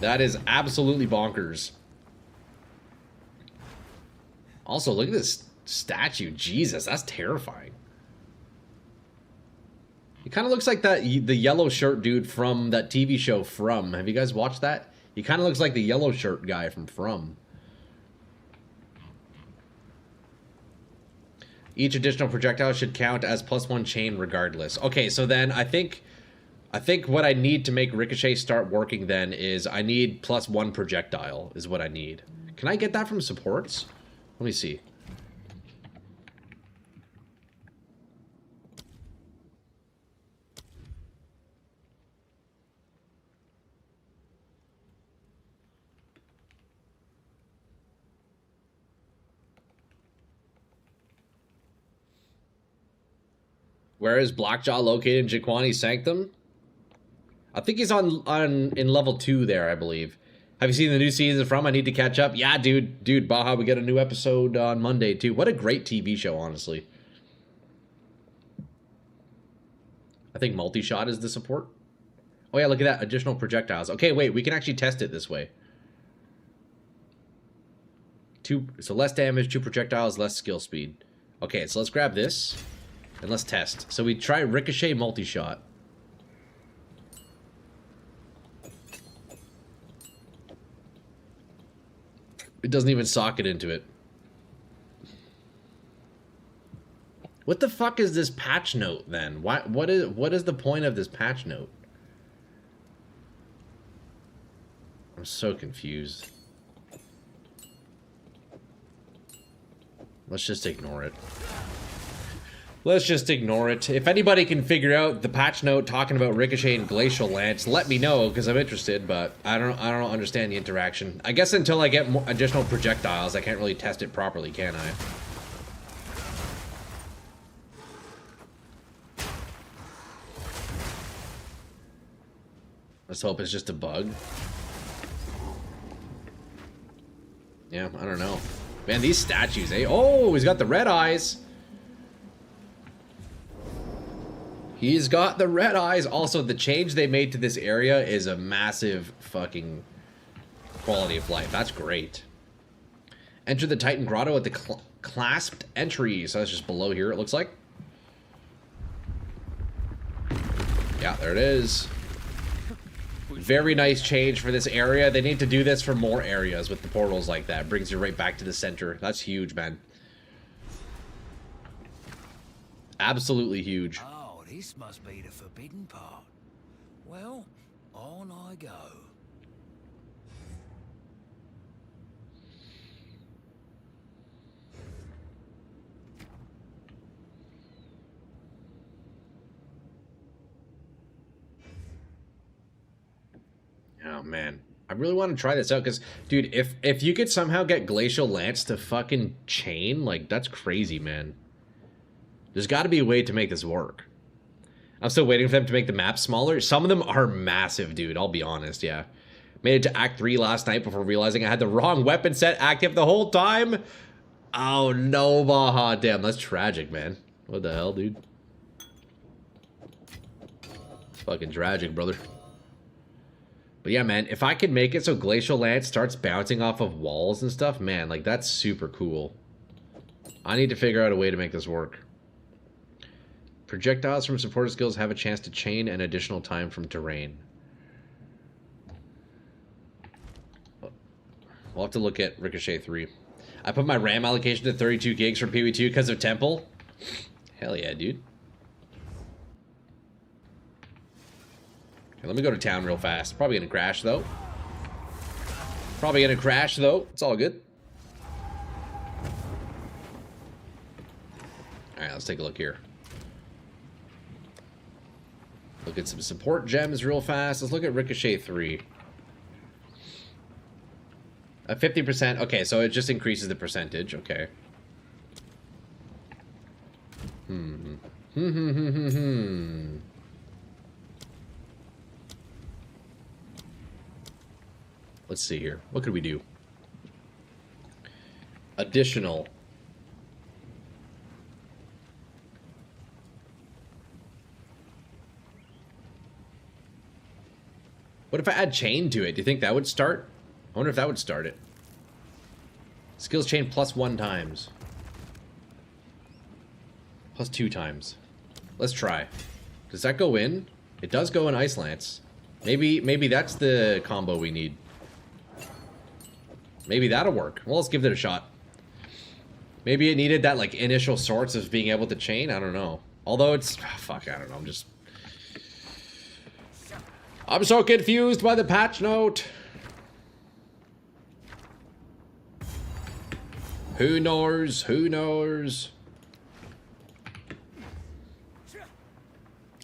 That is absolutely bonkers. Also, look at this statue. Jesus, that's terrifying. He kind of looks like the yellow shirt dude from that TV show From. Have you guys watched that? He kind of looks like the yellow shirt guy from. Each additional projectile should count as +1 chain regardless. Okay, so then I think what I need to make Ricochet start working then is I need +1 projectile is what I need. Can I get that from supports? Let me see. Where is Blackjaw located in Jaquani's Sanctum? I think he's in level 2 there, I believe. Have you seen the new season From? I need to catch up. Yeah, dude, Baja, we get a new episode on Monday too. What a great TV show, honestly. I think multi-shot is the support. Oh yeah, look at that, additional projectiles. Okay, wait, we can actually test it this way. So less damage, 2 projectiles, less skill speed. Okay, so let's grab this and let's test. So we try Ricochet multi-shot. It doesn't even socket into it. What the fuck is this patch note then? What is the point of this patch note? I'm so confused. Let's just ignore it. Let's just ignore it. If anybody can figure out the patch note talking about Ricochet and Glacial Lance, let me know, because I'm interested, but I don't understand the interaction. I guess until I get more additional projectiles, I can't really test it properly, can I? Let's hope it's just a bug. Yeah, I don't know. Man, these statues, eh? Oh, he's got the red eyes. He's got the red eyes. Also, the change they made to this area is a massive fucking quality of life. That's great. Enter the Titan Grotto at the clasped entry. So that's just below here, it looks like. Yeah, there it is. Very nice change for this area. They need to do this for more areas with the portals like that. Brings you right back to the center. That's huge, man. Absolutely huge. Oh, this must be the forbidden part. Well, on I go. Oh, man. I really want to try this out because, dude, if you could somehow get Glacial Lance to fucking chain, like, that's crazy, man. There's got to be a way to make this work. I'm still waiting for them to make the map smaller. Some of them are massive, dude. I'll be honest, yeah. Made it to Act 3 last night before realizing I had the wrong weapon set active the whole time. Oh, no, Baja. Damn, that's tragic, man. What the hell, dude? It's fucking tragic, brother. But yeah, man, if I could make it so Glacial Lance starts bouncing off of walls and stuff, man, like, that's super cool. I need to figure out a way to make this work. Projectiles from supporter skills have a chance to chain an additional time from terrain. We'll have to look at Ricochet 3. I put my RAM allocation to 32 gigs for PV2 because of Temple. Hell yeah, dude. Okay, let me go to town real fast. Probably gonna crash, though. It's all good. Alright, let's take a look here. Look at some support gems real fast. Let's look at Ricochet 3. 50%. Okay, so it just increases the percentage. Okay. Let's see here. What could we do? Additional. What if I add chain to it? Do you think that would start? I wonder if that would start it. Skills chain plus 1 times. Plus 2 times. Let's try. Does that go in? It does go in Ice Lance. Maybe that's the combo we need. Maybe that'll work. Well, let's give it a shot. Maybe it needed that, like, initial sorts of being able to chain. I don't know. Although it's... fuck, I don't know. I'm so confused by the patch note. Who knows? Who knows?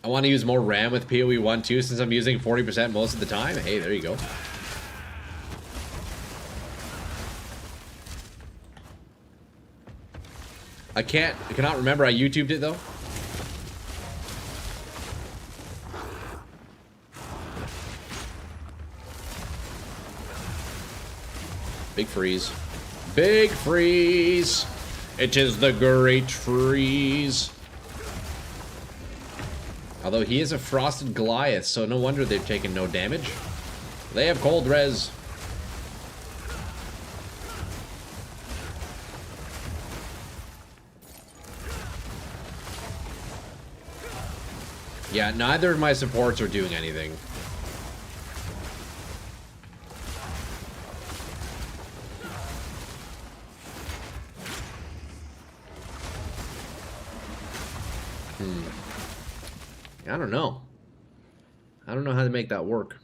I want to use more RAM with PoE 1 too, since I'm using 40% most of the time. Hey, there you go. I cannot remember. I YouTubed it though. Big freeze. Big freeze. It is the great freeze. Although he is a frosted Goliath, so no wonder they've taken no damage. They have cold res. Yeah, neither of my supports are doing anything. I don't know. I don't know how to make that work.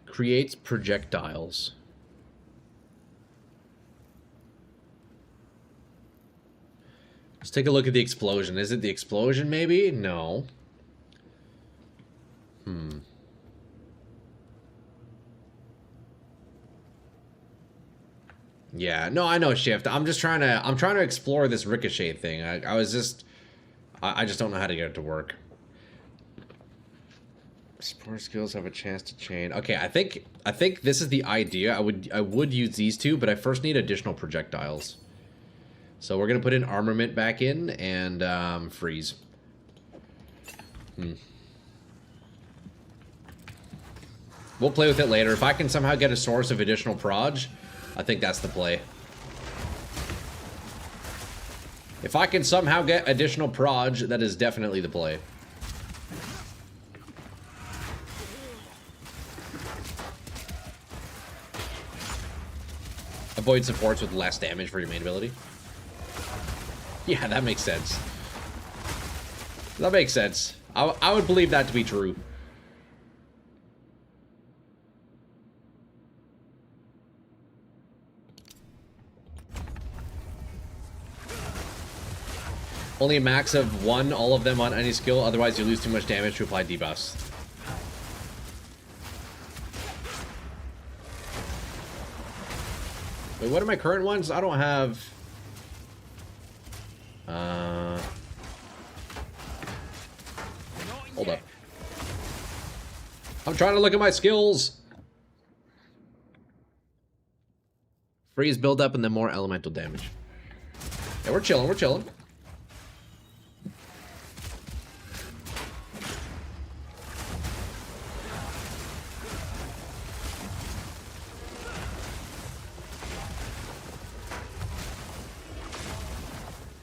Creates projectiles. Let's take a look at the explosion. Is it the explosion, maybe? No. Yeah, no, I know, Shift. I'm trying to explore this ricochet thing. I just don't know how to get it to work. Support skills have a chance to chain. Okay, I think this is the idea. I would use these two, but I first need additional projectiles. So we're gonna put in armament back in and freeze. We'll play with it later. If I can somehow get a source of additional proj, I think that's the play. If I can somehow get additional proj, that is definitely the play. Avoid supports with less damage for your main ability. Yeah, that makes sense. That makes sense. I would believe that to be true. Only a max of 1, all of them on any skill, otherwise you lose too much damage to apply debuffs. Wait, what are my current ones? I don't have... Hold up. I'm trying to look at my skills! Freeze build up and then more elemental damage. Yeah, we're chilling, we're chilling.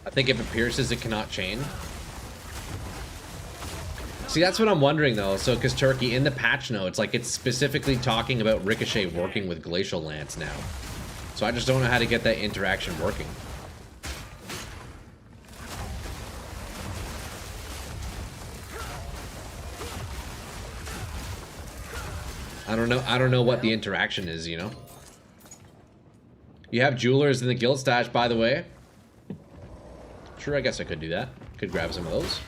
I think if it pierces, it cannot chain. See, that's what I'm wondering, though. So, because Turkey, in the patch notes, like, it's specifically talking about Ricochet working with Glacial Lance now. So I just don't know how to get that interaction working. I don't know what the interaction is, you know? You have jewelers in the guild stash, by the way. Sure, I guess I could do that. Could grab some of those.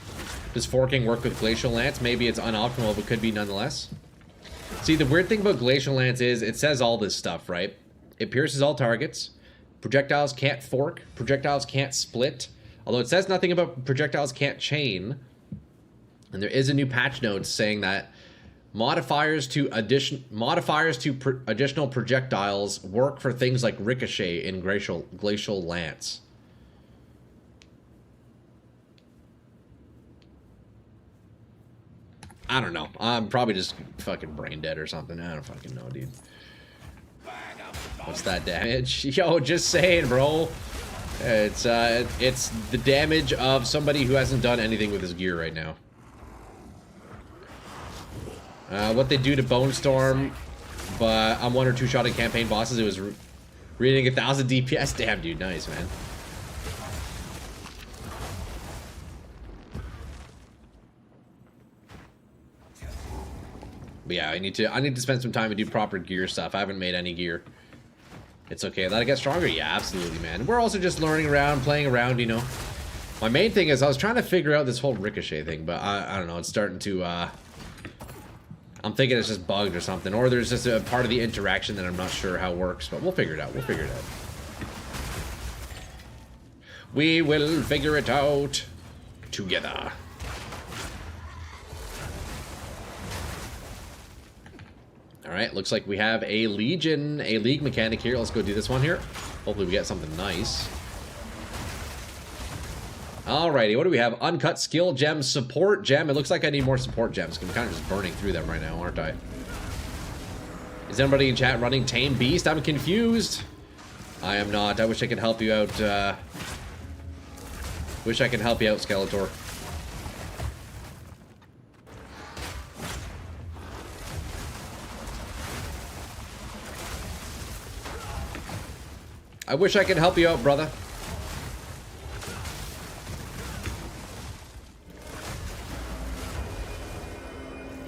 Does forking work with Glacial Lance? Maybe it's unoptimal, but could be nonetheless. See, the weird thing about Glacial Lance is it says all this stuff, right? It pierces all targets. Projectiles can't fork. Projectiles can't split. Although it says nothing about projectiles can't chain. And there is a new patch note saying that modifiers to additional projectiles work for things like Ricochet in Glacial Lance. I don't know. I'm probably just fucking brain dead or something. I don't fucking know, dude. What's that damage? Yo, just saying, bro. It's the damage of somebody who hasn't done anything with his gear right now. What they do to Bone Storm, but I'm 1 or 2 shot in campaign bosses. It was reading 1,000 DPS. Damn, dude, nice, man. But yeah, I need to spend some time and do proper gear stuff. I haven't made any gear. It's okay. That I get stronger? Yeah, absolutely, man. We're also just learning around, playing around, you know. My main thing is I was trying to figure out this whole Ricochet thing, but I don't know. It's starting to, I'm thinking it's just bugged or something. Or there's just a part of the interaction that I'm not sure how it works, but we'll figure it out. We'll figure it out. We will figure it out together. Alright, looks like we have a league mechanic here. Let's go do this one here. Hopefully we get something nice. Alrighty, what do we have? Uncut skill gem, support gem. It looks like I need more support gems. I'm kind of just burning through them right now, aren't I? Is anybody in chat running Tame Beast? I'm confused. I am not. I wish I could help you out. Wish I could help you out, Skeletor. I wish I could help you out, brother.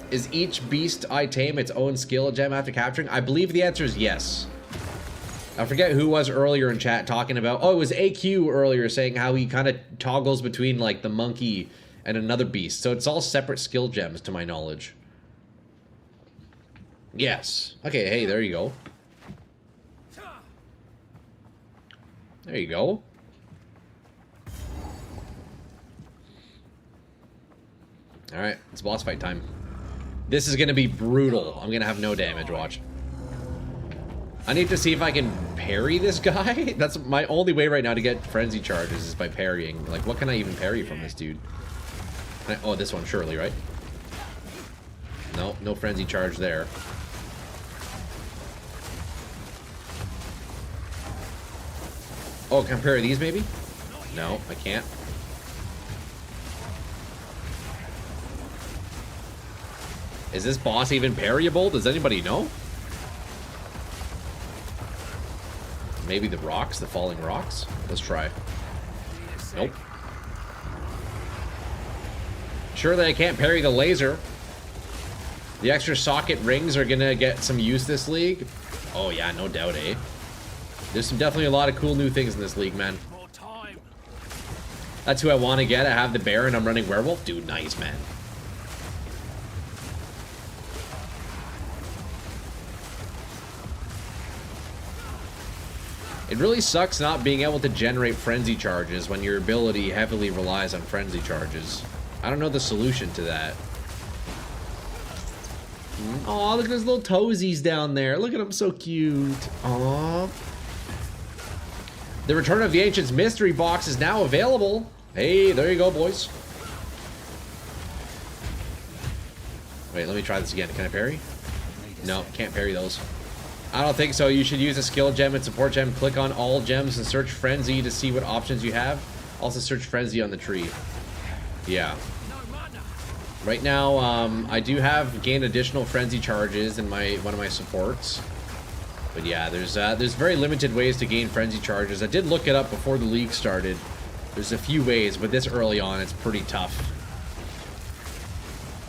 Is each beast I tame its own skill gem after capturing? I believe the answer is yes. I forget who was earlier in chat talking about, oh, it was AQ earlier saying how he kind of toggles between like the monkey and another beast. So it's all separate skill gems to my knowledge. Yes. Okay, hey, there you go. There you go. Alright, it's boss fight time. This is gonna be brutal. I'm gonna have no damage, watch. I need to see if I can parry this guy. That's my only way right now to get frenzy charges is by parrying. Like, what can I even parry from this dude? Oh, this one, surely, right? No, no frenzy charge there. Oh, can I parry these maybe? No, I can't. Is this boss even parryable? Does anybody know? Maybe the rocks, the falling rocks? Let's try. Nope. Surely I can't parry the laser. The extra socket rings are gonna get some use this league. Oh yeah, no doubt, eh? There's definitely a lot of cool new things in this league, man. That's who I want to get. I have the bear and I'm running werewolf. Dude, nice, man. It really sucks not being able to generate frenzy charges when your ability heavily relies on frenzy charges. I don't know the solution to that. Aw, look at those little toesies down there. Look at them, so cute. Aw. The Return of the Ancients mystery box is now available. Hey, there you go, boys. Wait, let me try this again. Can I parry? No, can't parry those. I don't think so. You should use a skill gem and support gem. Click on all gems and search Frenzy to see what options you have. Also search Frenzy on the tree. Yeah. Right now, I do have gained additional Frenzy charges in one of my supports. But yeah, there's very limited ways to gain Frenzy charges. I did look it up before the league started. There's a few ways, but this early on, it's pretty tough.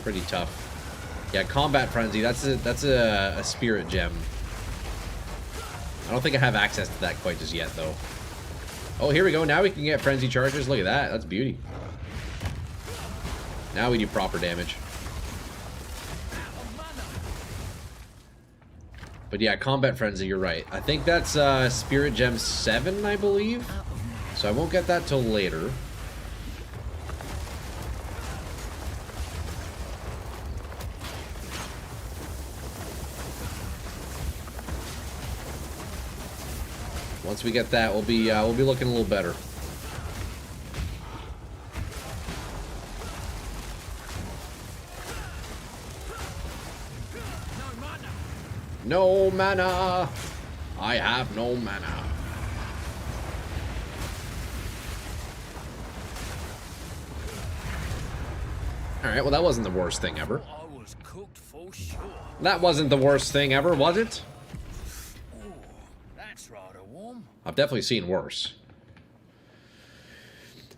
Pretty tough. Yeah, Combat Frenzy, that's a Spirit gem. I don't think I have access to that quite just yet, though. Oh, here we go. Now we can get Frenzy charges. Look at that. That's beauty. Now we do proper damage. But yeah, Combat Frenzy, you're right. I think that's Spirit Gem 7, I believe. So I won't get that till later. Once we get that, we'll be looking a little better. No mana. I have no mana. Alright, well that wasn't the worst thing ever. I was cooked for sure. That wasn't the worst thing ever, was it? Ooh, that's rather warm. I've definitely seen worse.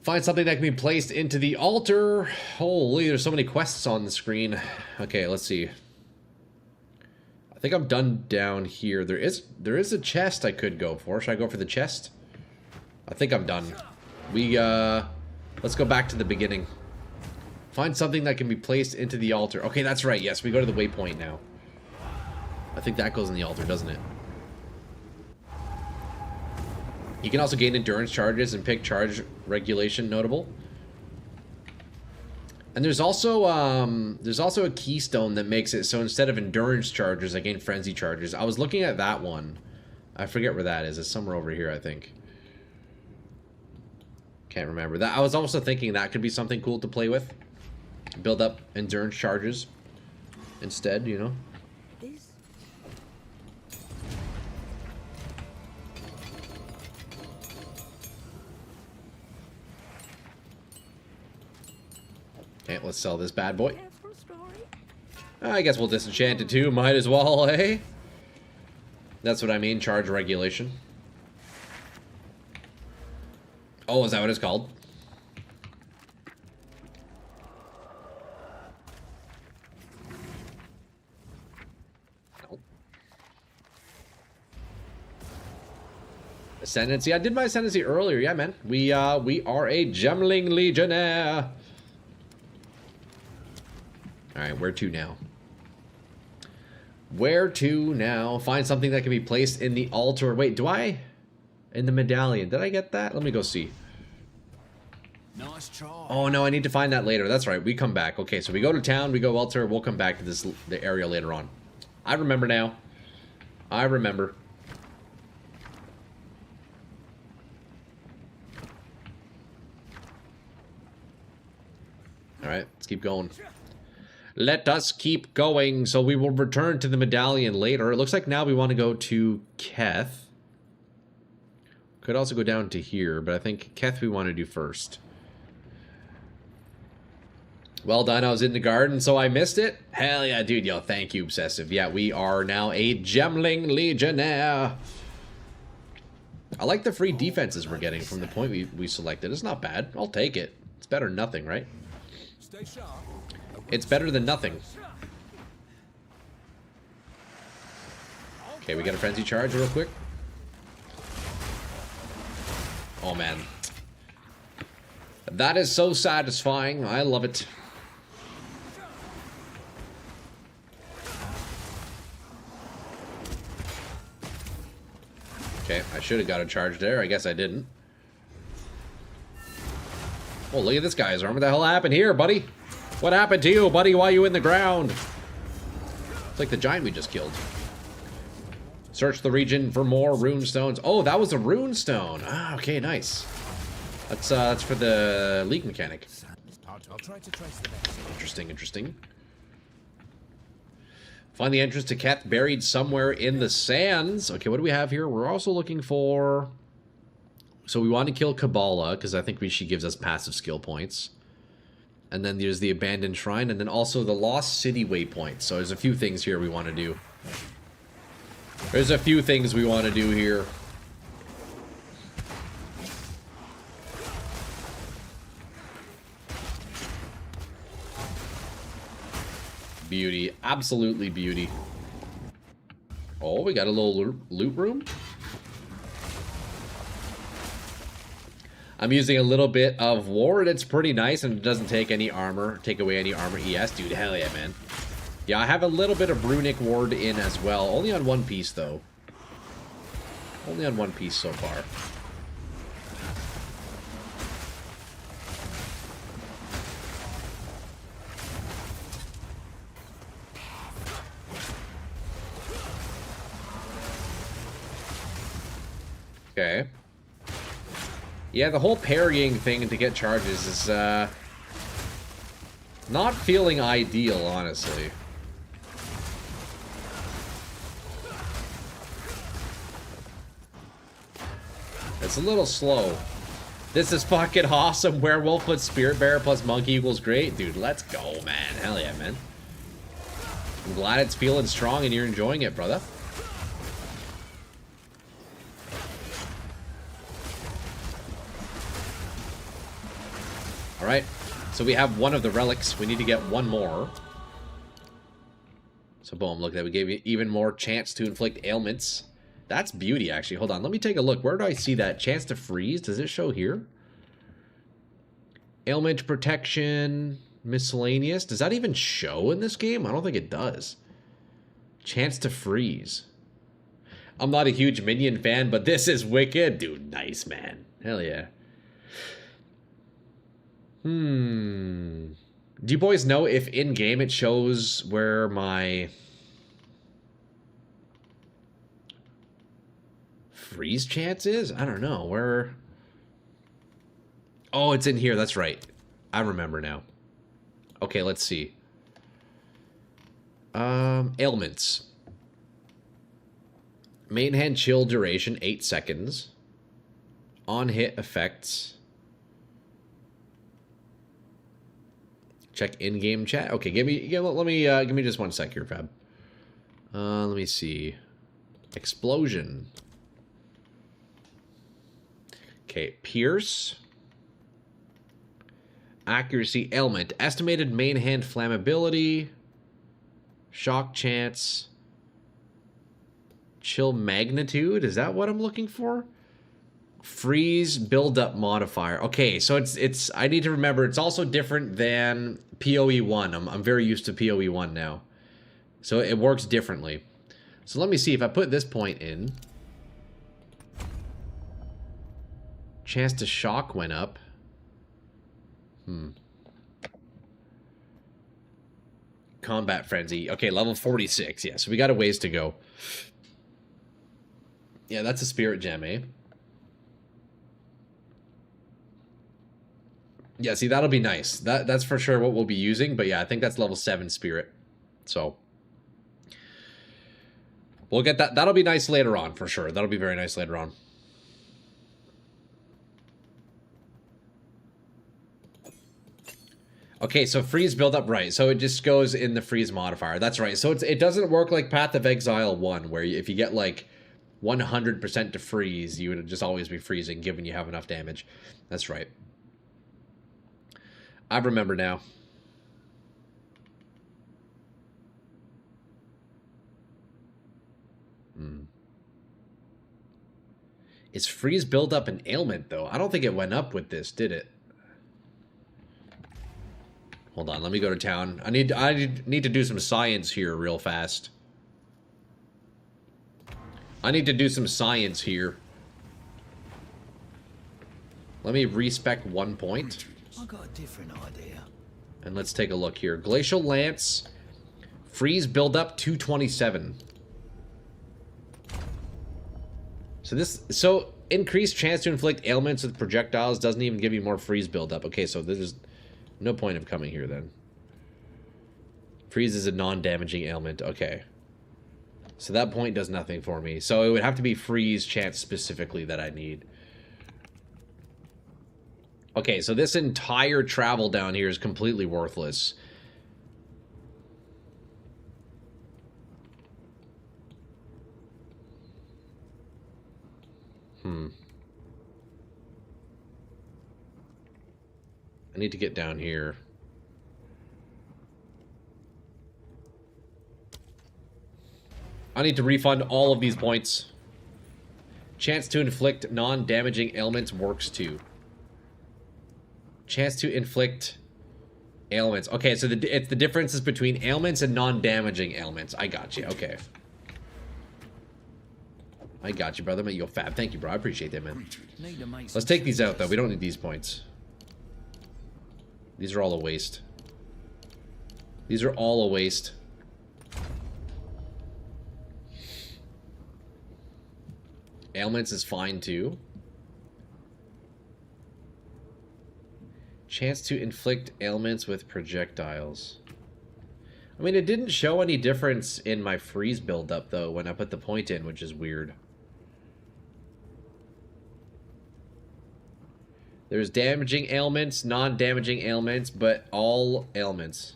Find something that can be placed into the altar. Holy, there's so many quests on the screen. Okay, let's see. I think I'm done down here. There is a chest I could go for. Should I go for the chest? I think I'm done. Let's go back to the beginning. Find something that can be placed into the altar. Okay, that's right. Yes, we go to the waypoint now. I think that goes in the altar, doesn't it? You can also gain endurance charges and pick charge regulation notable. And there's also a keystone that makes it so instead of endurance charges, I gain frenzy charges. I was looking at that one. I forget where that is. It's somewhere over here, I think. Can't remember. That I was also thinking that could be something cool to play with. Build up endurance charges instead, you know. Okay, let's sell this bad boy. I guess we'll disenchant it too. Might as well, eh? That's what I mean, charge regulation. Oh, is that what it's called? No. Ascendancy. I did my Ascendancy earlier. Yeah, man. We are a Gemling Legionnaire. Alright, where to now? Where to now? Find something that can be placed in the altar. Wait, do I? In the medallion. Did I get that? Let me go see. Nice try. Oh, no, I need to find that later. That's right. We come back. Okay, so we go to town, we go altar, we'll come back to the area later on. I remember now. I remember. Alright, let's keep going. Let us keep going. So we will return to the medallion later. It looks like now we want to go to Keth. Could also go down to here, but I think Keth we want to do first. Well done, I was in the garden, so I missed it. Hell yeah, dude, yo, thank you, Obsessive. Yeah, we are now a Gemling Legionnaire. I like the free defenses we're getting from the point we selected. It's not bad. I'll take it. It's better than nothing, right? It's better than nothing. Okay, we got a Frenzy Charge real quick. Oh, man. That is so satisfying. I love it. Okay, I should have got a charge there. I guess I didn't. Oh, look at this guy's arm. What the hell happened here, buddy? What happened to you, buddy? Why are you in the ground? It's like the giant we just killed. Search the region for more rune stones. Oh, that was a rune stone. Ah, okay, nice. That's for the leak mechanic. I'll try to trace the next. Interesting, interesting. Find the entrance to Keth buried somewhere in the sands. Okay, what do we have here? We're also looking for... So we want to kill Kabbalah, because I think she gives us passive skill points. And then there's the Abandoned Shrine, and then also the Lost City waypoint. So there's a few things here we want to do. There's a few things we want to do here. Beauty. Absolutely beauty. Oh, we got a little loot room. I'm using a little bit of ward. It's pretty nice, and it doesn't take any armor. Take away any armor ES. Dude, hell yeah, man. Yeah, I have a little bit of runic ward in as well. Only on one piece, though. Only on one piece so far. Okay. Yeah, the whole parrying thing to get charges is, not feeling ideal, honestly. It's a little slow. This is fucking awesome. Werewolf plus Spirit Bearer plus Monkey equals great. Dude, let's go, man. Hell yeah, man. I'm glad it's feeling strong and you're enjoying it, brother. Alright, so we have one of the relics. We need to get one more. So boom, look, that we gave you even more chance to inflict ailments. That's beauty, actually. Hold on, let me take a look. Where do I see that? Chance to freeze? Does it show here? Ailment protection, miscellaneous. Does that even show in this game? I don't think it does. Chance to freeze. I'm not a huge minion fan, but this is wicked. Dude, nice, man. Hell yeah. Do you boys know if in-game it shows where my freeze chance is? I don't know. Where... Oh, it's in here. That's right. I remember now. Okay, let's see. Ailments. Main hand chill duration, 8 seconds. On hit effects... Check in-game chat. Okay, give me just one sec here, Fab. Let me see. Explosion. Okay, pierce. Accuracy, ailment. Estimated main hand flammability. Shock chance. Chill magnitude. Is that what I'm looking for? Freeze build-up modifier. Okay, so it's I need to remember it's also different than PoE1. I'm very used to PoE1 now. So it works differently. So let me see if I put this point in. Chance to shock went up. Combat frenzy. Okay, level 46. Yeah, so we got a ways to go. Yeah, that's a spirit gem, eh? Yeah, see, that'll be nice. That's for sure what we'll be using. But yeah, I think that's level 7 spirit. So we'll get that. That'll be nice later on, for sure. That'll be very nice later on. Okay, so freeze build up, right. So it just goes in the freeze modifier. That's right. So it doesn't work like Path of Exile 1, where if you get like 100% to freeze, you would just always be freezing, given you have enough damage. That's right. I remember now. Is freeze build up an ailment, though? I don't think it went up with this, did it? Hold on, let me go to town. I need to do some science here real fast. I need to do some science here. Let me respec 1 point. I got a different idea. And let's take a look here. Glacial Lance, freeze build up 227. So increased chance to inflict ailments with projectiles doesn't even give you more freeze build up. Okay, so there's no point of coming here then. Freeze is a non-damaging ailment. Okay. So that point does nothing for me. So it would have to be freeze chance specifically that I need. Okay, so this entire travel down here is completely worthless. I need to get down here. I need to refund all of these points. Chance to inflict non-damaging ailments works too. Chance to inflict ailments. Okay, so it's the differences between ailments and non-damaging ailments. I got you. Okay. I got you, brother. Yo, fab. Thank you, bro. I appreciate that, man. Let's take these out, though. We don't need these points. These are all a waste. These are all a waste. Ailments is fine, too. Chance to inflict ailments with projectiles. I mean, it didn't show any difference in my freeze buildup, though, when I put the point in, which is weird. There's damaging ailments, non-damaging ailments, but all ailments.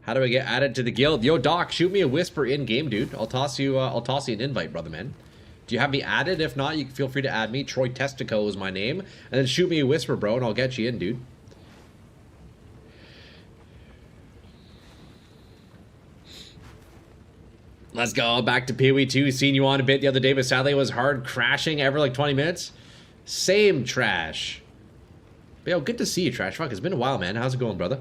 How do I get added to the guild? Yo, Doc, shoot me a whisper in-game, dude. I'll toss you an invite, brother, man. Do you have me added? If not, you can feel free to add me. Troy Testico is my name. And then shoot me a whisper, bro, and I'll get you in, dude. Let's go back to PoE2. Seen you on a bit the other day, but sadly it was hard crashing every like 20 minutes. Same, Trash. But yo, good to see you, Trash. Fuck, it's been a while, man. How's it going, brother?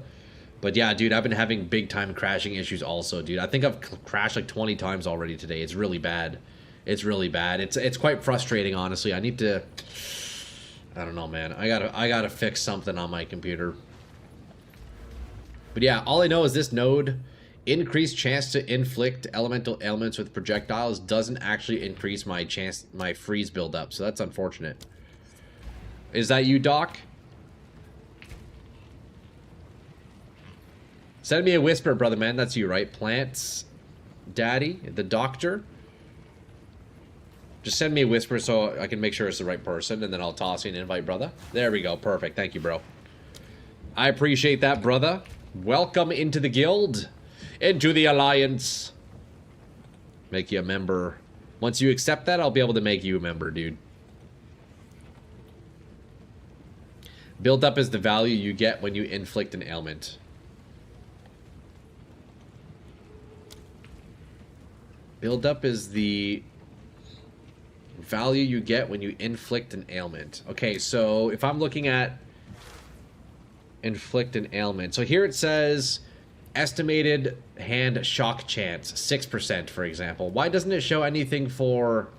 But yeah, dude, I've been having big time crashing issues also, dude. I think I've crashed like 20 times already today. It's really bad. It's really bad. It's quite frustrating, honestly. I need to... I don't know, man. I gotta fix something on my computer. But yeah, all I know is this node... Increased chance to inflict elemental ailments with projectiles doesn't actually increase my freeze buildup, so that's unfortunate. Is that you, Doc? Send me a whisper, brother, man. That's you, right? Plants, Daddy, the doctor. Just send me a whisper so I can make sure it's the right person, and then I'll toss you an invite, brother. There we go. Perfect. Thank you, bro. I appreciate that, brother. Welcome into the guild. Into the alliance. Make you a member. Once you accept that, I'll be able to make you a member, dude. Build up is the value you get when you inflict an ailment. Build up is the Value you get when you inflict an ailment. Okay, so if I'm looking at inflict an ailment. So here it says estimated hand shock chance, 6%, for example. Why doesn't it show anything for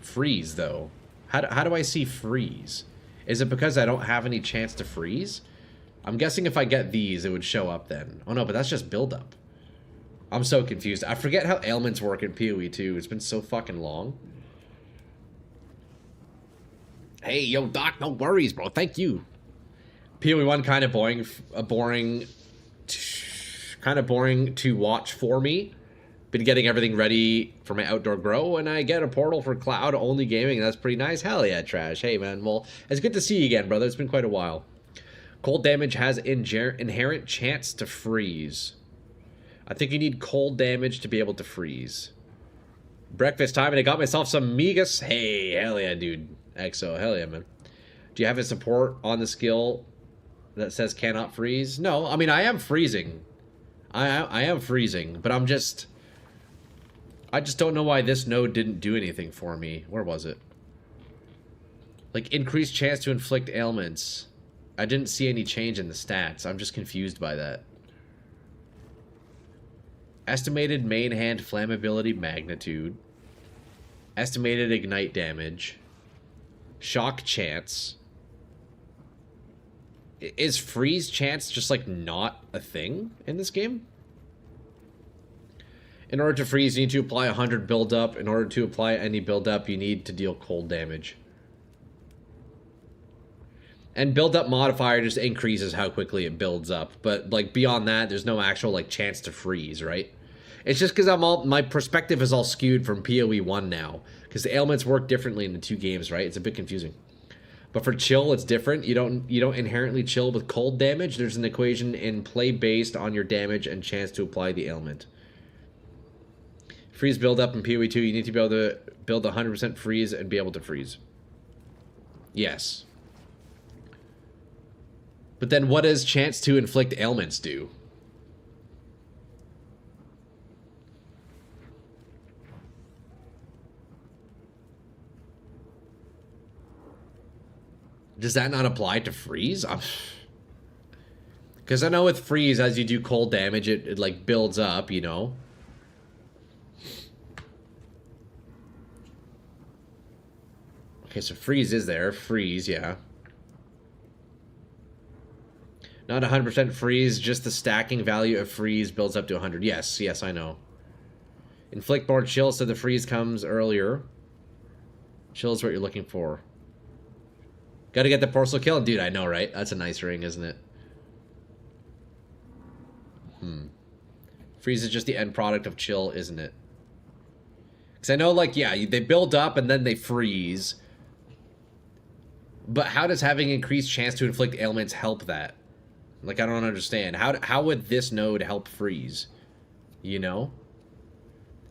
freeze, though? How do I see freeze? Is it because I don't have any chance to freeze? I'm guessing if I get these, it would show up then. Oh no, but that's just buildup. I'm so confused. I forget how ailments work in PoE too. It's been so fucking long. Hey, yo, Doc, no worries, bro. Thank you. PoE 1 kind of boring, kind of boring to watch for me. Been getting everything ready for my outdoor grow, and I get a portal for cloud-only gaming. That's pretty nice. Hell yeah, Trash. Hey, man. Well, it's good to see you again, brother. It's been quite a while. Cold damage has inherent chance to freeze. I think you need cold damage to be able to freeze. Breakfast time, and I got myself some Migas. Hey, hell yeah, dude. EXO, hell yeah, man. Do you have a support on the skill that says cannot freeze? No, I mean, I am freezing. I am freezing, but I just don't know why this node didn't do anything for me. Where was it? Like, increased chance to inflict ailments. I didn't see any change in the stats. I'm just confused by that. Estimated main hand flammability magnitude. Estimated ignite damage. Shock chance. Is freeze chance just like not a thing in this game? In order to freeze, you need to apply 100 buildup. In order to apply any buildup, you need to deal cold damage. And build-up modifier just increases how quickly it builds up. But, like, beyond that, there's no actual, like, chance to freeze, right? It's just because my perspective is all skewed from PoE 1 now. Because the ailments work differently in the two games, right? It's a bit confusing. But for chill, it's different. You don't inherently chill with cold damage. There's an equation in play based on your damage and chance to apply the ailment. Freeze build-up in PoE 2, you need to be able to build 100% freeze and be able to freeze. Yes. But then what does chance to inflict ailments do? Does that not apply to freeze? Because I know with freeze, as you do cold damage, it like builds up, you know? Okay, so freeze is there. Freeze, yeah. Not 100% freeze, just the stacking value of freeze builds up to 100. Yes, yes, I know. Inflict more chill, so the freeze comes earlier. Chill is what you're looking for. Gotta get the porcelain kill? Dude, I know, right? That's a nice ring, isn't it? Freeze is just the end product of chill, isn't it? Because I know, like, yeah, they build up and then they freeze. But how does having increased chance to inflict ailments help that? Like, I don't understand. How would this node help freeze? You know?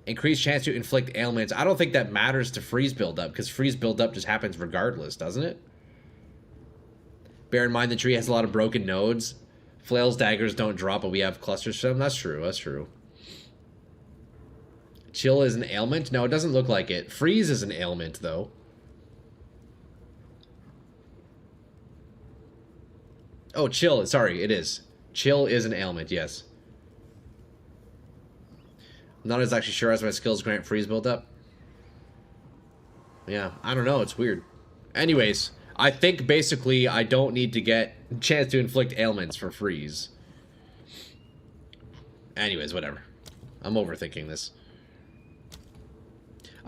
Increased chance to inflict ailments. I don't think that matters to freeze buildup, because freeze buildup just happens regardless, doesn't it? Bear in mind the tree has a lot of broken nodes. Flail's daggers don't drop, but we have clusters for them. That's true, that's true. Chill is an ailment? No, it doesn't look like it. Freeze is an ailment, though. Oh, chill. Sorry, it is. Chill is an ailment, yes. I'm not as actually sure as my skills grant freeze build-up. Yeah, I don't know. It's weird. Anyways, I think basically I don't need to get a chance to inflict ailments for freeze. Anyways, whatever. I'm overthinking this.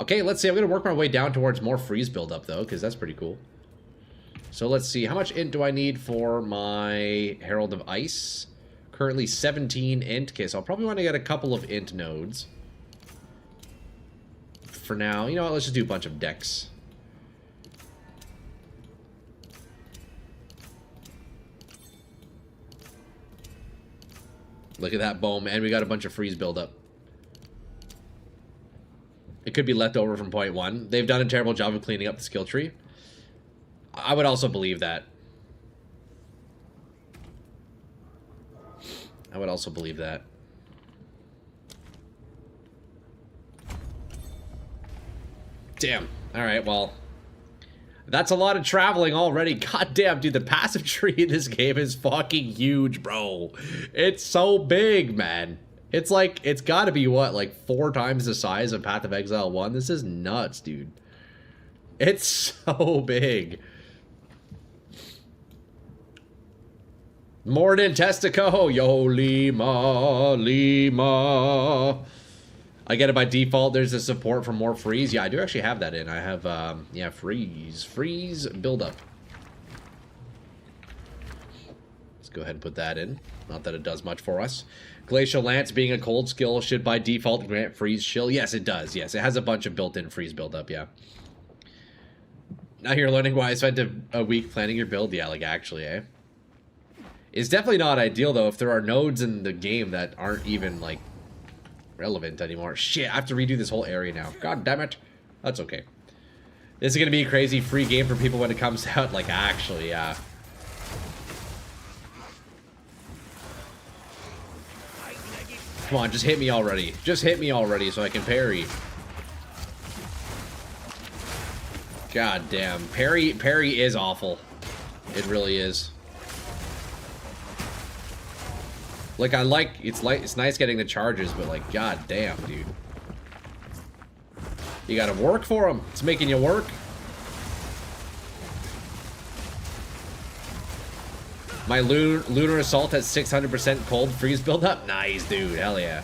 Okay, let's see. I'm going to work my way down towards more freeze build-up, though, because that's pretty cool. So let's see. How much int do I need for my Herald of Ice? Currently 17 int. Okay, so I'll probably want to get a couple of int nodes. For now, you know what? Let's just do a bunch of decks. Look at that, boom. And we got a bunch of freeze buildup. It could be left over from point 1. They've done a terrible job of cleaning up the skill tree. I would also believe that. I would also believe that. Damn. Alright, well. That's a lot of traveling already. God damn, dude, the passive tree in this game is fucking huge, bro. It's so big, man. It's like, it's gotta be, what, like 4 times the size of Path of Exile 1? This is nuts, dude. It's so big. Morning, Testico. Yo, Lima, Lima. I get it by default. There's a support for more freeze. Yeah, I do actually have that in. I have, yeah, freeze buildup. Let's go ahead and put that in. Not that it does much for us. Glacial Lance being a cold skill should by default grant freeze chill. Yes, it does. Yes, it has a bunch of built-in freeze buildup, yeah. Now you're learning why I spent a week planning your build. Yeah, like actually, eh? It's definitely not ideal, though, if there are nodes in the game that aren't even, like, relevant anymore. Shit, I have to redo this whole area now. God damn it. That's okay. This is going to be a crazy free game for people when it comes out. Like, actually, yeah. Come on, just hit me already. Just hit me already so I can parry. God damn. Parry is awful. It really is. Like, it's nice getting the charges, but like, god damn, dude. You gotta work for them. It's making you work. My Lunar Assault has 600% cold freeze buildup. Nice, dude. Hell yeah.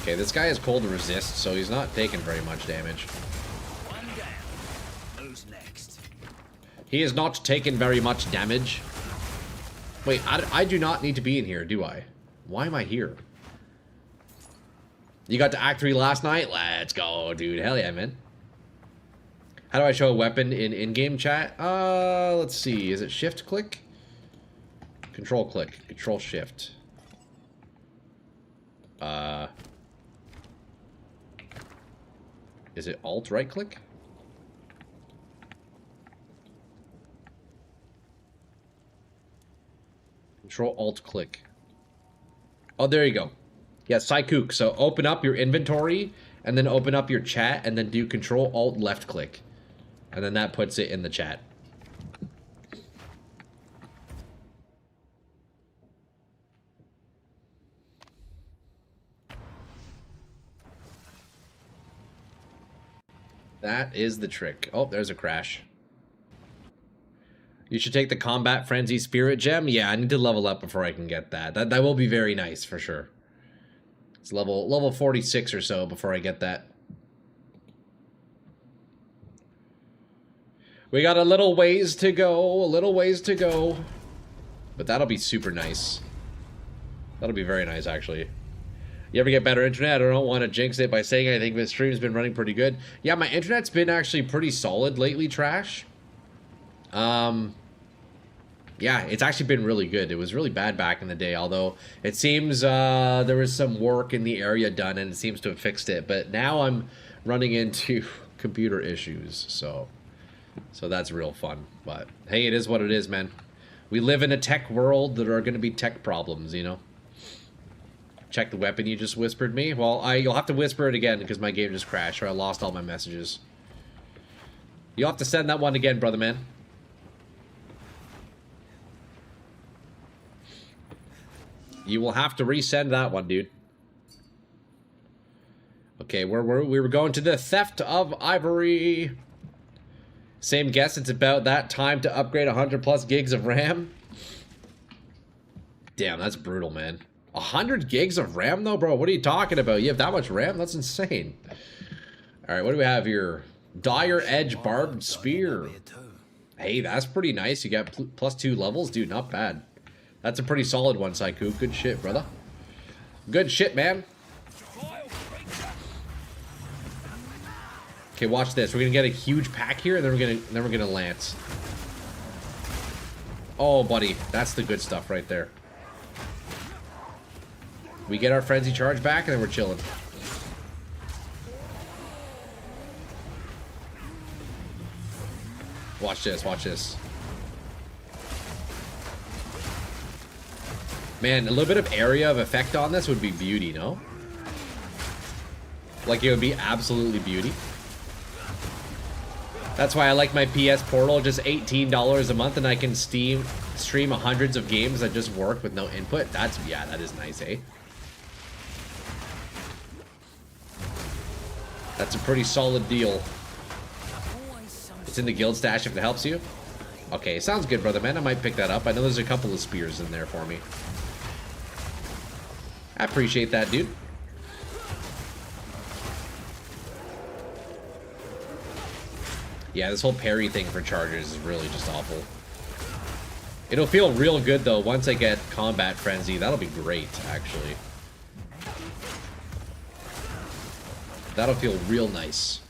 Okay, this guy has cold resist, so he's not taking very much damage. One down. Who's next? He is not taking very much damage. Wait, I do not need to be in here, do I? Why am I here? You got to Act 3 last night? Let's go, dude. Hell yeah, man. How do I show a weapon in in-game chat? Let's see. Is it shift click? Control click. Control shift. Is it alt right click? Control alt click. Oh, there you go. Yeah, Psykook. So open up your inventory and then open up your chat and then do control alt left click. And then that puts it in the chat. That is the trick. Oh, there's a crash. You should take the Combat Frenzy Spirit Gem. Yeah, I need to level up before I can get that. That will be very nice for sure. It's level 46 or so before I get that. We got a little ways to go, But that'll be super nice. That'll be very nice, actually. You ever get better internet? I don't want to jinx it by saying anything, but the stream's been running pretty good. Yeah, my internet's been actually pretty solid lately, Trash. Yeah, it's actually been really good. It was really bad back in the day, although it seems there was some work in the area done and it seems to have fixed it. But now I'm running into computer issues, so that's real fun. But hey, it is what it is, man. We live in a tech world. There are going to be tech problems, you know. Check the weapon you just whispered me. Well, you'll have to whisper it again because my game just crashed or I lost all my messages. You'll have to send that one again, brother man. You will have to resend that one, dude. Okay, we were going to the Theft of Ivory. Same guess, it's about that time to upgrade 100 plus gigs of RAM. Damn, that's brutal, man. 100 gigs of RAM, though, bro? What are you talking about? You have that much RAM? That's insane. All right, what do we have here? Dire Edge Barbed Spear. Hey, that's pretty nice. You got +2 levels? Dude, not bad. That's a pretty solid one, Psycho. Good shit, brother. Good shit, man. Okay, watch this. We're gonna get a huge pack here, and then we're gonna lance. Oh, buddy, that's the good stuff right there. We get our frenzy charge back, and then we're chilling. Watch this. Watch this. Man, a little bit of area of effect on this would be beauty, no? Like, it would be absolutely beauty. That's why I like my PS Portal, just $18 a month, and I can stream hundreds of games that just work with no input. That's, yeah, that is nice, eh? That's a pretty solid deal. It's in the guild stash if it helps you. Okay, sounds good, brother man. I might pick that up. I know there's a couple of spears in there for me. I appreciate that, dude. Yeah, this whole parry thing for chargers is really just awful. It'll feel real good, though, once I get Combat Frenzy. That'll be great, actually. That'll feel real nice.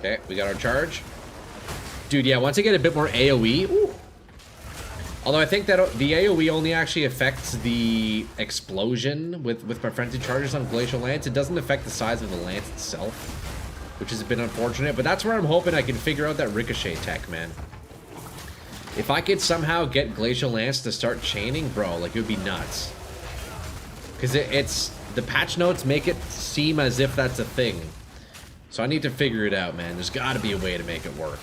Okay, we got our charge. Dude, yeah, once I get a bit more AoE, ooh. Although I think that the AoE only actually affects the explosion with my frenzy charges on Glacial Lance. It doesn't affect the size of the lance itself, which is a bit unfortunate, but that's where I'm hoping I can figure out that ricochet tech, man. If I could somehow get Glacial Lance to start chaining, bro, like, it would be nuts. Because it's the patch notes make it seem as if that's a thing. So I need to figure it out, man. There's got to be a way to make it work.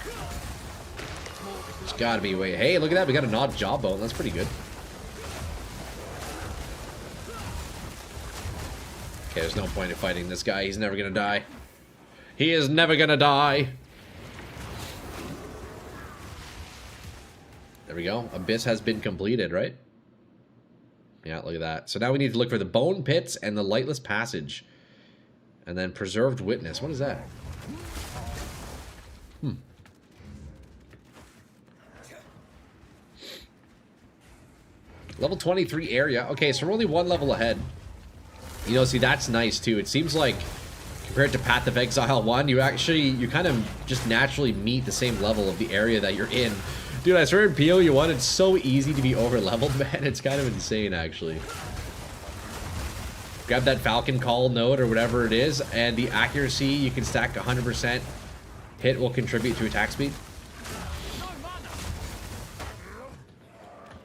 There's got to be a way. Hey, look at that. We got a Nod Jawbone. That's pretty good. Okay, there's no point in fighting this guy. He's never going to die. He is never going to die. There we go. Abyss has been completed, right? Yeah, look at that. So now we need to look for the Bone Pits and the Lightless Passage. And then Preserved Witness. What is that? Level 23 area. Okay, so we're only one level ahead. You know, see, that's nice, too. It seems like, compared to Path of Exile 1, you kind of just naturally meet the same level of the area that you're in. Dude, I swear in PoE 1, it's so easy to be over-leveled, man. It's kind of insane, actually. Grab that Falcon Call node or whatever it is, and the accuracy you can stack 100% hit will contribute to attack speed.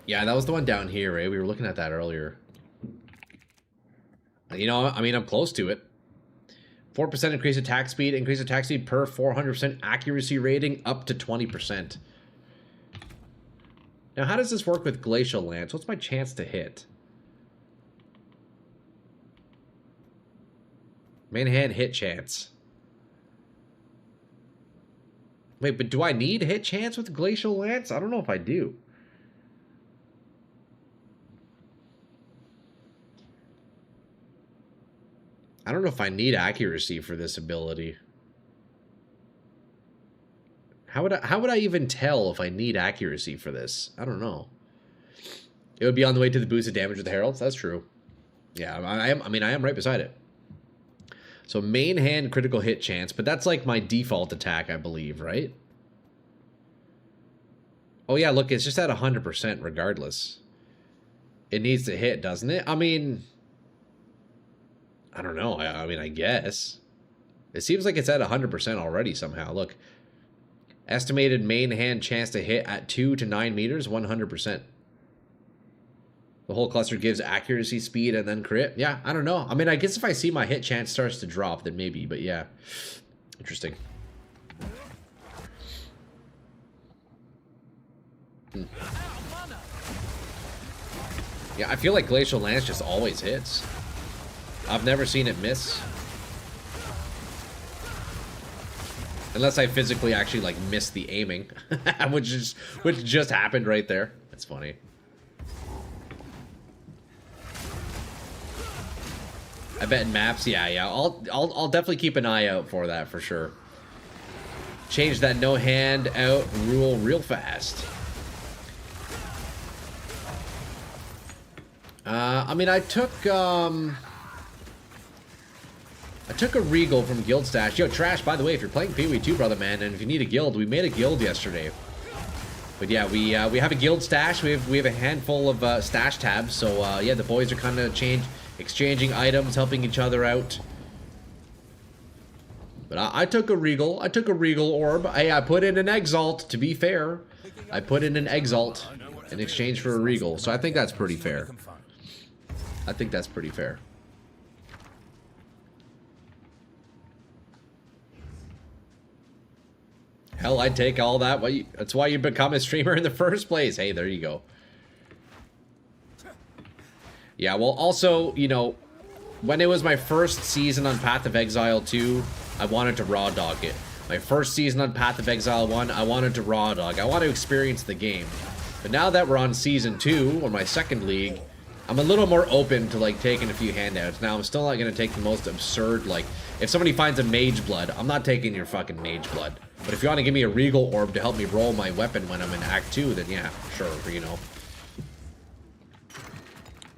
Yeah, that was the one down here, right? We were looking at that earlier. You know, I mean, I'm close to it. 4% increase attack speed per 400% accuracy rating up to 20%. Now, how does this work with Glacial Lance? What's my chance to hit? Main hand hit chance. Wait, but do I need hit chance with Glacial Lance? I don't know if I do. I don't know if I need accuracy for this ability. How would I even tell if I need accuracy for this? I don't know. It would be on the way to the boosted damage with the Heralds. That's true. Yeah, I am right beside it. So main hand critical hit chance, but that's like my default attack, I believe, right? Oh yeah, look, it's just at 100% regardless. It needs to hit, doesn't it? I mean, I don't know. I mean, I guess. It seems like it's at 100% already somehow. Look. Estimated main hand chance to hit at 2 to 9 meters, 100%. The whole cluster gives accuracy, speed, and then crit. Yeah, I don't know. I mean, I guess if I see my hit chance starts to drop, then maybe. But yeah. Interesting. Yeah, I feel like Glacial Lance just always hits. I've never seen it miss. Unless I physically actually, like, miss the aiming. which just happened right there. That's funny. I bet in maps, yeah. I'll definitely keep an eye out for that for sure. Change that no hand out rule real fast. I mean, I took a Regal from Guild Stash. Yo, Trash, by the way, if you're playing PoE 2, brother man, and if you need a guild, we made a guild yesterday. But yeah, we have a guild stash. We have a handful of stash tabs. So yeah, the boys are kind of exchanging items, helping each other out. But I took a regal. I took a regal orb. I put in an exalt. To be fair, I put in an exalt in exchange for a regal. So I think that's pretty fair. I think that's pretty fair. Hell, I'd take all that. That's why you become a streamer in the first place. Hey, there you go. Yeah, well, also, you know, when it was my first season on Path of Exile 2, I wanted to raw dog it. My first season on Path of Exile 1, I wanted to raw dog. I want to experience the game. But now that we're on season 2, or my second league, I'm a little more open to, like, taking a few handouts. Now, I'm still not going to take the most absurd, like, if somebody finds a mage blood, I'm not taking your fucking mage blood. But if you want to give me a regal orb to help me roll my weapon when I'm in Act 2, then yeah, sure, you know.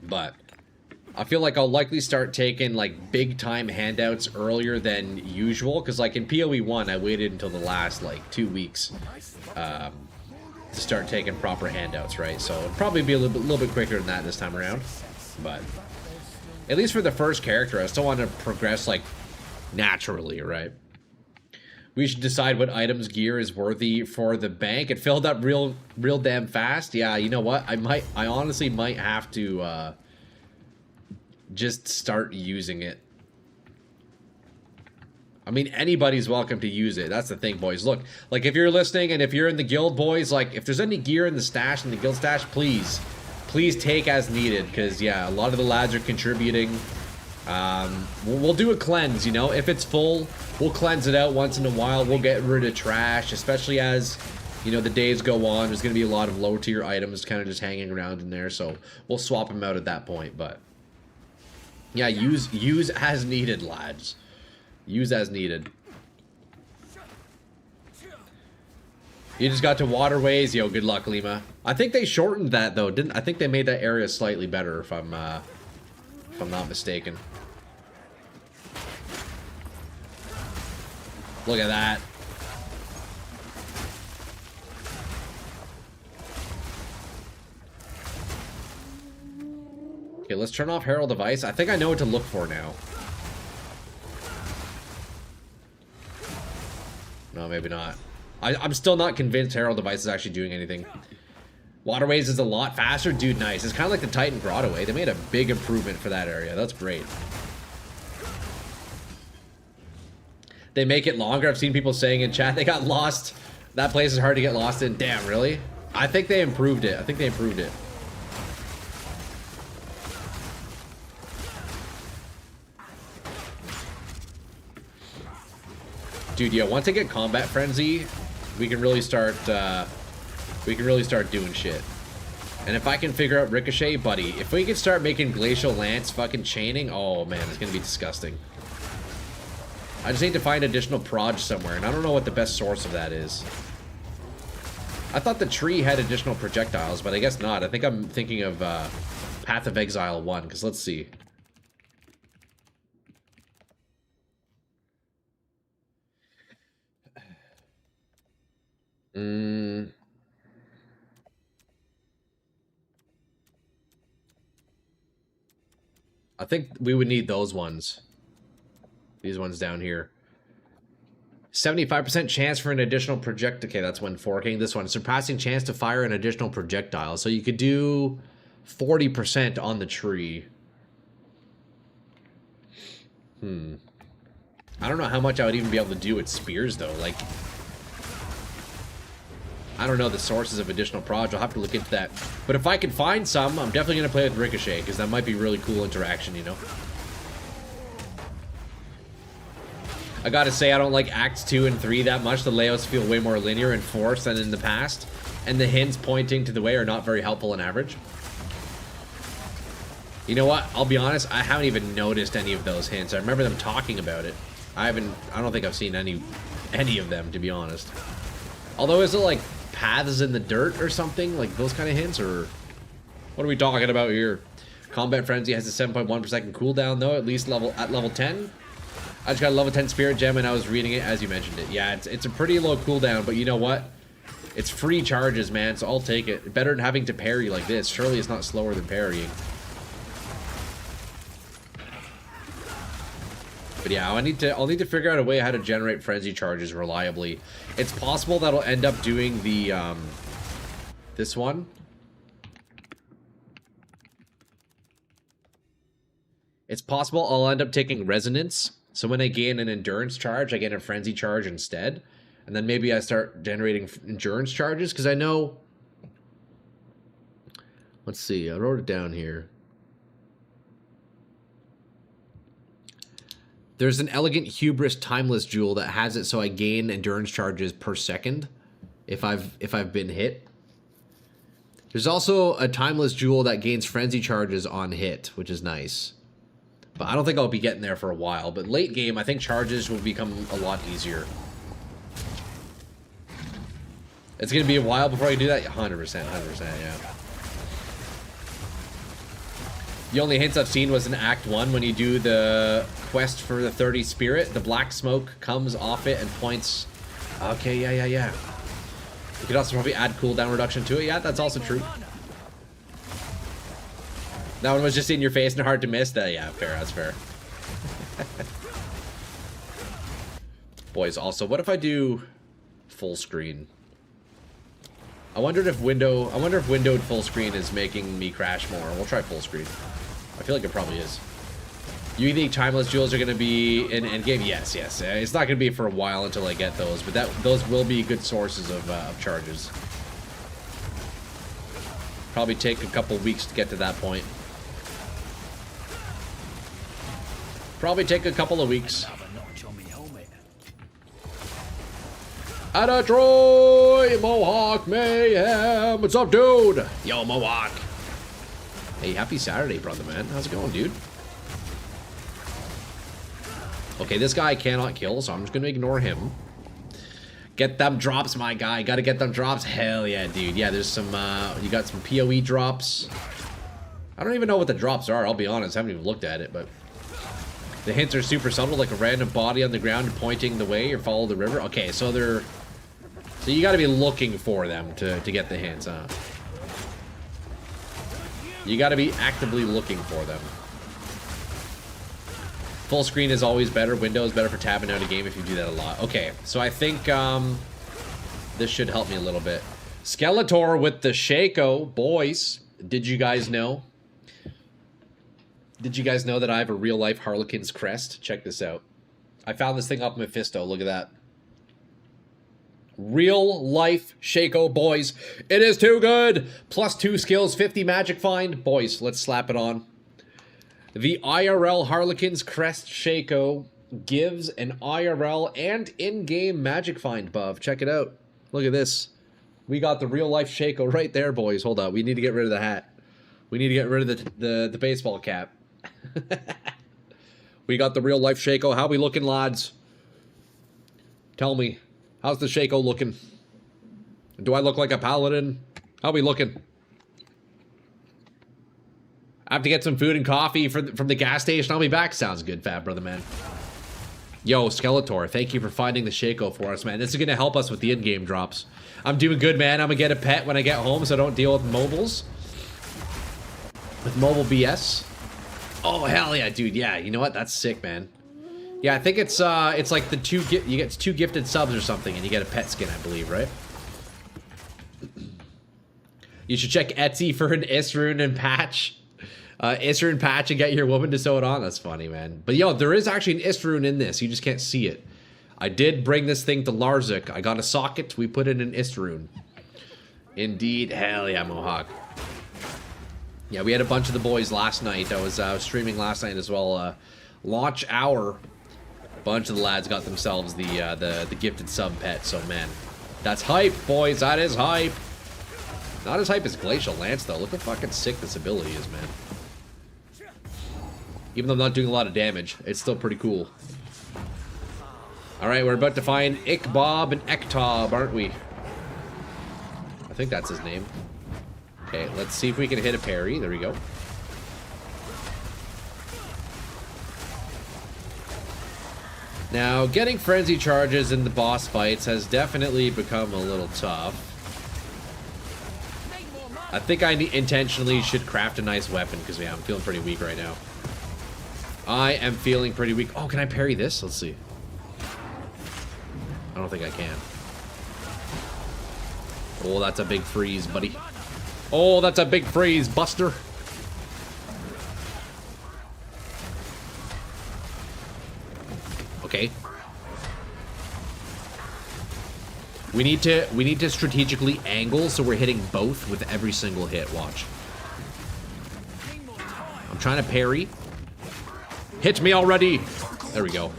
But I feel like I'll likely start taking, like, big-time handouts earlier than usual. Because, like, in PoE 1, I waited until the last, like, 2 weeks to start taking proper handouts, right? So it'll probably be a little bit quicker than that this time around. But at least for the first character, I still want to progress, like, naturally, right? We should decide what items gear is worthy for the bank. It filled up real damn fast. Yeah, you know what? I honestly might have to just start using it. I mean, anybody's welcome to use it. That's the thing, boys. Look, like, if you're listening and if you're in the guild, boys, like, if there's any gear in the stash, in the guild stash, please take as needed. Because, yeah, a lot of the lads are contributing. We'll do a cleanse, you know. If it's full, we'll cleanse it out once in a while. We'll get rid of trash, especially as, you know, the days go on. There's going to be a lot of low tier items kind of just hanging around in there. So we'll swap them out at that point. But yeah, use as needed, lads. Use as needed. You just got to waterways. Yo, good luck, Lima. I think they shortened that though, didn't I? Think they made that area slightly better if I'm not mistaken. Look at that. Okay, let's turn off Herald of Ice. I think I know what to look for now. No, maybe not. I'm still not convinced Herald of Ice is actually doing anything. Waterways is a lot faster. Dude, nice. It's kind of like the Titan Grotto way. They made a big improvement for that area. That's great. They make it longer. I've seen people saying in chat they got lost. That place is hard to get lost in. Damn, really? I think they improved it. I think they improved it. Dude, yeah, once I get Combat Frenzy, we can really start doing shit. And if I can figure out Ricochet, buddy, if we can start making Glacial Lance fucking chaining, oh man, it's gonna be disgusting. I just need to find additional proj somewhere, and I don't know what the best source of that is. I thought the tree had additional projectiles, but I guess not. I think I'm thinking of Path of Exile 1, because let's see. I think we would need those ones. These ones down here. 75% chance for an additional projectile. Okay, that's when forking. This one, surpassing chance to fire an additional projectile. So you could do 40% on the tree. I don't know how much I would even be able to do with spears, though. Like, I don't know the sources of additional proj. I'll have to look into that. But if I can find some, I'm definitely going to play with Ricochet, because that might be really cool interaction, you know? I gotta say, I don't like Acts 2 and 3 that much. The layouts feel way more linear and forced than in the past. And the hints pointing to the way are not very helpful on average. You know what? I'll be honest, I haven't even noticed any of those hints. I remember them talking about it. I don't think I've seen any of them, to be honest. Although, is it like paths in the dirt or something? Like those kind of hints? Or what are we talking about here? Combat Frenzy has a 7.1 per second cooldown, though, at least at level 10. I just got a level 10 Spirit Gem, and I was reading it as you mentioned it. Yeah, it's a pretty low cooldown, but you know what? It's free charges, man, so I'll take it. Better than having to parry like this. Surely it's not slower than parrying. But yeah, I'll need to figure out a way how to generate frenzy charges reliably. It's possible that I'll end up doing the this one. It's possible I'll end up taking resonance. So when I gain an endurance charge, I get a frenzy charge instead. And then maybe I start generating endurance charges because I know. Let's see, I wrote it down here. There's an Elegant Hubris Timeless Jewel that has it so I gain endurance charges per second if I've been hit. There's also a Timeless Jewel that gains frenzy charges on hit, which is nice. But I don't think I'll be getting there for a while. But late game, I think charges will become a lot easier. It's going to be a while before I do that? 100%, 100%, yeah. The only hints I've seen was in Act 1 when you do the quest for the 30 Spirit. The black smoke comes off it and points. Okay, yeah. You could also probably add cooldown reduction to it. Yeah, that's also true. That one was just in your face and hard to miss. Yeah, fair, that's fair. Boys, also, what if I do full screen? I wonder if windowed full screen is making me crash more. We'll try full screen. I feel like it probably is. You think Timeless Jewels are going to be in endgame? Yes. It's not going to be for a while until I get those, but those will be good sources of charges. Probably take a couple weeks to get to that point. Probably take a couple of weeks. Atta Troy! Mohawk Mayhem! What's up, dude? Yo, Mohawk. Hey, happy Saturday, brother, man. How's it going, dude? Okay, this guy I cannot kill, so I'm just gonna ignore him. Get them drops, my guy. Gotta get them drops. Hell yeah, dude. Yeah, there's some, you got some PoE drops. I don't even know what the drops are, I'll be honest. I haven't even looked at it, but... The hints are super subtle, like a random body on the ground pointing the way or follow the river. Okay, so they're... So you gotta be looking for them to get the hints, huh? You gotta be actively looking for them. Full screen is always better. Windows better for tabbing out a game if you do that a lot. Okay, so I think this should help me a little bit. Skeletor with the Shaco. Boys, did you guys know? Did you guys know that I have a real-life Harlequin's crest? Check this out. I found this thing up Mephisto. Look at that. Real-life Shaco, boys. It is too good. +2 skills, 50 magic find. Boys, let's slap it on. The IRL Harlequin's crest Shaco gives an IRL and in-game magic find buff. Check it out. Look at this. We got the real-life Shaco right there, boys. Hold on. We need to get rid of the hat. We need to get rid of the baseball cap. We got the real life Shaco. How we looking, lads? Tell me, how's the Shaco looking? Do I look like a paladin? How we looking? I have to get some food and coffee from the gas station. I'll be back. Sounds good, fat brother, man. Yo, Skeletor, thank you for finding the Shaco for us, man. This is gonna help us with the in-game drops. I'm doing good, man. I'm gonna get a pet when I get home so I don't deal with mobiles. With mobile BS. Oh, hell yeah, dude. Yeah, you know what? That's sick, man. Yeah, I think it's like you get 2 gifted subs or something, and you get a pet skin, I believe, right? You should check Etsy for an Isrune and patch. Isrune patch and get your woman to sew it on. That's funny, man. But yo, there is actually an Isrune in this. You just can't see it. I did bring this thing to Larzik. I got a socket. We put in an Isrune. Indeed. Hell yeah, Mohawk. Yeah, we had a bunch of the boys last night. I was streaming last night as well. Launch hour. A bunch of the lads got themselves the gifted sub pet. So man, that's hype, boys. That is hype. Not as hype as Glacial Lance though. Look how fucking sick this ability is, man. Even though I'm not doing a lot of damage, it's still pretty cool. All right, we're about to find Ikbob and Ektob, aren't we? I think that's his name. Okay, let's see if we can hit a parry. There we go. Now, getting frenzy charges in the boss fights has definitely become a little tough. I think I intentionally should craft a nice weapon because yeah, I'm feeling pretty weak right now. I am feeling pretty weak. Oh, can I parry this? Let's see. I don't think I can. Oh, that's a big freeze, buddy. Oh, that's a big freeze, Buster. Okay. We need to strategically angle so we're hitting both with every single hit. Watch. I'm trying to parry. Hit me already. There we go.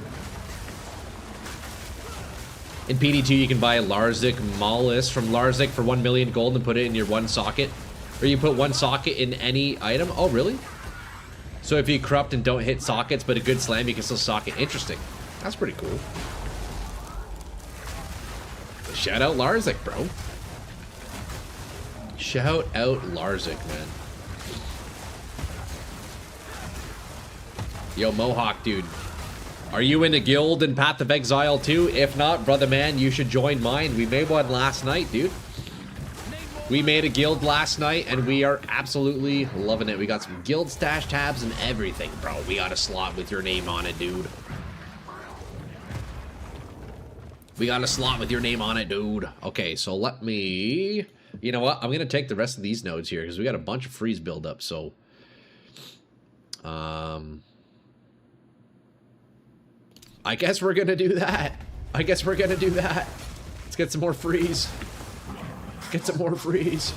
In PD2, you can buy a Larzik Mollis from Larzik for 1 million gold and put it in your one socket. Or you put one socket in any item. Oh, really? So if you corrupt and don't hit sockets, but a good slam, you can still socket. Interesting. That's pretty cool. Shout out Larzik, bro. Shout out Larzik, man. Yo, Mohawk, dude. Are you in a guild in Path of Exile too? If not, brother man, you should join mine. We made one last night, dude. We made a guild last night, and we are absolutely loving it. We got some guild stash tabs and everything, bro. We got a slot with your name on it, dude. We got a slot with your name on it, dude. Okay, so let me... You know what? I'm going to take the rest of these nodes here, because we got a bunch of freeze buildup, so... I guess we're going to do that. I guess we're going to do that. Let's get some more freeze. Get some more freeze.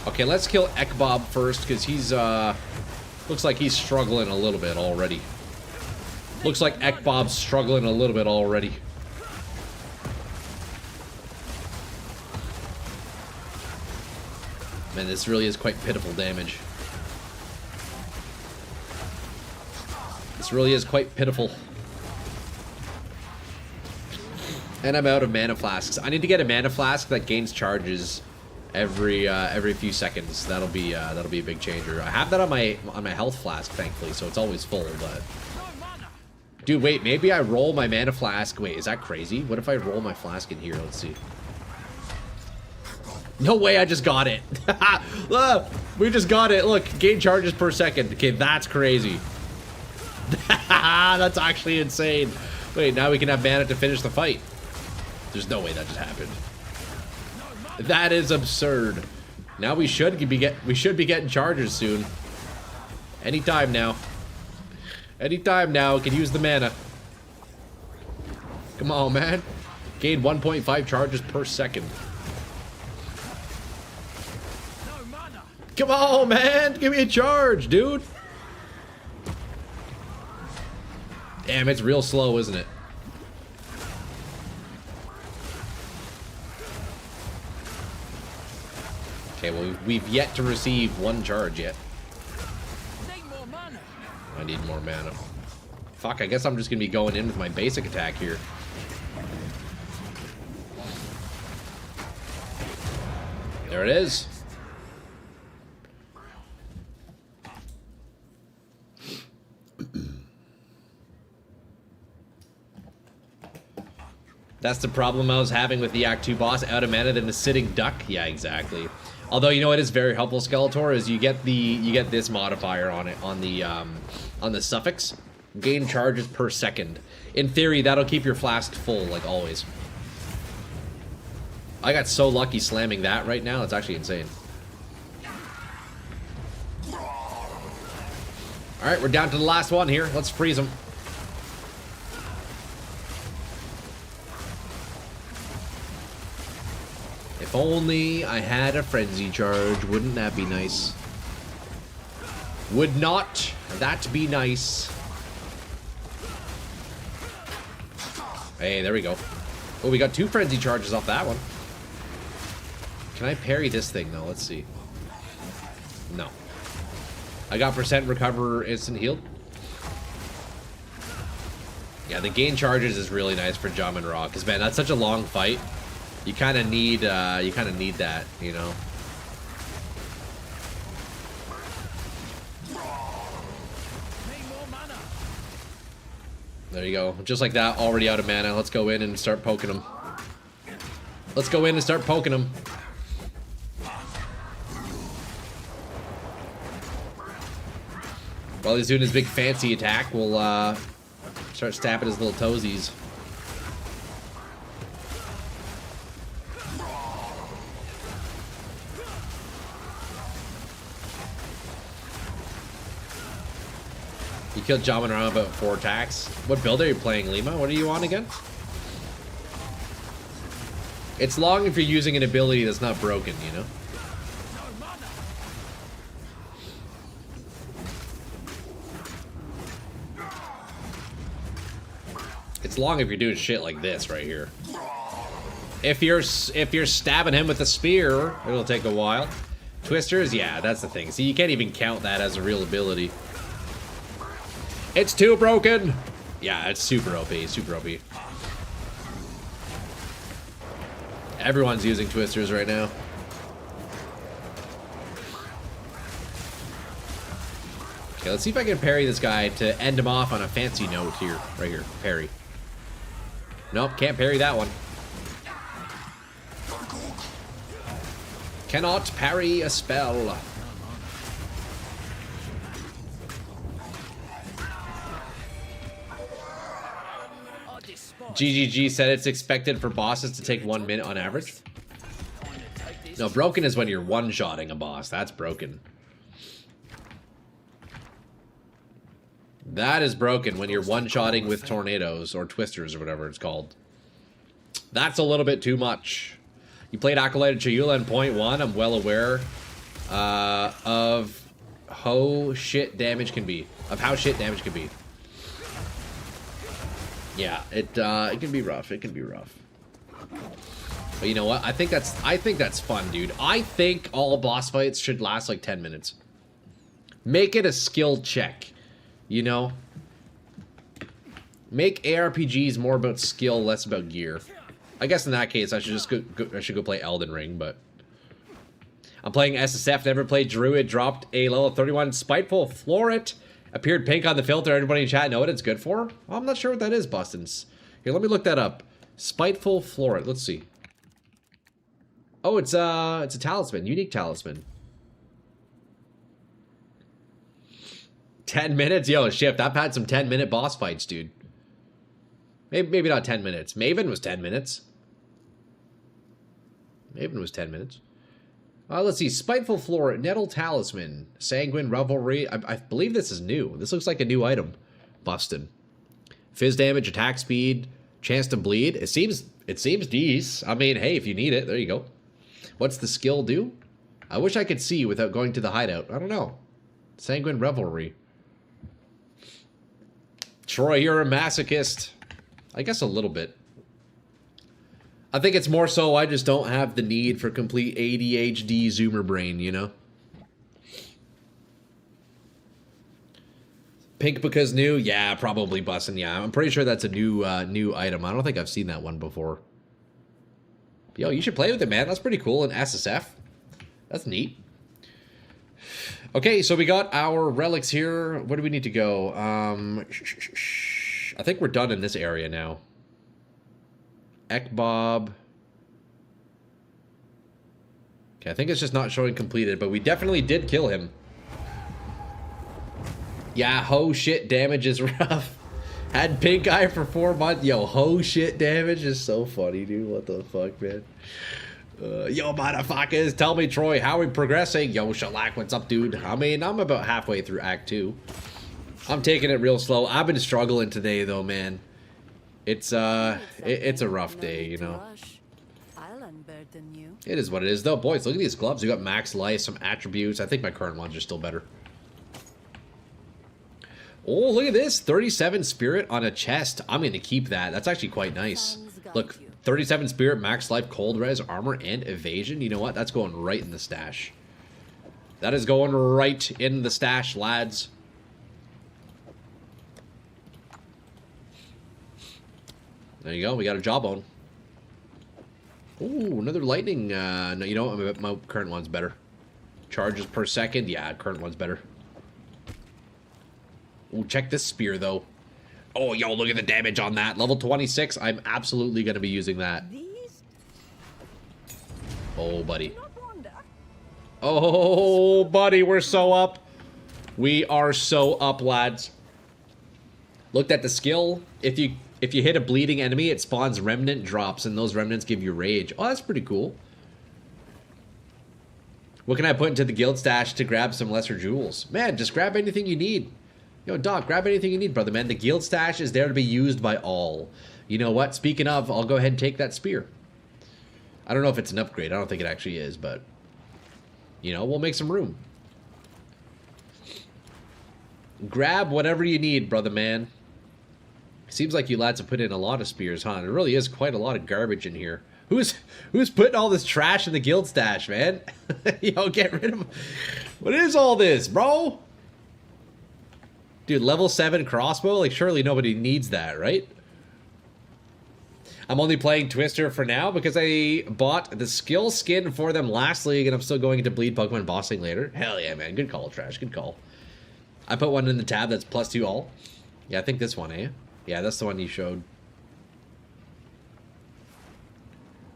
Okay, let's kill Ekbob first, because he's, looks like he's struggling a little bit already. Looks like Ekbob's struggling a little bit already. Man, this really is quite pitiful damage. This really is quite pitiful. And I'm out of mana flasks. I need to get a mana flask that gains charges every few seconds. That'll be a big changer. I have that on my health flask, thankfully, so it's always full. But dude, wait, maybe I roll my mana flask. Wait, is that crazy? What if I roll my flask in here? Let's see. No way, I just got it. Look, we just got it. Look, gain charges per second. Okay, that's crazy. That's actually insane. Wait, now we can have mana to finish the fight. There's no way that just happened. That is absurd. Now we should be getting charges soon. Anytime now. Anytime now, can use the mana. Come on, man. Gain 1.5 charges per second. Come on, man. Give me a charge, dude. Damn, it's real slow, isn't it? Okay, well, we've yet to receive one charge yet. I need more mana. Fuck, I guess I'm just gonna be going in with my basic attack here. There it is. That's the problem I was having with the Act 2 boss, out of mana than the sitting duck. Yeah, exactly. Although, you know what is very helpful, Skeletor, is you get this modifier on it, on the suffix. Gain charges per second. In theory, that'll keep your flask full, like always. I got so lucky slamming that right now, it's actually insane. Alright, we're down to the last one here. Let's freeze him. If only I had a frenzy charge, wouldn't that be nice? Would not that be nice? Hey, there we go. Oh, we got 2 frenzy charges off that one. Can I parry this thing though? Let's see. No. I got percent recover instant healed. Yeah, the gain charges is really nice for Jom and Raw, because man, that's such a long fight. You kind of need that, you know. There you go. Just like that, already out of mana. Let's go in and start poking them. Let's go in and start poking them. While he's doing his big fancy attack, we'll start stabbing his little toesies. You killed Jamin around about 4 attacks. What build are you playing, Lima? What are you on again? It's long if you're using an ability that's not broken, you know? It's long if you're doing shit like this right here. If you're stabbing him with a spear, it'll take a while. Twisters, yeah, that's the thing. See, you can't even count that as a real ability. It's too broken. Yeah, it's super OP, super OP. Everyone's using twisters right now. Okay, let's see if I can parry this guy to end him off on a fancy note here. Right here, parry. Nope, can't parry that one. Cannot parry a spell. GGG said it's expected for bosses to take 1 minute on average. No, broken is when you're one-shotting a boss. That's broken. That is broken when you're one-shotting with tornadoes or twisters or whatever it's called. That's a little bit too much. You played Acolyte of Chayula in .1. I'm well aware of how shit damage can be. Yeah, it can be rough. It can be rough. But you know what? I think that's fun, dude. I think all boss fights should last like 10 minutes. Make it a skill check. You know? Make ARPGs more about skill, less about gear. I guess in that case, I should just go play Elden Ring, but I'm playing SSF, never played Druid, dropped a level 31 Spiteful Floret. Appeared pink on the filter. Everybody in chat know what it's good for? Well, I'm not sure what that is, Bustins. Here, let me look that up. Spiteful Floret. Let's see. Oh, it's a talisman. Unique talisman. 10 minutes? Yo, Shift. I've had some 10-minute boss fights, dude. Maybe not 10 minutes. Maven was 10 minutes. Maven was 10 minutes. Let's see. Spiteful Floret, Nettle Talisman, Sanguine Revelry. I believe this is new. This looks like a new item. Bustin'. Fizz damage, attack speed, chance to bleed. It seems decent. I mean, hey, if you need it, there you go. What's the skill do? I wish I could see without going to the hideout. I don't know. Sanguine Revelry. Troy, you're a masochist. I guess a little bit. I think it's more so I just don't have the need for complete ADHD zoomer brain, you know? Pink because new? Yeah, probably bussin'. Yeah, I'm pretty sure that's a new item. I don't think I've seen that one before. Yo, you should play with it, man. That's pretty cool in SSF. That's neat. Okay, so we got our relics here. Where do we need to go? I think we're done in this area now. Ekbob. Okay, I think it's just not showing completed, but we definitely did kill him. Yeah, ho shit damage is rough. Had pink eye for 4 months. Yo, ho shit damage is so funny, dude. What the fuck, man? Yo, motherfuckers, tell me, Troy, how are we progressing? Yo, Shellac, what's up, dude? I mean, I'm about halfway through Act 2. I'm taking it real slow. I've been struggling today, though, man. It's a rough day, you know. It is what it is, though. Boys, look at these gloves. We got max life, some attributes. I think my current ones are still better. Oh, look at this. 37 spirit on a chest. I'm going to keep that. That's actually quite nice. Look, 37 spirit, max life, cold res, armor, and evasion. You know what? That's going right in the stash. That is going right in the stash, lads. There you go. We got a jawbone. Ooh, another lightning. No, you know what? My current one's better. Charges per second. Yeah, current one's better. Ooh, check this spear, though. Oh, yo, look at the damage on that. Level 26. I'm absolutely going to be using that. Oh, buddy. Oh, buddy, we're so up. We are so up, lads. Looked at the skill. If you hit a bleeding enemy, it spawns remnant drops, and those remnants give you rage. Oh, that's pretty cool. What can I put into the guild stash to grab some lesser jewels? Man, just grab anything you need. Yo, Doc, grab anything you need, brother, man. The guild stash is there to be used by all. You know what? Speaking of, I'll go ahead and take that spear. I don't know if it's an upgrade. I don't think it actually is, but... You know, we'll make some room. Grab whatever you need, brother, man. Seems like you lads have put in a lot of spears, huh? There really is quite a lot of garbage in here. Who's putting all this trash in the guild stash, man? Yo, get rid of... What is all this, bro? Dude, level 7 crossbow? Like, surely nobody needs that, right? I'm only playing Twister for now because I bought the skill skin for them last league, and I'm still going into Bleed Pokemon bossing later. Hell yeah, man. Good call, Trash. Good call. I put one in the tab that's +2 all. Yeah, I think this one, eh? Yeah, that's the one you showed.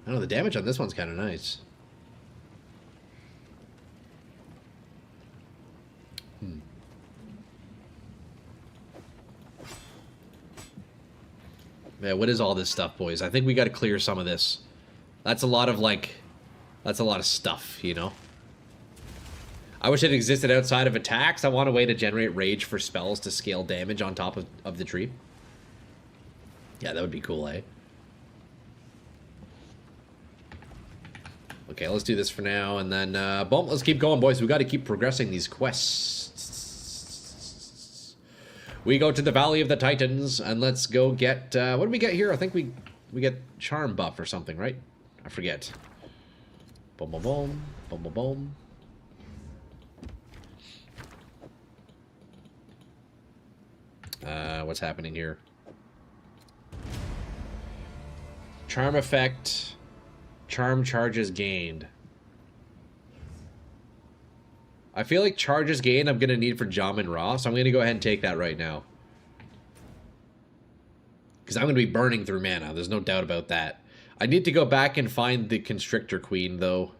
I don't know, the damage on this one's kind of nice. Yeah, what is all this stuff, boys? I think we got to clear some of this. That's a lot of, like... That's a lot of stuff, you know? I wish it existed outside of attacks. I want a way to generate rage for spells to scale damage on top of the tree. Yeah, that would be cool, eh? Okay, let's do this for now, and then, boom, let's keep going, boys. We got to keep progressing these quests. We go to the Valley of the Titans, and let's go get, what do we get here? I think we get Charm buff or something, right? I forget. Boom, boom, boom, boom, boom, boom. What's happening here? Charm effect. Charm charges gained. I feel like charges gained I'm going to need for Jom and Raw, so I'm going to go ahead and take that right now. Because I'm going to be burning through mana. There's no doubt about that. I need to go back and find the Constrictor Queen, though.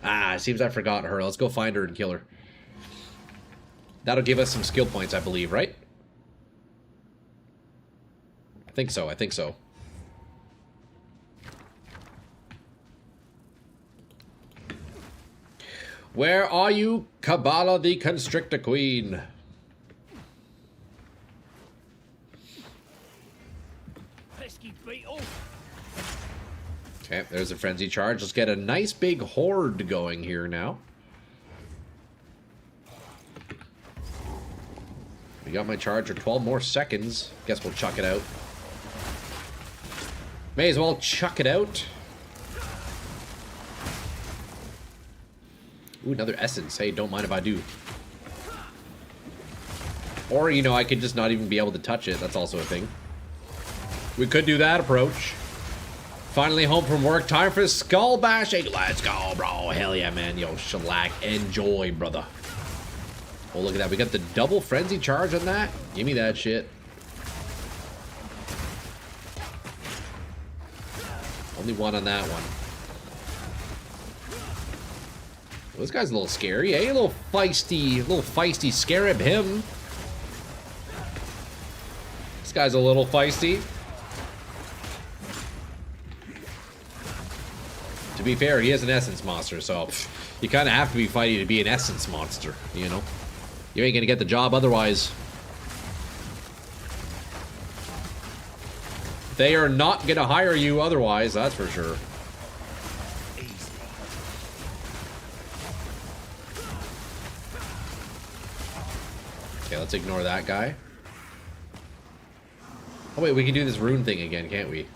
Ah, it seems I forgot her. Let's go find her and kill her. That'll give us some skill points, I believe, right? I think so, I think so. Where are you, Kabbalah the Constrictor Queen? Pesky beetle. Okay, there's a frenzy charge. Let's get a nice big horde going here now. We got my charge for 12 more seconds. Guess we'll chuck it out. May as well chuck it out. Ooh, another essence. Hey, don't mind if I do. Or, you know, I could just not even be able to touch it. That's also a thing. We could do that approach. Finally home from work. Time for skull bashing. Let's go, bro. Hell yeah, man. Yo, shellac. Enjoy, brother. Oh, look at that. We got the double frenzy charge on that. Give me that shit. Only one on that one. Well, this guy's a little scary, eh? A little feisty scarab him. This guy's a little feisty. To be fair, he is an essence monster, so you kind of have to be fighting to be an essence monster, you know? You ain't gonna get the job otherwise. They are not gonna hire you otherwise, that's for sure. Okay, let's ignore that guy. Oh wait, we can do this rune thing again, can't we?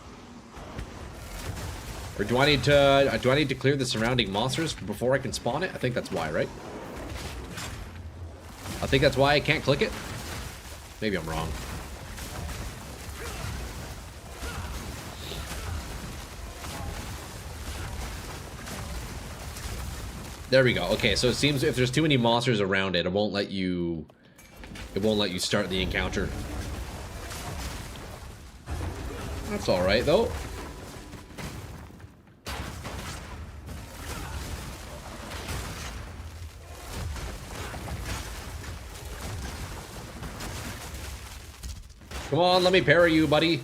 Or do I need to clear the surrounding monsters before I can spawn it? I think that's why, right? I think that's why I can't click it. Maybe I'm wrong. There we go. Okay, so it seems if there's too many monsters around it, it won't let you start the encounter. That's all right though. Come on, let me parry you, buddy.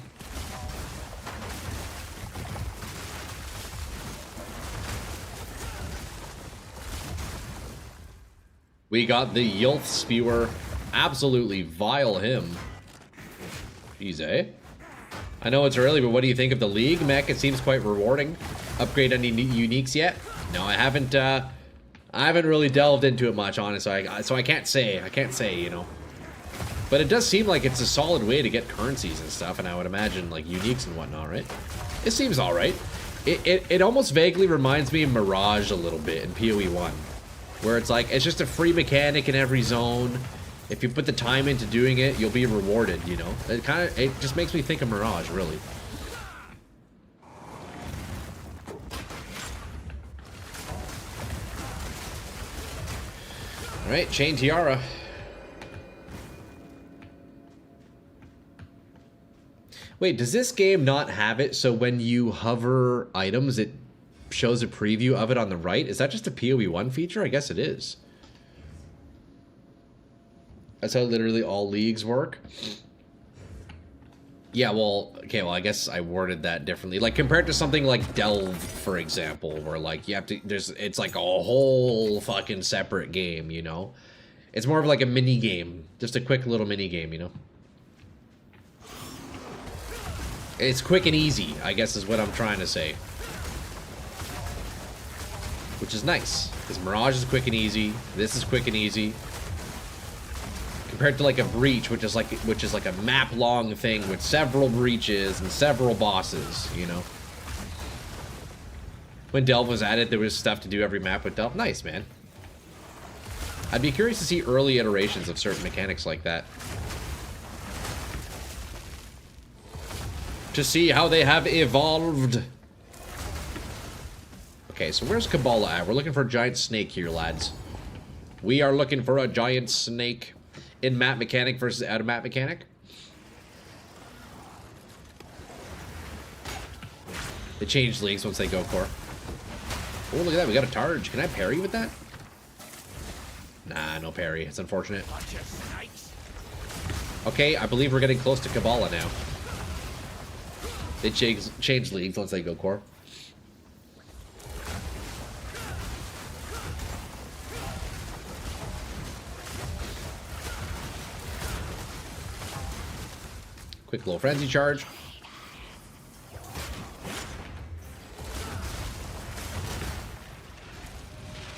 We got the Yulth Spewer. Absolutely vile him. Jeez, eh? I know it's early, but what do you think of the League mech? It seems quite rewarding. Upgrade any uniques yet? No, I haven't really delved into it much, honestly. So I can't say, you know. But it does seem like it's a solid way to get currencies and stuff, and I would imagine, like, uniques and whatnot, right? It seems alright. It almost vaguely reminds me of Mirage a little bit in PoE 1. Where it's like, it's just a free mechanic in every zone. If you put the time into doing it, you'll be rewarded, you know? It just makes me think of Mirage, really. Alright, Chain Tiara. Wait, does this game not have it so when you hover items, it shows a preview of it on the right? Is that just a PoE 1 feature? I guess it is. That's how literally all leagues work. Yeah, well, okay, well, I guess I worded that differently. Like, compared to something like Delve, for example, where, like, you have to, it's like a whole fucking separate game, you know? It's more of like a mini game. Just a quick little mini game, you know? It's quick and easy, I guess is what I'm trying to say. Which is nice, because Mirage is quick and easy. This is quick and easy. Compared to like a Breach, which is like a map-long thing with several breaches and several bosses, you know. When Delve was added, there was stuff to do every map with Delve. Nice, man. I'd be curious to see early iterations of certain mechanics like that. To see how they have evolved. Okay, so where's Kabbalah at? We're looking for a giant snake here, lads. We are looking for a giant snake. In map mechanic versus out of map mechanic. They change leagues once they go core. Oh, look at that. We got a Targe. Can I parry with that? Nah, no parry. It's unfortunate. Okay, I believe we're getting close to Kabbalah now. They change leagues once they go core. Quick little frenzy charge.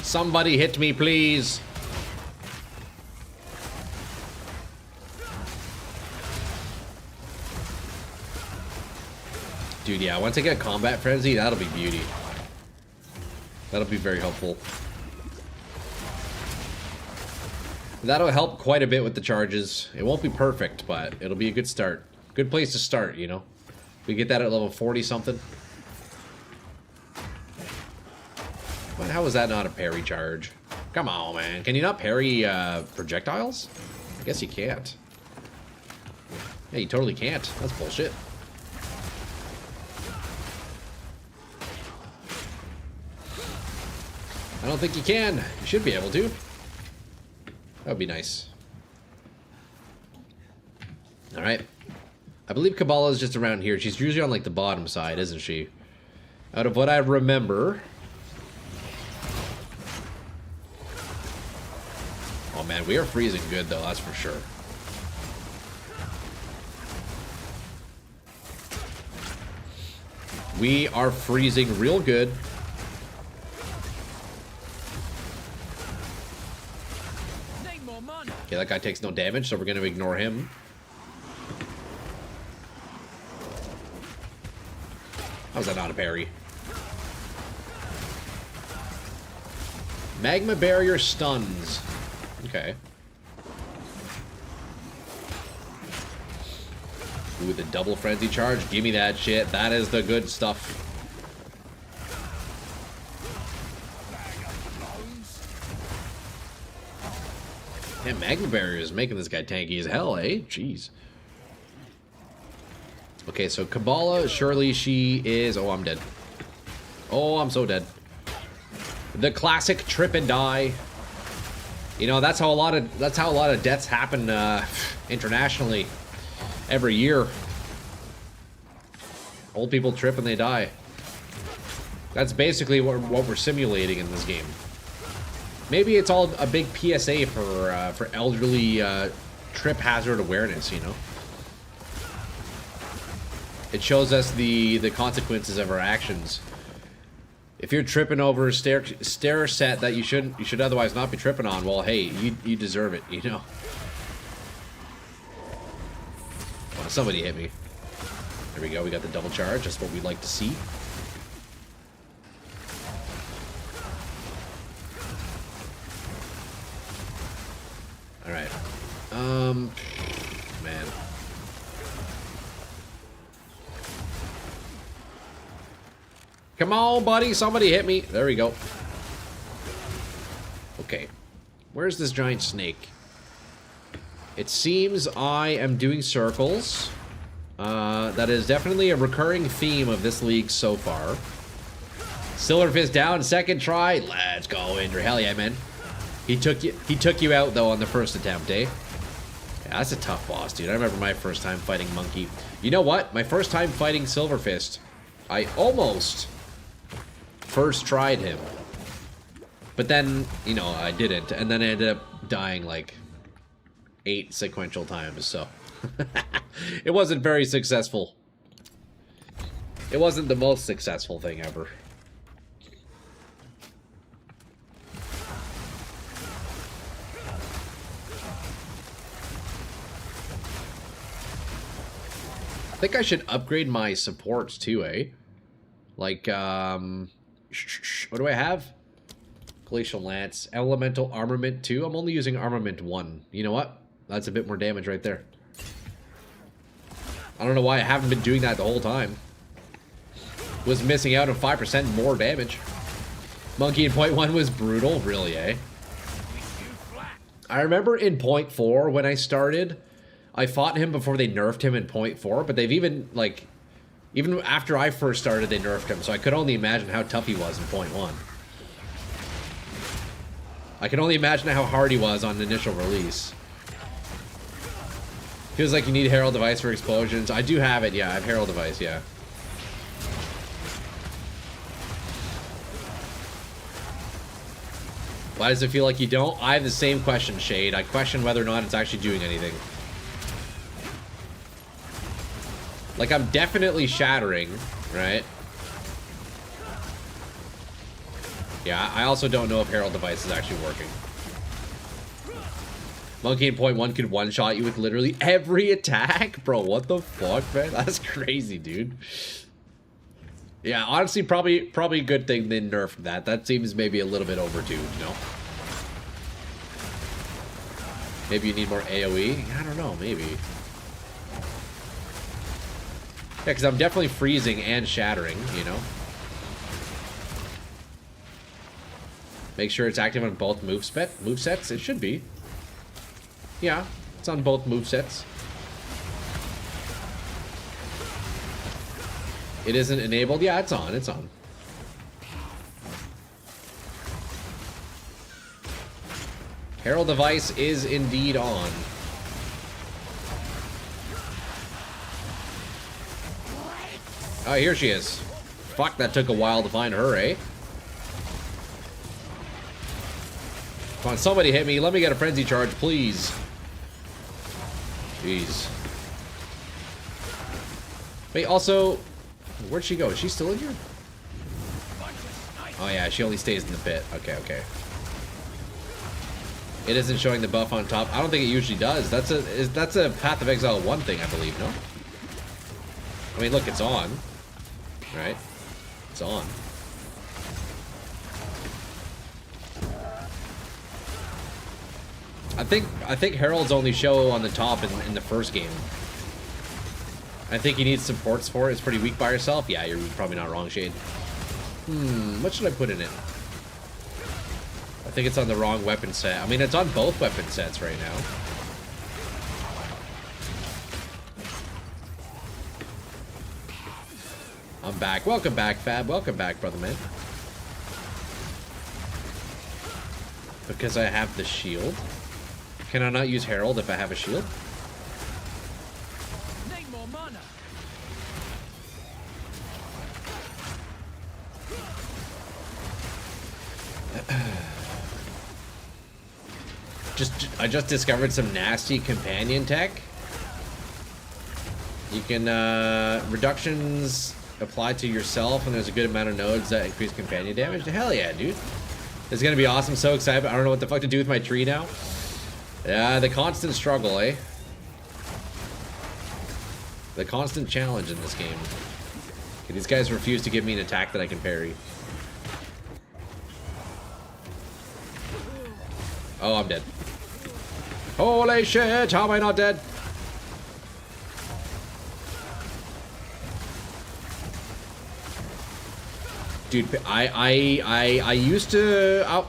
Somebody hit me, please. Dude, yeah, once I get combat frenzy, that'll be beauty. That'll be very helpful. That'll help quite a bit with the charges. It won't be perfect, but it'll be a good start. Good place to start, you know? We get that at level 40 something. But how is that not a parry charge? Come on, man. Can you not parry projectiles? I guess you can't. Yeah, you totally can't. That's bullshit. I don't think you can. You should be able to. That would be nice. Alright. I believe Kabbalah is just around here. She's usually on, like, the bottom side, isn't she? Out of what I remember. Oh, man, we are freezing good, though. That's for sure. We are freezing real good. Okay, that guy takes no damage, so we're going to ignore him. How's that not a parry? Magma barrier stuns. Okay. Ooh, the double frenzy charge. Give me that shit. That is the good stuff. Damn, Magma Barrier is making this guy tanky as hell, eh? Jeez. Okay, so Kabbalah, surely she is... Oh, I'm dead. Oh, I'm so dead. The classic trip and die. You know, that's how a lot of deaths happen internationally. every year. Old people trip and they die. That's basically what we're simulating in this game. Maybe it's all a big PSA for elderly trip hazard awareness, you know? It shows us the consequences of our actions. If you're tripping over a stair set that you should otherwise not be tripping on, well, hey, you deserve it, you know? Oh, somebody hit me. There we go, we got the double charge. That's what we'd like to see. Alright. Man. Come on, buddy. Somebody hit me. There we go. Okay. Where's this giant snake? It seems I am doing circles. That is definitely a recurring theme of this league so far. Silverfist down, second try. Let's go, Andrew. Hell yeah, man. He took you out though on the first attempt, eh? Yeah, that's a tough boss, dude. I remember my first time fighting Monkey. You know what? My first time fighting Silverfist, I almost first tried him. But then, you know, I didn't. And then I ended up dying like 8 sequential times, so. It wasn't very successful. It wasn't the most successful thing ever. I think I should upgrade my supports too, eh? Like, what do I have? Glacial Lance, Elemental Armament 2. I'm only using Armament 1. You know what? That's a bit more damage right there. I don't know why I haven't been doing that the whole time. Was missing out on 5% more damage. Monkey in point 1 was brutal, really, eh? I remember in point 4 when I started, I fought him before they nerfed him in point 4, but they've even, like, even after I first started, they nerfed him, so I could only imagine how tough he was in point 1. I can only imagine how hard he was on initial release. Feels like you need Herald Device for explosions. I do have it, yeah. I have Herald Device, yeah. Why does it feel like you don't? I have the same question, Shade. I question whether or not it's actually doing anything. Like, I'm definitely shattering, right? Yeah, I also don't know if Herald Device is actually working. Monkey in point 1 could one-shot you with literally every attack? Bro, what the fuck, man? That's crazy, dude. Yeah, honestly, probably a good thing they nerfed that. That seems maybe a little bit overdue, you know? Maybe you need more AoE? I don't know, maybe. Yeah, because I'm definitely freezing and shattering, you know? Make sure it's active on both movesets. It should be. Yeah, it's on both movesets. It isn't enabled? Yeah, it's on. It's on. Herald Device is indeed on. Oh, here she is. Fuck, that took a while to find her, eh? Come on, somebody hit me. Let me get a frenzy charge, please. Jeez. Wait, also, where'd she go? Is she still in here? Oh yeah, she only stays in the pit. Okay, okay. It isn't showing the buff on top. I don't think it usually does. That's a Path of Exile 1 thing, I believe, no? I mean, look, it's on. Right? It's on. I think Heralds only show on the top in the first game. I think you need supports for it. It's pretty weak by yourself. Yeah, you're probably not wrong, Shade. What should I put in it? I think it's on the wrong weapon set. I mean, it's on both weapon sets right now. I'm back. Welcome back, Fab. Welcome back, brother man. Because I have the shield. Can I not use Herald if I have a shield? I just discovered some nasty companion tech. You can, reductions apply to yourself, and there's a good amount of nodes that increase companion damage. Hell yeah, dude. This is gonna be awesome. So excited. I don't know what the fuck to do with my tree now. Yeah, the constant struggle, eh? The constant challenge in this game. Okay, these guys refuse to give me an attack that I can parry. Oh, I'm dead. Holy shit, how am I not dead? Dude, I used to...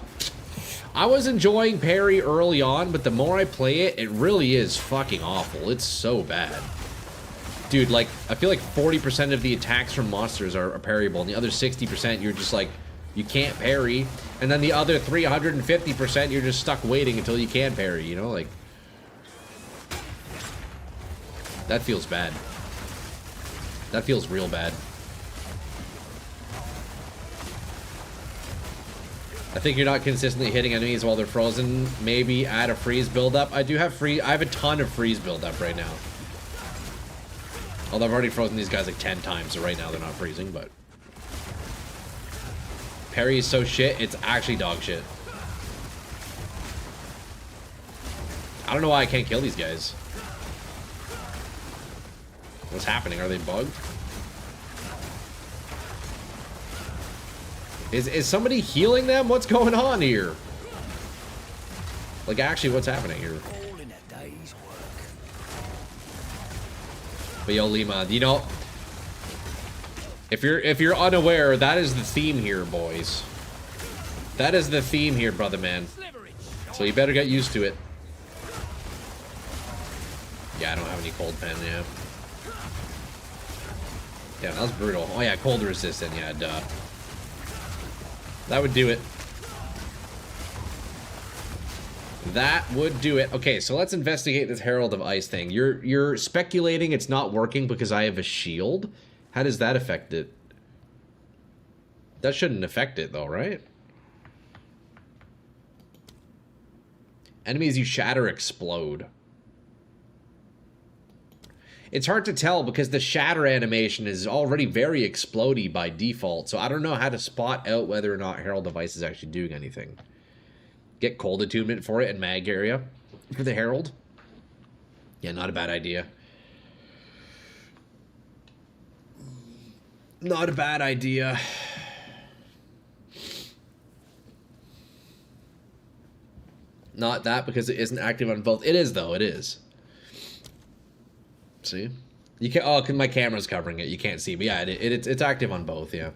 I was enjoying parry early on, but the more I play it, it really is fucking awful. It's so bad. Dude, like, I feel like 40% of the attacks from monsters are parryable, and the other 60% you're just like, you can't parry, and then the other 350% you're just stuck waiting until you can parry, you know, like... That feels bad. That feels real bad. I think you're not consistently hitting enemies while they're frozen. Maybe add a freeze buildup. I have a ton of freeze buildup right now. Although I've already frozen these guys like 10 times, so right now they're not freezing, but... Parry is so shit, it's actually dog shit. I don't know why I can't kill these guys. What's happening? Are they bugged? Is somebody healing them? What's going on here? Like, actually, what's happening here? All in a day's work. But yo, Lima, you know, if you're unaware, that is the theme here, boys. That is the theme here, brother man. So you better get used to it. Yeah, I don't have any cold pen, yeah. Yeah, that was brutal. Oh yeah, cold resistant, yeah, duh. That would do it. That would do it. Okay, so let's investigate this Herald of Ice thing. You're speculating it's not working because I have a shield? How does that affect it? That shouldn't affect it though, right? Enemies you shatter explode. It's hard to tell because the shatter animation is already very explodey by default, so I don't know how to spot out whether or not Herald of Ice is actually doing anything. Get cold attunement for it in mag area for the Herald. Yeah, not a bad idea. Not a bad idea. Not that because it isn't active on both. It is though, it is. See? You can't. Oh, my camera's covering it. You can't see. But yeah, it's active on both. Yeah.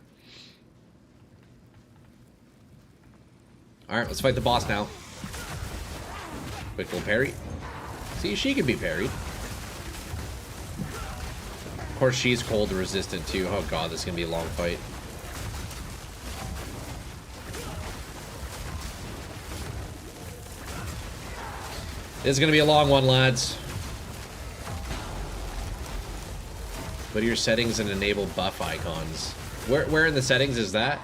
All right, let's fight the boss now. Quick little parry. See, she can be parried. Of course, she's cold resistant too. Oh god, this is gonna be a long fight. This is gonna be a long one, lads. Go to your settings and enable buff icons. Where in the settings is that?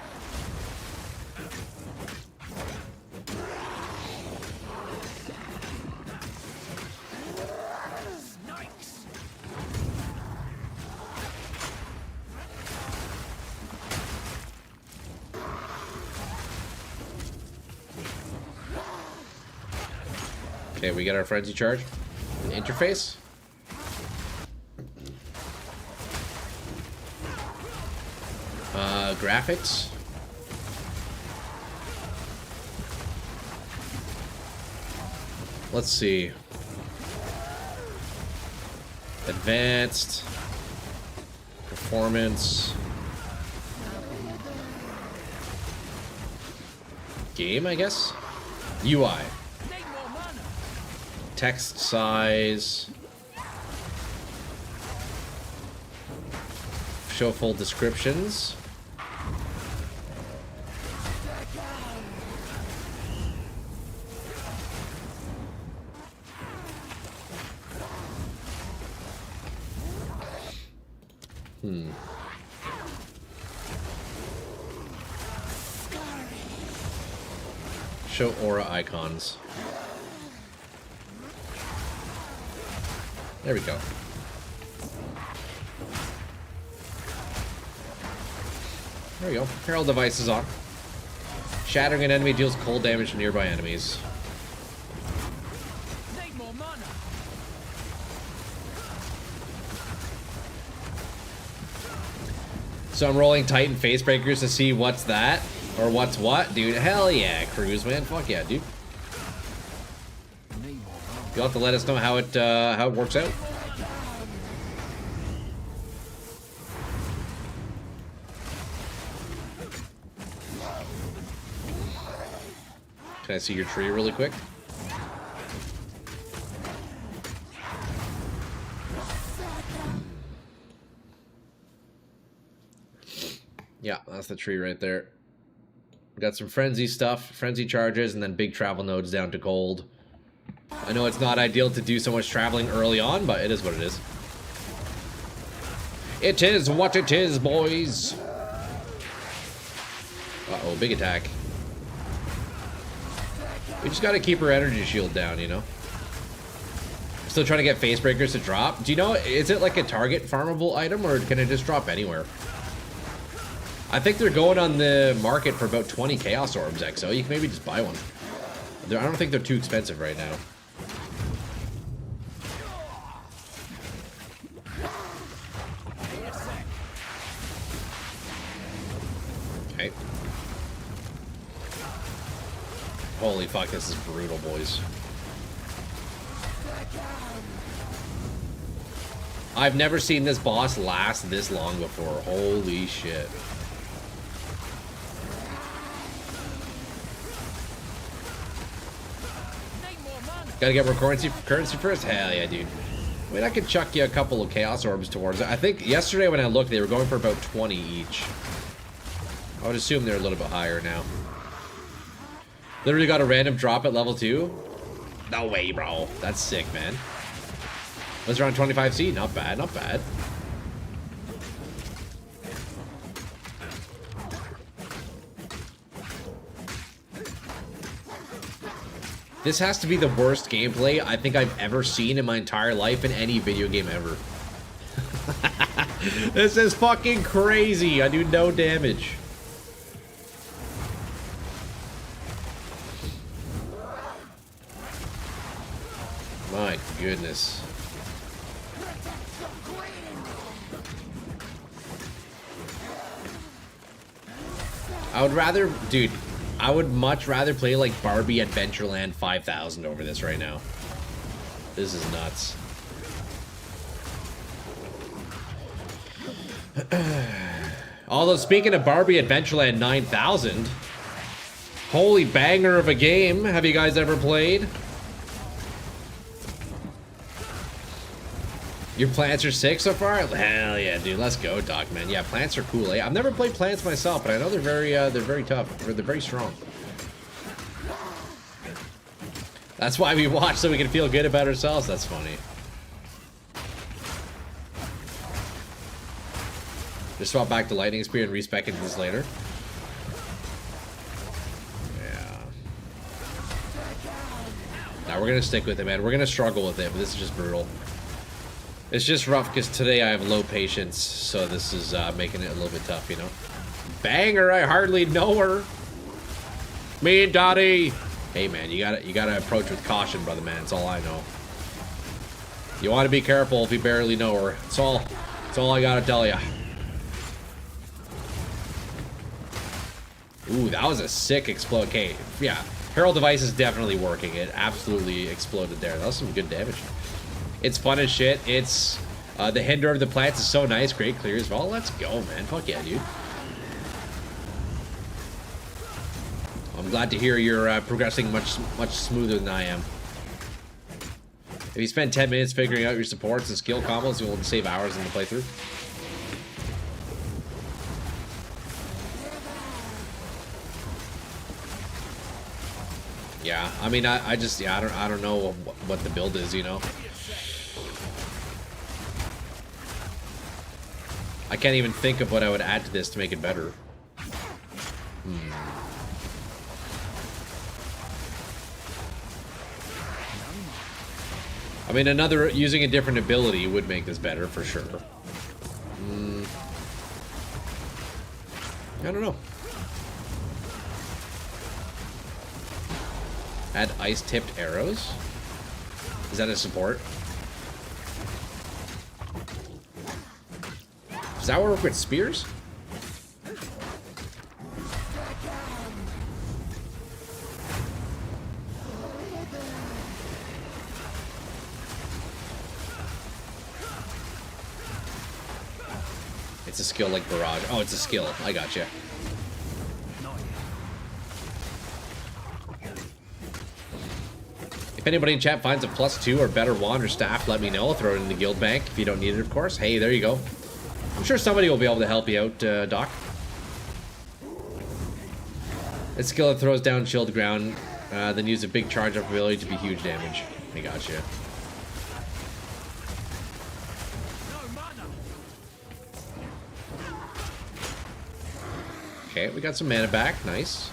Okay, we get our frenzy charge. An interface. Graphics. Let's see. Advanced. Performance. Game, I guess? UI. Text size. Show full descriptions. Show aura icons. There we go. There we go. Herald device is on. Shattering an enemy deals cold damage to nearby enemies. Need more mana. So I'm rolling Titan Facebreakers to see what's that or what's what, dude. Hell yeah, Cruise, man. Fuck yeah, dude. You'll have to let us know how it works out. Can I see your tree really quick? Yeah, that's the tree right there. Got some frenzy stuff, frenzy charges, and then big travel nodes down to gold. I know it's not ideal to do so much traveling early on, but it is what it is. It is what it is, boys. Uh-oh, big attack. We just gotta keep her energy shield down, you know? Still trying to get face breakers to drop. Do you know, is it like a target farmable item, or can it just drop anywhere? I think they're going on the market for about 20 Chaos Orbs, XO. You can maybe just buy one. I don't think they're too expensive right now. Okay. Holy fuck, this is brutal, boys. I've never seen this boss last this long before. Holy shit. Gotta get more currency first? Hell yeah, dude. I mean, I could chuck you a couple of Chaos Orbs towards it. I think yesterday when I looked, they were going for about 20 each. I would assume they're a little bit higher now. Literally got a random drop at level 2? No way, bro. That's sick, man. Was around 25C? Not bad, not bad. This has to be the worst gameplay I think I've ever seen in my entire life in any video game ever. This is fucking crazy. I do no damage. My goodness. I would rather, dude, I would much rather play like Barbie Adventureland 5000 over this right now. This is nuts. Although, speaking of Barbie Adventureland 9000, holy banger of a game. Have you guys ever played? Your plants are sick so far? Hell yeah, dude. Let's go, Doc, man. Yeah, plants are cool. Eh? I've never played plants myself, but I know they're very tough. They're very strong. That's why we watch, so we can feel good about ourselves. That's funny. Just swap back to Lightning Spear and respec into this later. Yeah. Now we're gonna stick with it, man. We're gonna struggle with it, but this is just brutal. It's just rough because today I have low patience, so this is making it a little bit tough, you know. Banger, I hardly know her. Me and Dottie. Hey man, you gotta approach with caution, brother man. That's all I know. You want to be careful if you barely know her. That's all I gotta tell you. Ooh, that was a sick explode. Okay, yeah. Herald device is definitely working. It absolutely exploded there. That was some good damage. It's fun as shit. It's the hinder of the plants is so nice. Great clears. Well, let's go, man. Fuck yeah, dude. I'm glad to hear you're progressing much smoother than I am. If you spend 10 minutes figuring out your supports and skill combos, you will save hours in the playthrough. Yeah, I mean, I just, yeah, I don't know what the build is, you know. I can't even think of what I would add to this to make it better. I mean, using a different ability would make this better for sure. I don't know. Add ice-tipped arrows. Is that a support? Does that work with spears? It's a skill like barrage. Oh, it's a skill. I gotcha. If anybody in chat finds a +2 or better wand or staff, let me know. I'll throw it in the guild bank if you don't need it, of course. Hey, there you go. I'm sure somebody will be able to help you out, Doc. It's skill that throws down shield ground, then use a big charge up ability to be huge damage. I gotcha. Okay, we got some mana back. Nice.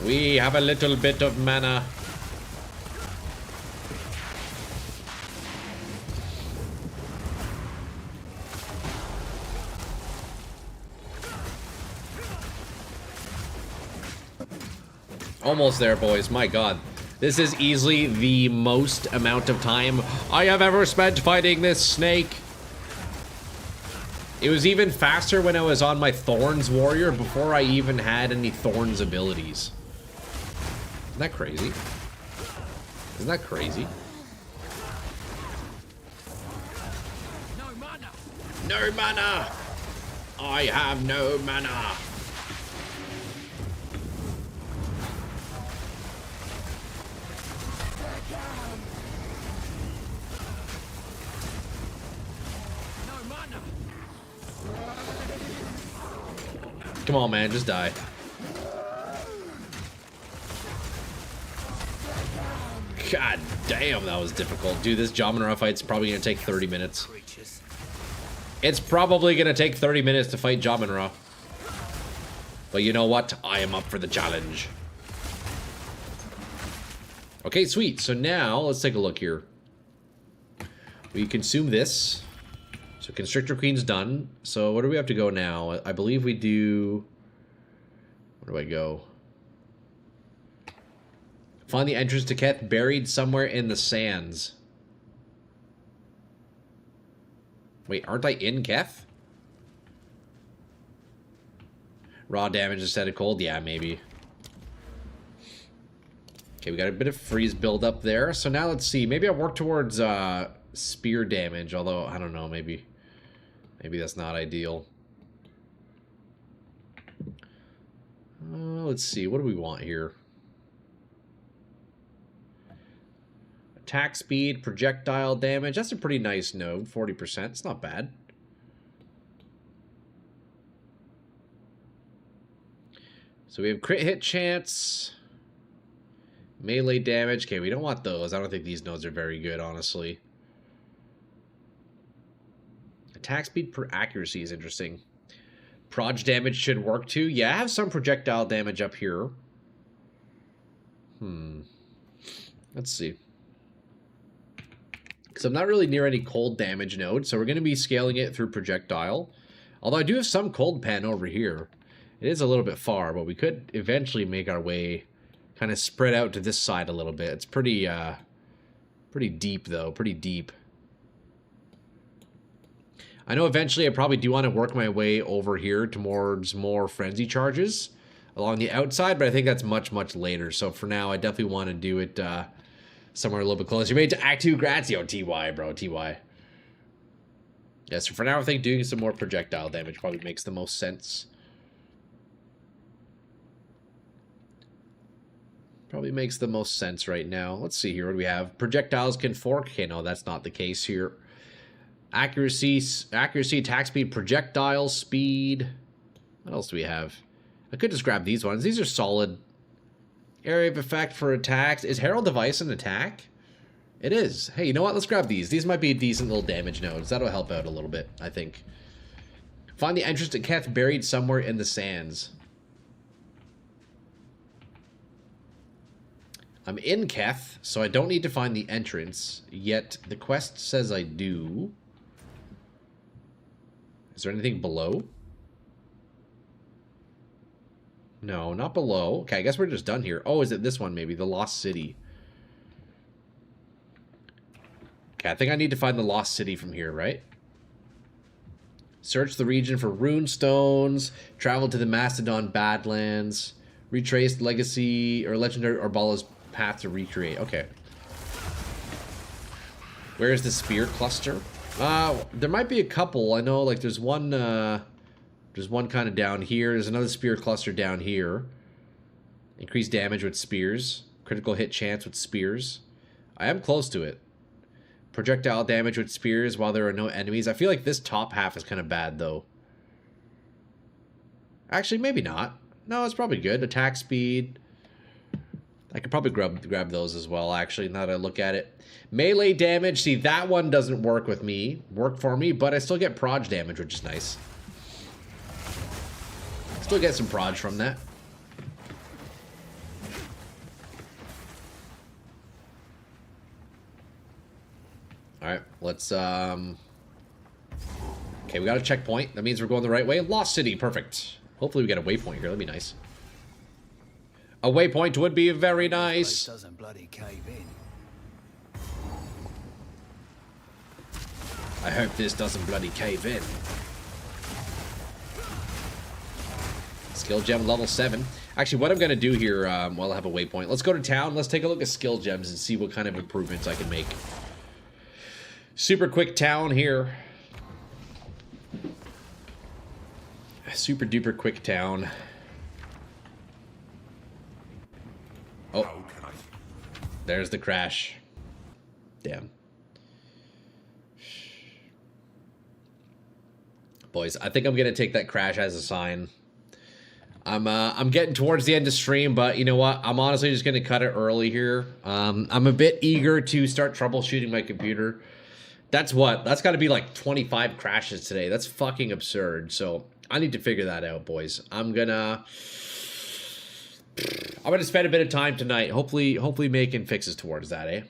We have a little bit of mana. Almost there, boys. My god. This is easily the most amount of time I have ever spent fighting this snake. It was even faster when I was on my Thorns warrior before I even had any Thorns abilities. Isn't that crazy? Isn't that crazy? No mana. No mana! I have no mana. No mana. Come on, man, just die. God damn, that was difficult. Dude, this Jomnara fight's probably gonna take 30 minutes. Creatures. It's probably gonna take 30 minutes to fight Jomnara. But you know what? I am up for the challenge. Okay, sweet. So now, let's take a look here. We consume this. So Constrictor Queen's done. So where do we have to go now? I believe we do... Where do I go? Find the entrance to Keth buried somewhere in the sands. Wait, aren't I in Keth? Raw damage instead of cold? Yeah, maybe. Okay, we got a bit of freeze build up there. So now let's see. Maybe I'll work towards spear damage. Although, I don't know. Maybe that's not ideal. Let's see. What do we want here? Attack speed, projectile damage. That's a pretty nice node. 40%. It's not bad. So we have crit hit chance. Melee damage. Okay, we don't want those. I don't think these nodes are very good, honestly. Attack speed per accuracy is interesting. Proj damage should work too. Yeah, I have some projectile damage up here. Let's see. Because I'm not really near any cold damage node, so we're going to be scaling it through projectile. Although I do have some cold pen over here. It is a little bit far, but we could eventually make our way kind of spread out to this side a little bit. It's pretty deep, though. Pretty deep. I know eventually I probably do want to work my way over here towards more frenzy charges along the outside, but I think that's much, much later. So for now, I definitely want to do it somewhere a little bit closer. You made it to Act 2, Grazio, TY, bro, TY. Yeah, so for now, I think doing some more projectile damage probably makes the most sense. Probably makes the most sense right now. Let's see here. What do we have? Projectiles can fork. Okay, no, that's not the case here. Accuracy, attack speed, projectile speed. What else do we have? I could just grab these ones. These are solid. Area of effect for attacks. Is Herald Device an attack? It is. Hey, you know what? Let's grab these. These might be decent little damage nodes. That'll help out a little bit, I think. Find the entrance to Keth buried somewhere in the sands. I'm in Keth, so I don't need to find the entrance, yet the quest says I do. Is there anything below? No, not below. Okay, I guess we're just done here. Oh, is it this one maybe? The Lost City. Okay, I think I need to find the Lost City from here, right? Search the region for rune stones. Travel to the Mastodon Badlands. Retrace legacy or legendary Orbala's path to recreate. Okay. Where is the spear cluster? There might be a couple. I know, like, there's one kind of down here. There's another spear cluster down here. Increased damage with spears. Critical hit chance with spears. I am close to it. Projectile damage with spears while there are no enemies. I feel like this top half is kind of bad, though. Actually, maybe not. No, it's probably good. Attack speed. I could probably grab those as well, actually, now that I look at it. Melee damage. See, that one doesn't work for me, but I still get proj damage, which is nice. Still get some proj from that. Alright, let's, okay, we got a checkpoint. That means we're going the right way. Lost City, perfect. Hopefully we get a waypoint here, that'd be nice. A waypoint would be very nice. Doesn't bloody cave in. I hope this doesn't bloody cave in. Skill gem level 7. Actually, what I'm going to do here, while I have a waypoint, let's go to town. Let's take a look at skill gems and see what kind of improvements I can make. Super quick town here. Super duper quick town. Oh, there's the crash. Damn. Boys, I think I'm gonna take that crash as a sign. I'm getting towards the end of stream, but you know what? I'm honestly just gonna cut it early here. I'm a bit eager to start troubleshooting my computer. That's got to be like 25 crashes today. That's fucking absurd. So I need to figure that out, boys. I'm gonna spend a bit of time tonight, hopefully making fixes towards that, eh?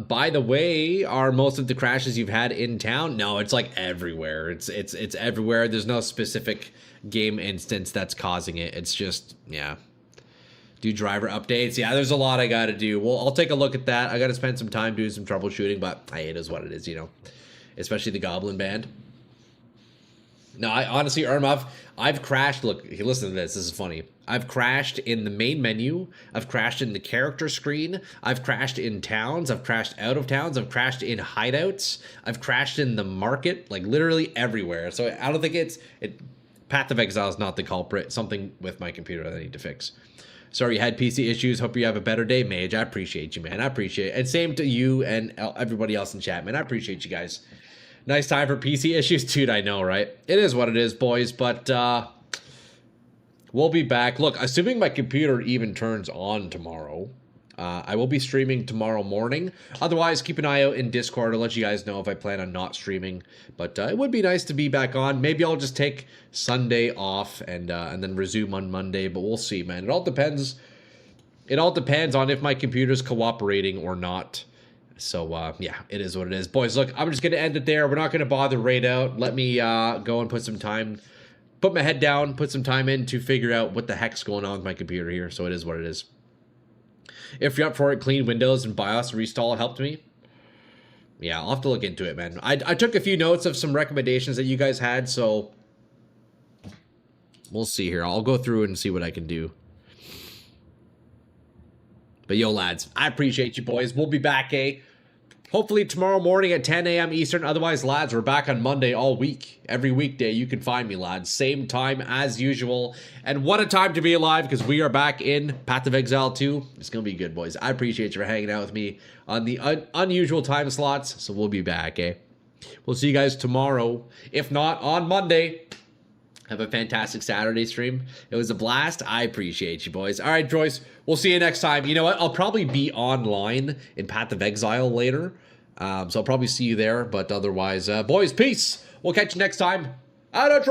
By the way, are most of the crashes you've had in town? No, it's like everywhere. It's everywhere. There's no specific game instance that's causing it. It's just, yeah. Do driver updates. Yeah, there's a lot I gotta do. Well, I'll take a look at that. I gotta spend some time doing some troubleshooting, but hey, it is what it is, you know. Especially the Goblin Band. No, I honestly, I've crashed. Look, listen to this. This is funny. I've crashed in the main menu. I've crashed in the character screen. I've crashed in towns. I've crashed out of towns. I've crashed in hideouts. I've crashed in the market. Like literally everywhere. So I don't think Path of Exile is not the culprit. Something with my computer that I need to fix. Sorry you had PC issues. Hope you have a better day, Mage. I appreciate you, man. I appreciate it. And same to you and everybody else in chat, man. I appreciate you guys. Nice time for PC issues, dude. I know, right? It is what it is, boys. But we'll be back. Look, assuming my computer even turns on tomorrow, I will be streaming tomorrow morning. Otherwise, keep an eye out in Discord. I'll let you guys know if I plan on not streaming. But it would be nice to be back on. Maybe I'll just take Sunday off and then resume on Monday. But we'll see, man. It all depends. It all depends on if my computer's cooperating or not. So, yeah, it is what it is. Boys, look, I'm just going to end it there. We're not going to bother Raid out. Let me go and put some time, put my head down, put some time in to figure out what the heck's going on with my computer here. So it is what it is. If you're up for it, clean Windows and BIOS restall helped me. Yeah, I'll have to look into it, man. I took a few notes of some recommendations that you guys had, so we'll see here. I'll go through and see what I can do. But yo, lads, I appreciate you, boys. We'll be back, eh? Hopefully tomorrow morning at 10 a.m. Eastern. Otherwise, lads, we're back on Monday all week. Every weekday, you can find me, lads. Same time as usual. And what a time to be alive, because we are back in Path of Exile 2. It's going to be good, boys. I appreciate you for hanging out with me on the unusual time slots. So we'll be back, eh? We'll see you guys tomorrow. If not, on Monday. Have a fantastic Saturday stream. It was a blast. I appreciate you, boys. All right, Joyce. We'll see you next time. You know what? I'll probably be online in Path of Exile later. So I'll probably see you there. But otherwise, boys, peace. We'll catch you next time. Out of